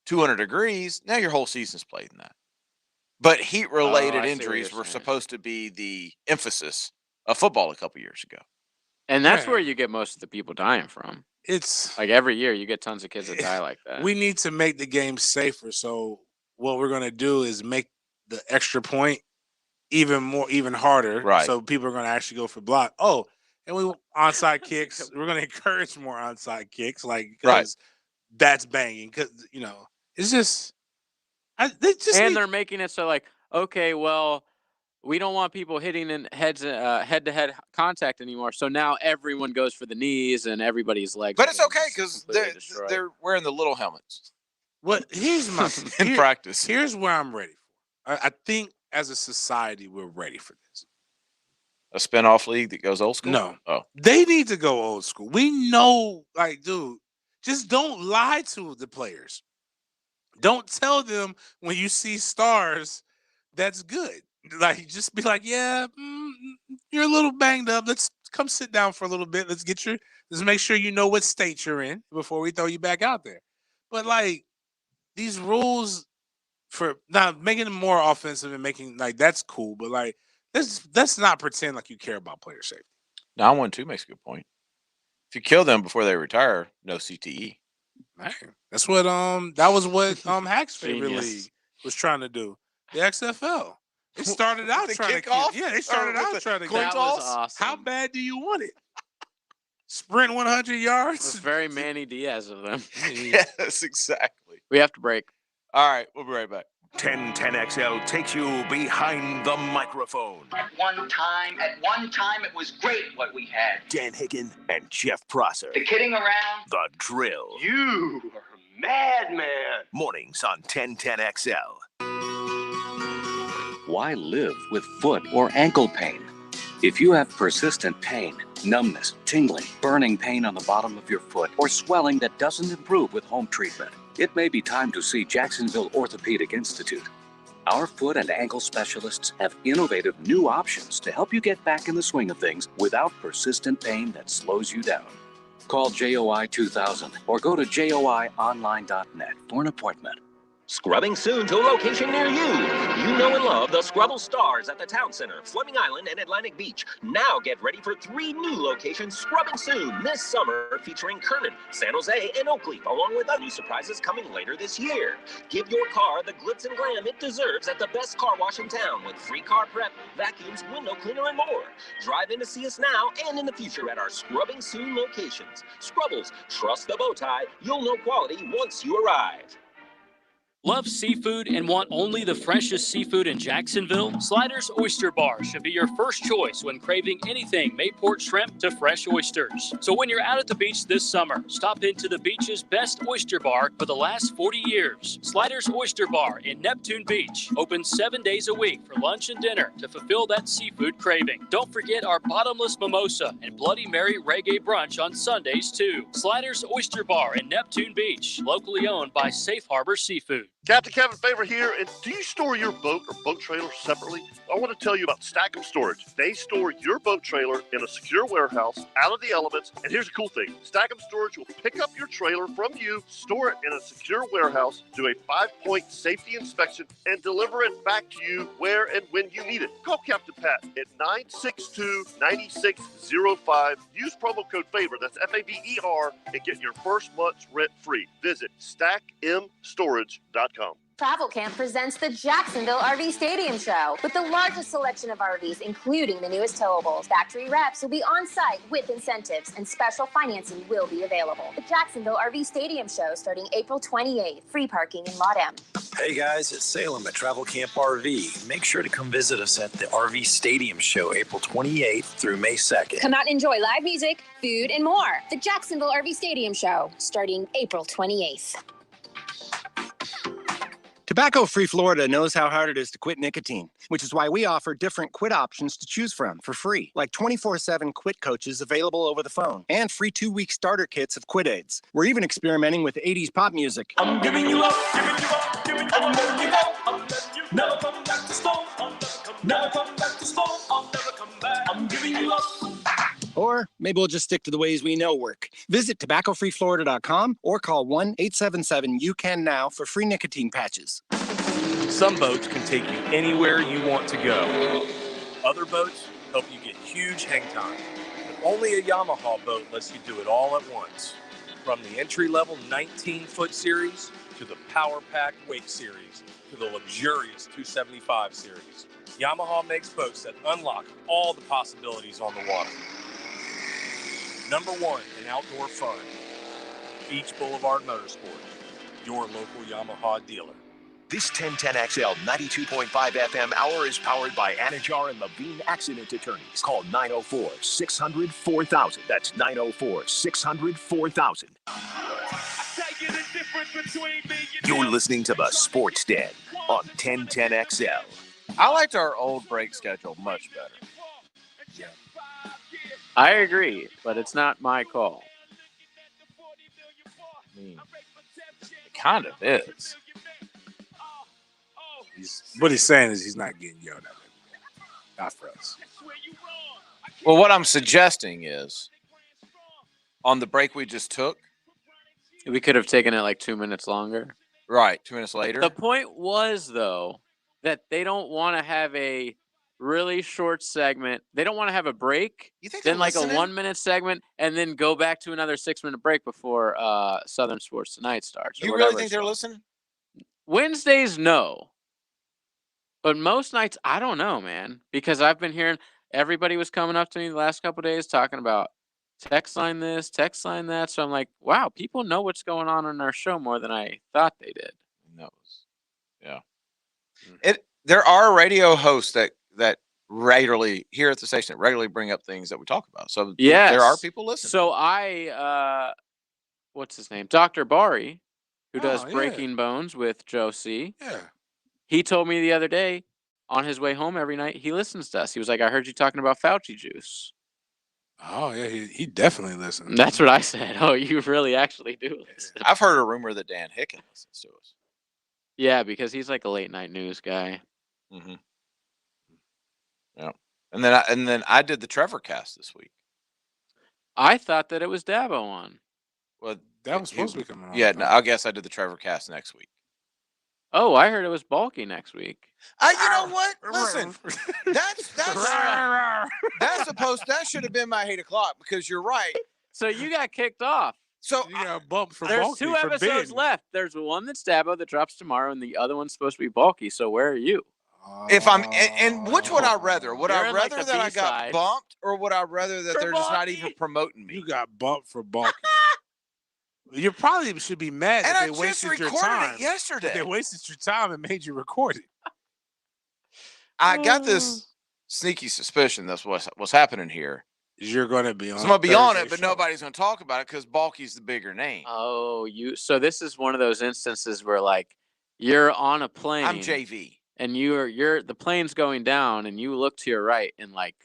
200 degrees, now your whole season's played in that. But heat-related injuries were supposed to be the emphasis of football a couple years ago. And that's where you get most of the people dying from. It's like every year you get tons of kids that die like that. We need to make the game safer. So what we're going to do is make the extra point even harder. Right. So people are going to actually go for block. Oh, and we onside kicks. We're going to encourage more onside kicks, because that's banging. Because it's just, they're making it so like, okay, well, we don't want people hitting in head-to-head contact anymore. So now everyone goes for the knees and everybody's legs. But it's okay because they're wearing the little helmets. Here's my practice. Here's where I'm ready for. I think as a society we're ready for this. a spinoff league that goes old school? No. Oh, they need to go old school. We know, like, dude, just don't lie to the players. Don't tell them when you see stars that's good. Like, just be like, yeah, you're a little banged up. Let's come sit down for a little bit. Let's make sure you know what state you're in before we throw you back out there. But, like, these rules for not making them more offensive and making, like, that's cool. But, like, let's not pretend like you care about player safety. 912 makes a good point. If you kill them before they retire, no CTE. Man, that's what that was what Hack's favorite league was trying to do. The XFL. It started out trying to they started out trying to that was awesome. How bad do you want it? Sprint 100 yards? It's very Manny Diaz of them. Yes, exactly. We have to break. All right, we'll be right back. 1010XL takes you behind the microphone. At one time, it was great what we had. Dan Hicken and Jeff Prosser. The kidding around. The Drill. You are a madman. Mornings on 1010XL. Why live with foot or ankle pain? If you have persistent pain, numbness, tingling, burning pain on the bottom of your foot, or swelling that doesn't improve with home treatment, it may be time to see Jacksonville Orthopedic Institute. Our foot and ankle specialists have innovative new options to help you get back in the swing of things without persistent pain that slows you down. Call JOI 2000 or go to joionline.net for an appointment. Scrubbing soon to a location near you. You know and love the Scrubble Stars at the Town Center, Fleming Island, and Atlantic Beach. Now get ready for 3 new locations scrubbing soon this summer, featuring Kernan, San Jose, and Oakleaf, along with other new surprises coming later this year. Give your car the glitz and glam it deserves at the best car wash in town with free car prep, vacuums, window cleaner, and more. Drive in to see us now and in the future at our Scrubbing Soon locations. Scrubbles, trust the bow tie. You'll know quality once you arrive. Love seafood and want only the freshest seafood in Jacksonville? Sliders Oyster Bar should be your first choice when craving anything Mayport shrimp to fresh oysters. So when you're out at the beach this summer, stop into the beach's best oyster bar for the last 40 years. Sliders Oyster Bar in Neptune Beach, open 7 days a week for lunch and dinner to fulfill that seafood craving. Don't forget our bottomless mimosa and Bloody Mary reggae brunch on Sundays too. Sliders Oyster Bar in Neptune Beach, locally owned by Safe Harbor Seafood. Captain Kevin Favor here, and do you store your boat or boat trailer separately? I want to tell you about Stack'em Storage. They store your boat trailer in a secure warehouse, out of the elements, and here's the cool thing. Stack'em Storage will pick up your trailer from you, store it in a secure warehouse, do a 5-point safety inspection, and deliver it back to you where and when you need it. Call Captain Pat at 962-9605. Use promo code FAVOR, that's F-A-V-E-R, and get your first month's rent free. Visit stackmstorage.com. Travel Camp presents the Jacksonville RV Stadium Show with the largest selection of RVs, including the newest towables. Factory reps will be on site with incentives, and special financing will be available. The Jacksonville RV Stadium Show starting April 28th. Free parking in Lot M. Hey guys, it's Salem at Travel Camp RV. Make sure to come visit us at the RV Stadium Show April 28th through May 2nd. Come out and enjoy live music, food, and more. The Jacksonville RV Stadium Show starting April 28th. Tobacco-free Florida knows how hard it is to quit nicotine, which is why we offer different quit options to choose from for free, like 24/7 quit coaches available over the phone and free 2-week starter kits of quit aids. We're even experimenting with 80s pop music. I'm giving you up, giving you up, giving up, I'm letting you go, I'm letting you never come back to smoke, I'll never come back to smoke, I'll never come back, I'm giving you up. Or maybe we'll just stick to the ways we know work. Visit tobaccofreeflorida.com or call 1-877-YOU-CAN-NOW for free nicotine patches. Some boats can take you anywhere you want to go. Other boats help you get huge hang time. But only a Yamaha boat lets you do it all at once. From the entry-level 19-foot series to the Power Pack Wake series to the luxurious 275 series. Yamaha makes boats that unlock all the possibilities on the water. Number 1 in outdoor fun, Beach Boulevard Motorsports, your local Yamaha dealer. This 1010XL 92.5 FM hour is powered by Anajar and Levine Accident Attorneys. Call 904-600-4000. That's 904-600-4000. You're listening to the Sports Den on 1010XL. I liked our old break schedule much better. Joe. I agree, but it's not my call. I mean, it kind of is. What he's saying is he's not getting yelled at. Not for us. Well, what I'm suggesting is on the break we just took. We could have taken it like 2 minutes longer. Right, 2 minutes later. The point was, though, that they don't want to have a really short segment. They don't want to have a break, then like listening? a 1 minute segment, and then go back to another 6 minute break before Southern Sports Tonight starts. You really think they're listening? Wednesdays, no. But most nights, I don't know, man, because I've been hearing everybody was coming up to me the last couple of days talking about text line this, text line that. So I'm like, wow, people know what's going on our show more than I thought they did. Yeah. There are radio hosts that regularly here at the station that regularly bring up things that we talk about. So yes. there are people listening. So what's his name? Dr. Bari, who does Breaking Bones with Joe C. Yeah. He told me the other day on his way home every night, he listens to us. He was like, I heard you talking about Fauci juice. Oh, yeah, he definitely listens. That's what I said. Oh, you really actually do listen. I've heard a rumor that Dan Hicken listens to us. Yeah, because he's like a late night news guy. Mm-hmm. Yeah. And then I did the Trevor cast this week. I thought that it was Dabo on. Well, that was supposed to be coming on. Yeah, no, I guess I did the Trevor cast next week. Oh, I heard it was Balky next week. You know what? Listen, that should have been my 8 o'clock because you're right. So you got kicked off. So you got bumped for There's Balky 2 for episodes bidding. left. There's one that's Dabo that drops tomorrow, and the other one's supposed to be Balky. So where are you? If I'm and which would I rather? Would I You're in, like, rather the that I got B-side. bumped, or would I rather that For they're just not Balky? even promoting me? You got bumped for Balky. You probably should be mad And that I they just wasted your recorded time. it yesterday. They wasted your time and made you record it. I got this sneaky suspicion that's what's happening here. You're going to be on. So I'm gonna be on it, Thursday but show. nobody's gonna talk about it because Balky's the bigger name. Oh, so this is one of those instances where like you're on a plane. I'm JV. And you're the plane's going down, and you look to your right, and like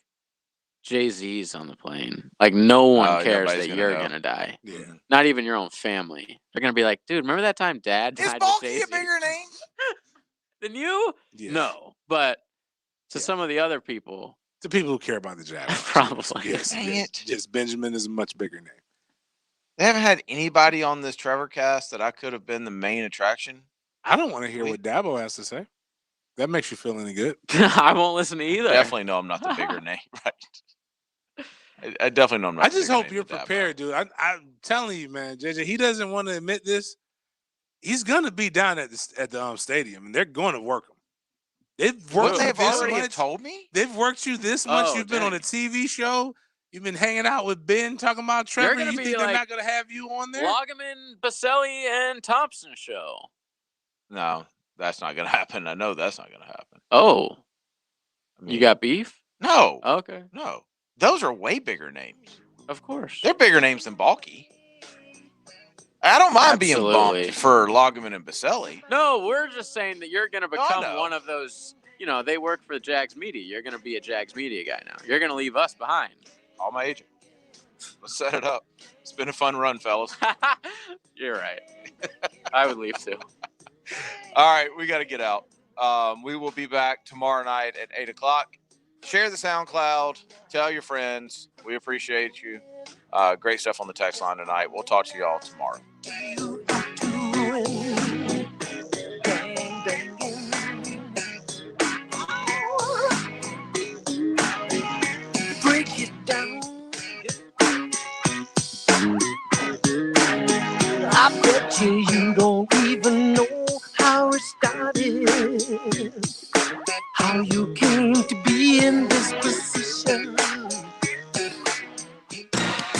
Jay-Z's on the plane. Like no one cares nobody's that gonna you're know. gonna die. Yeah. Not even your own family. They're gonna be like, dude, remember that time Dad Is died with Balky Jay-Z? a bigger name? Than you? Yeah. No, but to some of the other people, The people who care about the Jaguars. probably. Yes, Dang yes, it. yes. Benjamin is a much bigger name. They haven't had anybody on this Trevor cast that I could have been the main attraction. I don't want to hear what Dabo has to say. That makes you feel any good? I won't listen to either. Definitely know I'm not the bigger name, right? I definitely know I'm not. I the just bigger hope name you're than Dabo. prepared, dude. I'm telling you, man, JJ, he doesn't want to admit this. He's gonna be down at the stadium, and they're going to work him. They've worked you They've this already much. told me. They've worked you this much. Oh, You've been on a TV show. You've been hanging out with Ben, talking about Trevor. gonna You be think they're like not gonna have you on there? Loggeman, Baselli, and Thompson show. No, that's not gonna happen. I know that's not gonna happen. Oh, I mean, you got beef? no, Okay, no. Those are way bigger names. of course. They're bigger names than Balky. I don't mind being Absolutely. bumped for Loggeman and Baselli. No, we're just saying that you're going to No, I become know. one of those. You know, they work for the Jags Media. You're going to be a Jags Media guy now. You're going to leave us behind. All my agent. Let's set it up. It's been a fun run, fellas. You're right. I would leave too. All right, we got to get out. We will be back tomorrow night at 8 o'clock. Share the SoundCloud. Tell your friends. We appreciate you. Great stuff on the text line tonight. We'll talk to y'all tomorrow. Break it down. I bet you don't even know how it started. How you came to be in this position.